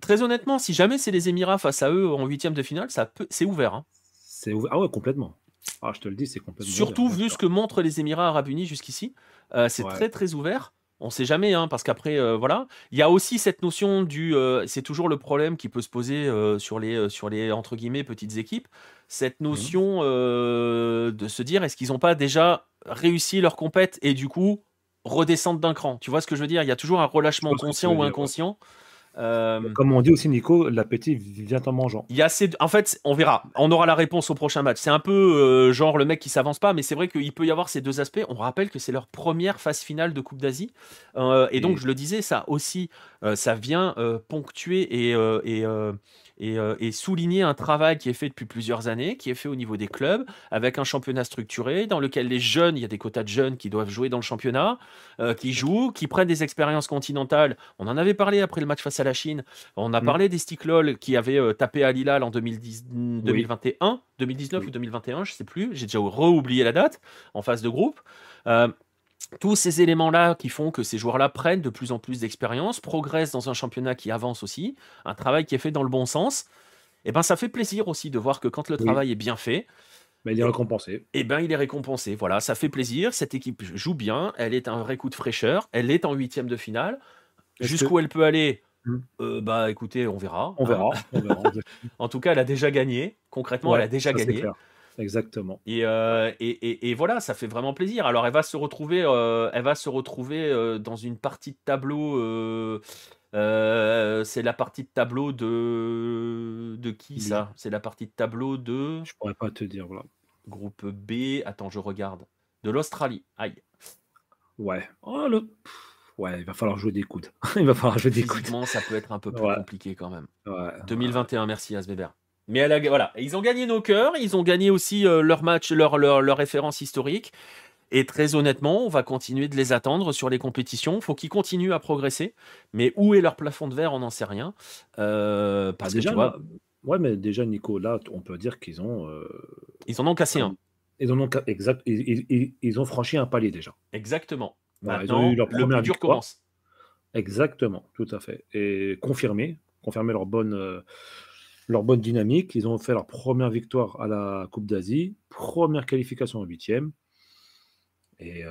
très honnêtement, si jamais c'est les Émirats face à eux en huitième de finale, c'est ouvert, hein. C'est ouvert. Ah ouais, complètement. Ah, je te le dis, c'est complètement ouvert, Surtout bien vu ce sûr. que montrent les Émirats Arabes Unis jusqu'ici, c'est Ouais. très très ouvert. On sait jamais, hein, parce qu'après, voilà. Il y a aussi cette notion c'est toujours le problème qui peut se poser sur les entre guillemets petites équipes, cette Mhm. notion de se dire est-ce qu'ils n'ont pas déjà réussi leur compète et du coup redescendre d'un cran. Tu vois ce que je veux dire? Il y a toujours un Je relâchement vois ce que tu conscient veux ou dire, ouais. inconscient. Euh, Comme on dit aussi, Nico, l'appétit vient en mangeant. il y a en fait, on verra. On aura la réponse au prochain match. C'est un peu genre le mec qui s'avance pas, mais c'est vrai qu'il peut y avoir ces deux aspects. On rappelle que c'est leur première phase finale de Coupe d'Asie. Et donc, Et je le disais, ça aussi, ça vient ponctuer et souligner un travail qui est fait depuis plusieurs années, qui est fait au niveau des clubs, avec un championnat structuré, dans lequel les jeunes, il y a des quotas de jeunes qui doivent jouer dans le championnat, qui jouent, qui prennent des expériences continentales. On en avait parlé après le match face à la Chine. On a hmm, parlé d'Istiklol qui avait tapé à Hilal en 2010, oui, 2021, 2019 ou oui. 2021, je sais plus, j'ai déjà re-oublié la date, en phase de groupe. Euh, tous ces éléments-là qui font que ces joueurs-là prennent de plus en plus d'expérience, progressent dans un championnat qui avance aussi, un travail qui est fait dans le bon sens, et ben ça fait plaisir aussi de voir que quand le Oui, travail est bien fait, mais il est et, récompensé. et ben il est récompensé. Voilà, ça fait plaisir, cette équipe joue bien, elle est un vrai coup de fraîcheur, elle est en huitième de finale. Est-ce Jusqu'où que... elle peut aller, hmm, écoutez, on verra, on hein. verra, on verra. En tout cas, elle a déjà gagné. Concrètement, elle Ouais, a déjà ça c'est gagné. clair. Exactement. Et voilà, ça fait vraiment plaisir. Alors, elle va se retrouver dans une partie de tableau. C'est la partie de tableau de qui Lui, ça? C'est la partie de tableau de je pourrais pas te dire, voilà. groupe B. Attends, je regarde. De l'Australie. Aïe. Ouais. Oh, ouais, il va falloir jouer des coudes. Il va falloir jouer des coudes. Physiquement, ça peut être un peu plus Ouais, compliqué quand même. ouais, ouais. 2021, merci Asbeber. Mais voilà, ils ont gagné nos cœurs, ils ont gagné aussi leur match, leur référence historique. Et très honnêtement, on va continuer de les attendre sur les compétitions. Faut qu'ils continuent à progresser. Mais où est leur plafond de verre, on n'en sait rien. Bah Parce que tu déjà, là, vois, ouais, mais déjà, Nico, là, on peut dire qu'ils ont, ils en ont cassé un. ils en ont, exact, ils ont franchi un palier déjà. Exactement. Voilà, ils ont eu Maintenant, leur le plus première dur victoire. commence. Exactement, tout à fait. Et confirmer leur bonne dynamique. Ils ont fait leur première victoire à la Coupe d'Asie, première qualification en huitième. Et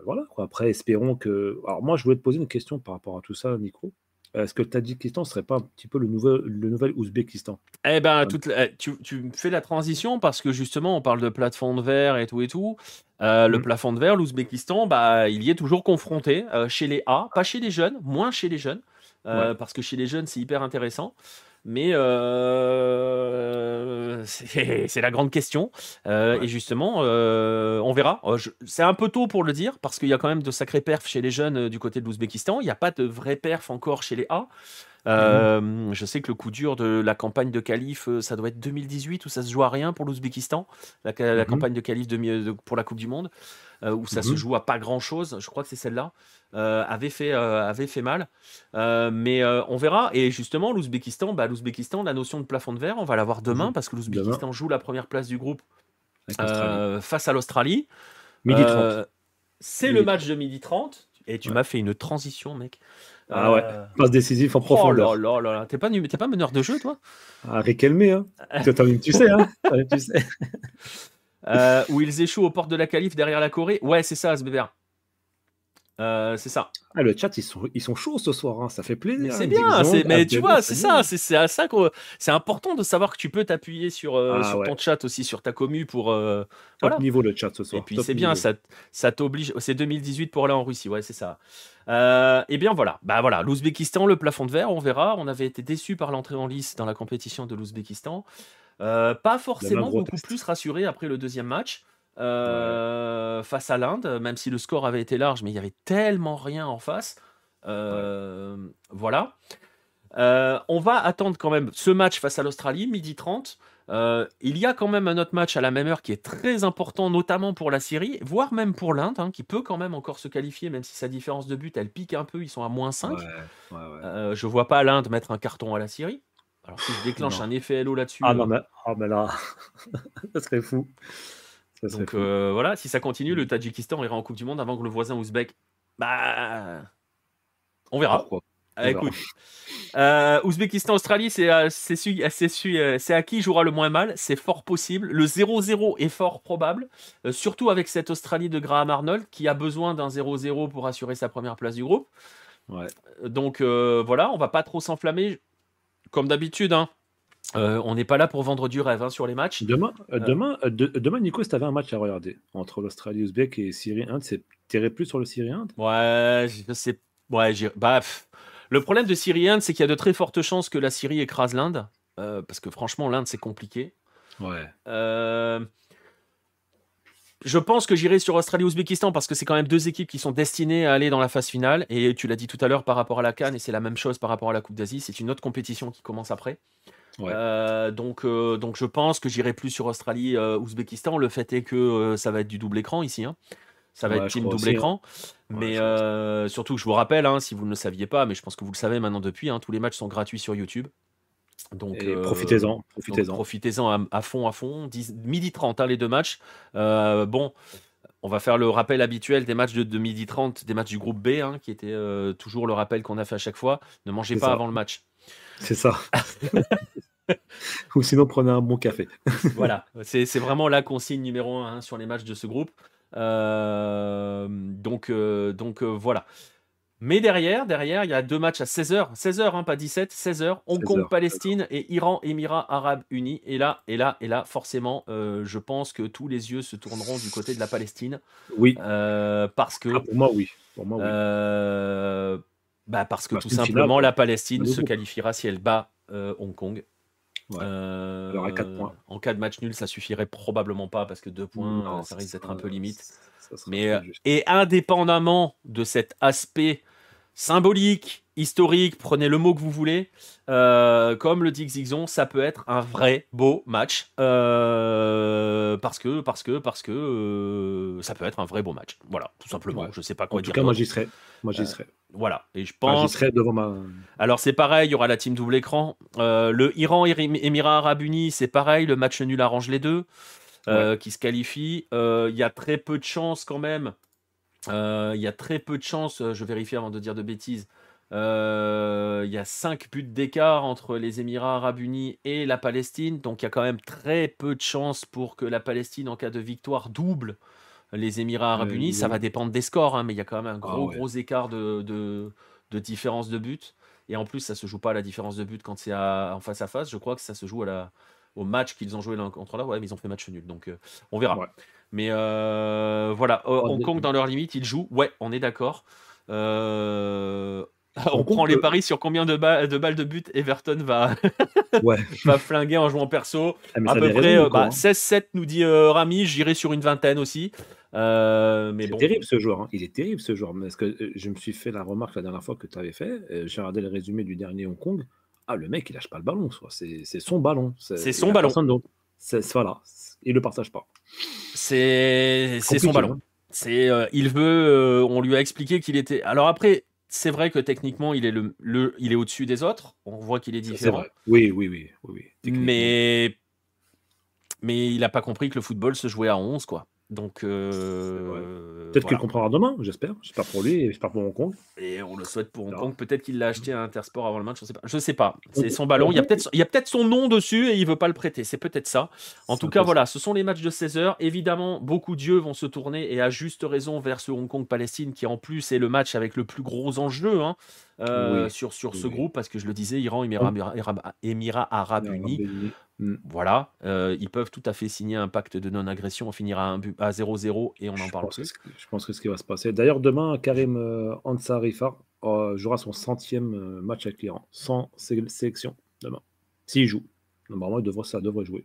voilà, quoi. Après, espérons que. Alors, moi, je voulais te poser une question par rapport à tout ça, Nico. Est-ce que le Tadjikistan ne serait pas un petit peu le nouvel Ouzbékistan? Eh ben, Ouais. tu me fais la transition parce que justement, on parle de plafond de verre et tout et tout. Le Mm. plafond de verre, l'Ouzbékistan, il y est toujours confronté chez les A, pas chez les jeunes, moins chez les jeunes, Ouais. parce que chez les jeunes, c'est hyper intéressant. Mais c'est la grande question. Et Ouais. justement, on verra. C'est un peu tôt pour le dire parce qu'il y a quand même de sacrés perfs chez les jeunes du côté de l'Ouzbékistan. Il n'y a pas de vrais perfs encore chez les A. Mhm. Je sais que le coup dur de la campagne de qualif, ça doit être 2018 où ça se joue à rien pour l'Ouzbékistan, la Mhm. campagne de qualif pour la Coupe du Monde, où ça se Mhm. joue à pas grand-chose. Je crois que c'est celle-là. Avait fait mal. Mais on verra. Et justement, l'Ouzbékistan, la notion de plafond de verre, on va l'avoir demain Mhm. parce que Demain, l'Ouzbékistan joue la première place du groupe avec l'Australie. face à l'Australie. Midi 30. Euh, c'est le Midi match 30. de 12h30. Et tu Ouais. m'as fait une transition, mec. Ah ouais, Euh, passe décisive en Oh là profondeur. là là là, t'es pas meneur de jeu, toi? Ah, Riquelme, hein. Toi-même, tu sais, hein. Toi-même, tu sais. Où ils échouent aux portes de la qualif derrière la Corée. Ouais, c'est ça, Asbébert. C'est ça. Ah, le chat, ils sont chauds ce soir, hein. Ça fait Mais plaisir, c'est hein. bien, Zigzong, mais tu Asbébé, vois, c'est c'est ça, bien. c'est à ça que c'est important de savoir que tu peux t'appuyer Ah sur ton ouais, chat aussi, sur ta commu pour top voilà. niveau le chat ce Et soir, puis top c'est bien, niveau. ça t'oblige. C'est 2018 pour aller en Russie, ouais, c'est ça. Et bien voilà, voilà, l'Ouzbékistan, le plafond de verre, on verra. On avait été déçus par l'entrée en lice dans la compétition de l'Ouzbékistan. Pas Demain, forcément gros beaucoup test. plus rassuré après le deuxième match Ouais. face à l'Inde, même si le score avait été large, mais il y avait tellement rien en face. Ouais. Voilà. On va attendre quand même ce match face à l'Australie, 12h30. Il y a quand même un autre match à la même heure qui est très important, notamment pour la Syrie, voire même pour l'Inde, hein, qui peut quand même encore se qualifier, même si sa différence de but, elle pique un peu, ils sont à -5. Ouais, ouais, ouais. Je vois pas l'Inde mettre un carton à la Syrie. Alors si je déclenche Non. un effet LO là-dessus, Ah non, mais là, ça serait fou. Ça serait donc fou. voilà, si ça continue, le Mmh. Tadjikistan ira en Coupe du Monde avant que le voisin ouzbek. Bah, on verra. Pourquoi? On verra. Écoute, Ouzbékistan-Australie, c'est à qui jouera le moins mal. C'est fort possible. Le 0-0 est fort probable, surtout avec cette Australie de Graham Arnold qui a besoin d'un 0-0 pour assurer sa première place du groupe. Ouais. Donc voilà, on va pas trop s'enflammer. Comme d'habitude, hein. On n'est pas là pour vendre du rêve, hein, sur les matchs. Demain, Nico, si tu avais un match à regarder entre l'Australie, Ouzbek et Syrie-Inde, t'irais plus sur le Syrie-Inde? Ouais, je sais. Ouais, le problème de Syrie-Inde, c'est qu'il y a de très fortes chances que la Syrie écrase l'Inde. Parce que franchement, l'Inde, c'est compliqué. Ouais. Euh, Je pense que j'irai sur Australie-Ouzbékistan parce que c'est quand même deux équipes qui sont destinées à aller dans la phase finale. Et tu l'as dit tout à l'heure par rapport à la CAN, et c'est la même chose par rapport à la Coupe d'Asie. C'est une autre compétition qui commence après. Ouais. Donc je pense que j'irai plus sur Australie-Ouzbékistan. Le fait est que ça va être du double écran ici, hein. Ça va être Ouais, je team crois double aussi, hein. écran. Ouais, Mais je crois aussi. surtout, je vous rappelle, hein, si vous ne le saviez pas, mais je pense que vous le savez maintenant depuis, hein, tous les matchs sont gratuits sur YouTube. Donc, Et profitez-en, donc profitez-en. profitez-en à fond, à fond. 12h30, hein, les deux matchs. Bon, on va faire le rappel habituel des matchs de 12h30, des matchs du groupe B, hein, qui était toujours le rappel qu'on a fait à chaque fois. Ne mangez C'est pas ça, avant le match. c'est ça. Ou sinon, prenez un bon café. Voilà, c'est vraiment la consigne numéro 1, hein, sur les matchs de ce groupe. Voilà. Mais derrière, il y a deux matchs à 16h. 16h, hein, pas 17, 16h. Hong 16 Kong, heures. D'accord. Palestine et Iran, Émirats Arabes Unis. Et là, forcément, je pense que tous les yeux se tourneront du côté de la Palestine. Oui. Parce Ah, que, pour moi, oui. Pour moi, oui. euh, parce que Bah, tout c'est une finale, simplement, quoi. la Palestine Finale de se groupe. qualifiera si elle bat Hong Kong. Ouais. Alors, à 4 points. En cas de match nul, ça suffirait probablement pas parce que 2 points, Non, ça risque d'être un peu limite. ça sera Mais trop juste. et indépendamment de cet aspect symbolique, historique, prenez le mot que vous voulez, comme le dit Xixon, ça peut être un vrai beau match, parce que ça peut être un vrai beau match. Voilà, tout simplement. Ouais. Je sais pas En quoi tout dire cas, moi, d'autre. j'y serai. Moi, j'y serai. Voilà, et je Enfin, j'y pense. serai devant ma. Alors c'est pareil, il y aura la team double écran. Le Iran Émirats Arabes Unis, c'est pareil, le match nul arrange les deux, Ouais. qui se qualifient. Il y a très peu de chances quand même. Il y a très peu de chances, je vérifie avant de dire de bêtises. Il y a 5 buts d'écart entre les Émirats Arabes Unis et la Palestine, donc il y a quand même très peu de chances pour que la Palestine, en cas de victoire, double les Émirats Arabes Unis. Ça va Les- dépendre des scores, hein, mais il y a quand même un Ah ouais. gros écart de différence de but. Et en plus, ça se joue pas à la différence de but quand c'est en face à face. Je crois que ça se joue au match qu'ils ont joué l'un contre l'autre. Ouais, mais ils ont fait match nul, donc on verra. Ouais. Mais voilà, Oh, Hong Kong dans leur limite, ils jouent. Ouais, on est d'accord. Euh, On Hong prend Kong les peut. paris sur combien de balles de but Everton va, Ouais. va flinguer en jouant perso. Ah, mais À ça peu avait raison, près Nico, hein. 16-7 nous dit Rami, j'irai sur une vingtaine aussi. Mais C'est bon, terrible ce joueur, hein. Il est terrible ce joueur. Parce que je me suis fait la remarque la dernière fois que tu avais fait. J'ai regardé le résumé du dernier Hong Kong. Ah, le mec, il lâche pas le ballon, soit. C'est son ballon. c'est Il son a ballon. personne d'autre. Voilà. Il le partage pas. C'est son Compliqué, ballon. hein. Il veut. On lui a expliqué qu'il était. Alors après, c'est vrai que techniquement, il est au-dessus des autres. On voit qu'il est Ça, c'est différent. vrai. Oui, oui, oui, oui, oui. Techniquement. Mais il n'a pas compris que le football se jouait à 11, quoi. Donc C'est vrai. Peut-être qu'il le voilà. comprendra demain, j'espère. J'espère pour lui et j'espère pour Hong Kong. Et on le souhaite pour On Hong verra. Kong. Peut-être qu'il l'a acheté à Intersport avant le match. Je sais pas. Je sais pas. Hong C'est son ballon. Hong Kong, Il y a peut-être son nom dessus et il veut pas le prêter. C'est peut-être ça. En c'est tout un cas, peu ça. voilà. Ce sont les matchs de 16h. Évidemment, beaucoup d'yeux vont se tourner et à juste raison vers ce Hong Kong-Palestine qui en plus est le match avec le plus gros enjeu, hein, Oui, sur ce oui. groupe, parce que je le disais, Iran, Hong- Émirats Arabes Unis. Hmm. Voilà, ils peuvent tout à fait signer un pacte de non-agression. On finira à 0-0 et on n'en parle plus. Je pense que c'est ce qui va se passer. D'ailleurs, demain, Karim Ansarifar jouera son 100e match avec l'Iran, sans sélection, demain. S'il joue. Normalement, ça devrait jouer.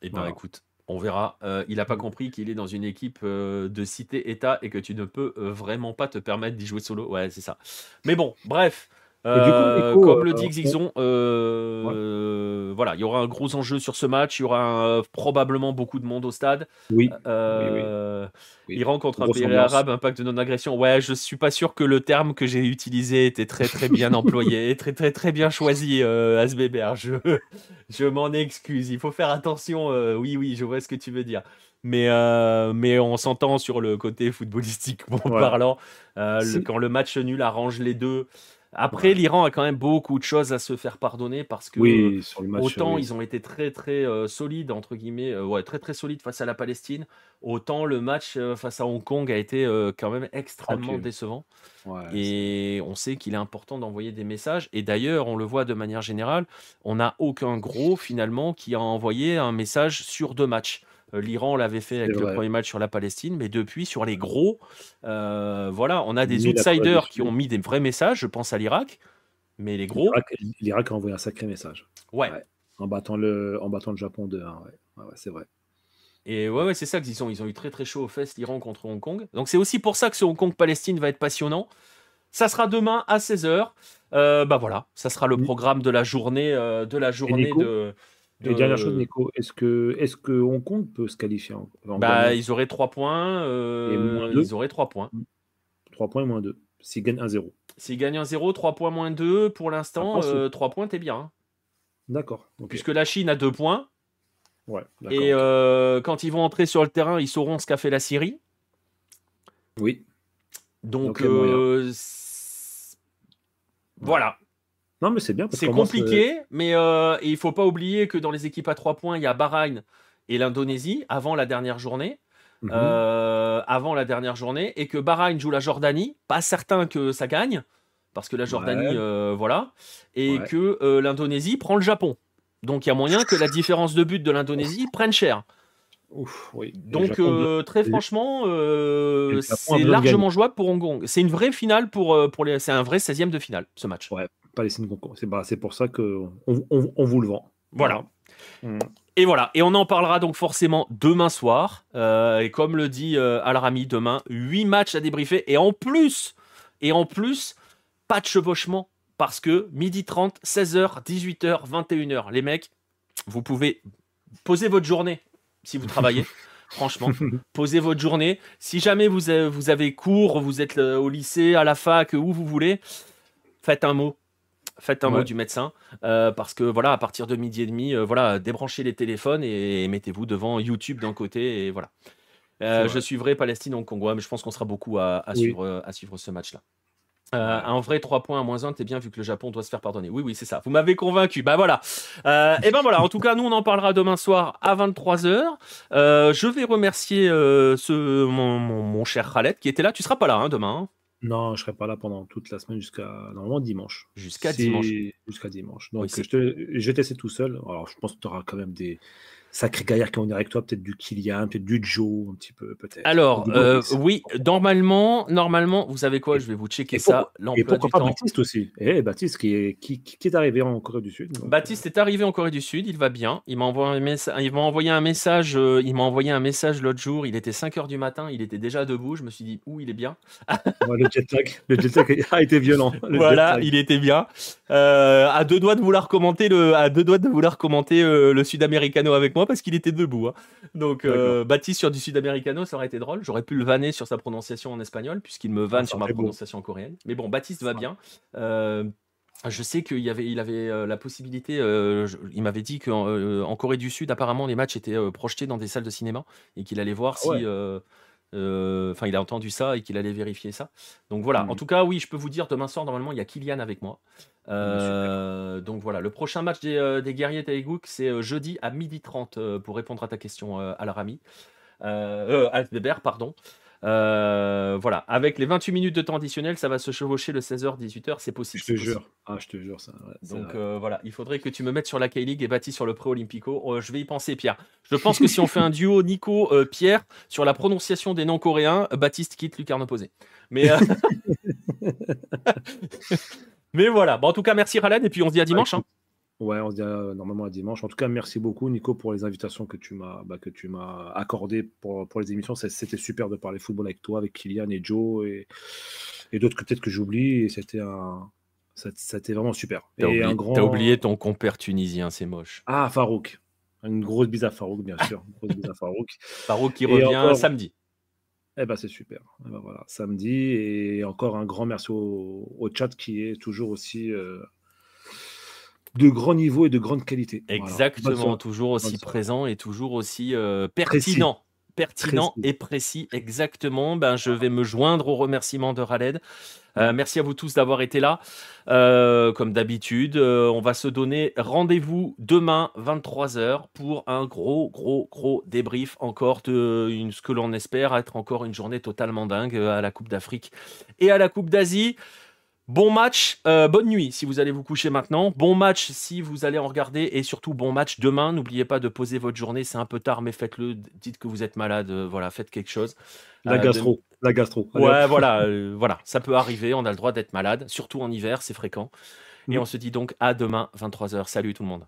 Et ben Voilà. écoute, On verra. Il n'a pas Mm. compris qu'il est dans une équipe de cité-État et que tu ne peux vraiment pas te permettre d'y jouer solo. Ouais, c'est ça. Mais bon, bref. Et du coup, Nico, Comme le dit Xixon, ouais. voilà, il y aura un gros enjeu sur ce match. Il y aura probablement beaucoup de monde au stade. Oui, oui, oui, Euh, oui. Iran contre un Grosse pays ambiance. arabe, impact de non-agression. Ouais, je suis pas sûr que le terme que j'ai utilisé était très très bien employé, très très très bien choisi, Asbébert. Je m'en excuse. Il faut faire attention. Oui, oui, je vois ce que tu veux dire. Mais on s'entend sur le côté footballistiquement Ouais. parlant. C'est... Quand le match nul arrange les deux. Après, Ouais. l'Iran a quand même beaucoup de choses à se faire pardonner parce que Oui, sur le match, autant oui. ils ont été très très solides entre guillemets, ouais, très très solides face à la Palestine, autant le match face à Hong Kong a été quand même extrêmement Tranquille. décevant. Ouais, Et on sait qu'il est important d'envoyer des messages. Et d'ailleurs, on le voit de manière générale, on n'a aucun gros finalement qui a envoyé un message sur 2 matchs. L'Iran l'avait fait c'est avec le vrai. premier match sur la Palestine, mais depuis sur les gros, voilà, on a des Ni la Corée du outsiders qui ont Sud. mis des vrais messages. Je pense à l'Irak, mais les gros, L'Irak a envoyé un sacré message. ouais. Ouais. En battant le Japon 2-1. Ouais. Ouais, ouais, c'est vrai. Et ouais, ouais, c'est ça ils ont eu très très chaud aux fesses l'Iran contre Hong Kong. Donc c'est aussi pour ça que ce Hong Kong-Palestine va être passionnant. Ça sera demain à 16h. Bah voilà, ça sera le programme de la journée, Et Nico, et dernière chose, de... Nico, est-ce que Hong Kong peut se qualifier en Bah, gagnant ils auraient 3 points. et moins Ils 2, auraient 3 points. 3 points et moins 2, s'ils gagnent 1-0? S'ils gagnent 1-0, 3 points moins 2, pour Ça l'instant, passe ou... 3 points, t'es bien, hein. D'accord, ok. Puisque la Chine a 2 points. Ouais, d'accord, Et ok. quand ils vont entrer sur le terrain, ils sauront ce qu'a fait la Syrie. Oui, donc Donc, il y a moyen. Ouais. voilà. Non, mais c'est bien parce C'est qu'au moins, compliqué, mais et il faut pas oublier que dans les équipes à 3 points, il y a Bahreïn et l'Indonésie avant la dernière journée. Mhm. Et que Bahreïn joue la Jordanie. Pas certain que ça gagne, parce que la Jordanie, Ouais, voilà. Et ouais. que l'Indonésie prend le Japon. Donc il y a moyen que la différence de but de l'Indonésie prenne cher. Ouf, oui. Et Donc très franchement, et le Japon a c'est besoin de gagner. largement jouable pour Hong Kong. C'est une vraie finale pour les. C'est un vrai 16e de finale, ce match. Ouais, Palestine Congo. C'est pour ça qu'on vous le vend. Voilà. Voilà. Mm. Et voilà, et on en parlera donc forcément demain soir. Et comme le dit Al-Rami, demain, 8 matchs à débriefer. Et en plus, pas de chevauchement. Parce que 12h30, 16h, 18h, 21h, les mecs, vous pouvez poser votre journée si vous travaillez. Franchement, posez votre journée. Si jamais vous avez cours, vous êtes au lycée, à la fac, où vous voulez, faites un mot. Faites un mot Ouais, du médecin, parce que voilà, à partir de 12h30, voilà, débranchez les téléphones et mettez-vous devant YouTube d'un côté et voilà. c'est Je vrai. suivrai Palestine-Hong-Kong, ouais, mais je pense qu'on sera beaucoup à Oui. suivre ce match-là. Ouais. Un vrai 3 points à -1, t'es bien vu que le Japon doit se faire pardonner. Oui, oui, c'est ça. Vous m'avez convaincu. Bah voilà. Et ben voilà. En tout cas, nous, on en parlera demain soir à 23h. Je vais remercier mon cher Khaled qui était là. Tu seras pas là demain, hein, Non, je serai pas là pendant toute la semaine jusqu'à normalement dimanche. jusqu'à dimanche. C'est jusqu'à dimanche. Oui, Donc c'est je vais tester tout seul. Alors je pense que tu auras quand même des sacrés gaillards qui vont venir avec toi, peut-être du Kylian, peut-être du Joe, un petit peu, peut-être. Et Alors, du Boris. oui, Pourquoi pas. normalement, vous savez quoi? Et, Je vais vous checker et ça, pourquoi, et l'emploi pourquoi du pas temps. Baptiste aussi. Et Baptiste qui est arrivé en Corée du Sud. Donc, Baptiste est arrivé en Corée du Sud, il va bien. Il m'a envoyé un message, l'autre jour. Il était 5h du matin, il était déjà debout. Je me suis dit, ouh, il est bien. ouais, le jet lag a été violent. Le jet Voilà, lag. il était bien. À deux doigts de vouloir commenter le Sud-Americano avec moi parce qu'il était debout, hein. Donc, D'accord. Baptiste sur du Sud-Americano, ça aurait été drôle. J'aurais pu le vanner sur sa prononciation en espagnol puisqu'il me Ah, vanne ça sur aurait ma été beau. prononciation coréenne. Mais bon, Baptiste va Ça- bien. Je sais il avait la possibilité. Il m'avait dit qu'en en Corée du Sud, apparemment, les matchs étaient projetés dans des salles de cinéma et qu'il allait voir Ah ouais. si. Enfin, il a entendu ça et qu'il allait vérifier ça. Donc voilà. En Mhm. tout cas, oui, je peux vous dire, demain soir, normalement, il y a Kylian avec moi. Bah, super. Donc voilà. Le prochain match des Guerriers Taegouk, c'est jeudi à 12h30 pour répondre à ta question, Al-Rami. Al-Beber, pardon. Voilà. Avec les 28 minutes de temps additionnel, ça va se chevaucher le 16h, 18h. C'est possible, Je c'est te possible. jure. Ah, je te jure, ça, ouais, c'est Donc vrai. voilà, il faudrait que tu me mettes sur la K-League et Baptiste sur le Pré-Olympico. Je vais y penser, Pierre. Je pense que si on fait un duo Nico-Pierre sur la prononciation des noms coréens, Baptiste quitte Lucarne Opposé. Mais, mais voilà. Bon, en tout cas, merci Ralen et puis on se dit à Bah, dimanche, hein. écoute, Ouais, on se dit normalement à dimanche. En tout cas, merci beaucoup, Nico, pour les invitations que tu m'as accordées pour les émissions. C'était super de parler football avec toi, avec Kylian et Joe et d'autres que peut-être que j'oublie. Et c'était vraiment super. Et un T'as oublié grand. ton compère tunisien, c'est moche. Ah, Farouk. Une grosse bise à Farouk, bien sûr. Une grosse bise à Farouk. Paro qui Et revient encore, samedi. eh ben, c'est super. Eh ben, voilà, samedi. Et encore un grand merci au chat qui est toujours aussi de grand niveau et de grande qualité. Voilà. Bonne Exactement, soirée. toujours Bonne aussi soirée. présent et toujours aussi Précis. pertinent. Pertinent Précis. et précis, exactement. Ben, je vais me joindre aux remerciements de Khaled. Mm. Merci à vous tous d'avoir été là. Comme d'habitude, on va se donner rendez-vous demain, 23h, pour un gros débrief encore ce que l'on espère être encore une journée totalement dingue à la Coupe d'Afrique et à la Coupe d'Asie. Bon match, bonne nuit si vous allez vous coucher maintenant. Bon match si vous allez en regarder et surtout bon match demain. N'oubliez pas de poser votre journée, c'est un peu tard mais faites-le. Dites que vous êtes malade, voilà, faites quelque chose. La De- gastro. La gastro. Allez hop. Ouais, voilà, voilà, ça peut arriver, on a le droit d'être malade, surtout en hiver, c'est fréquent. Et Mm. on se dit donc à demain, 23h. Salut tout le monde.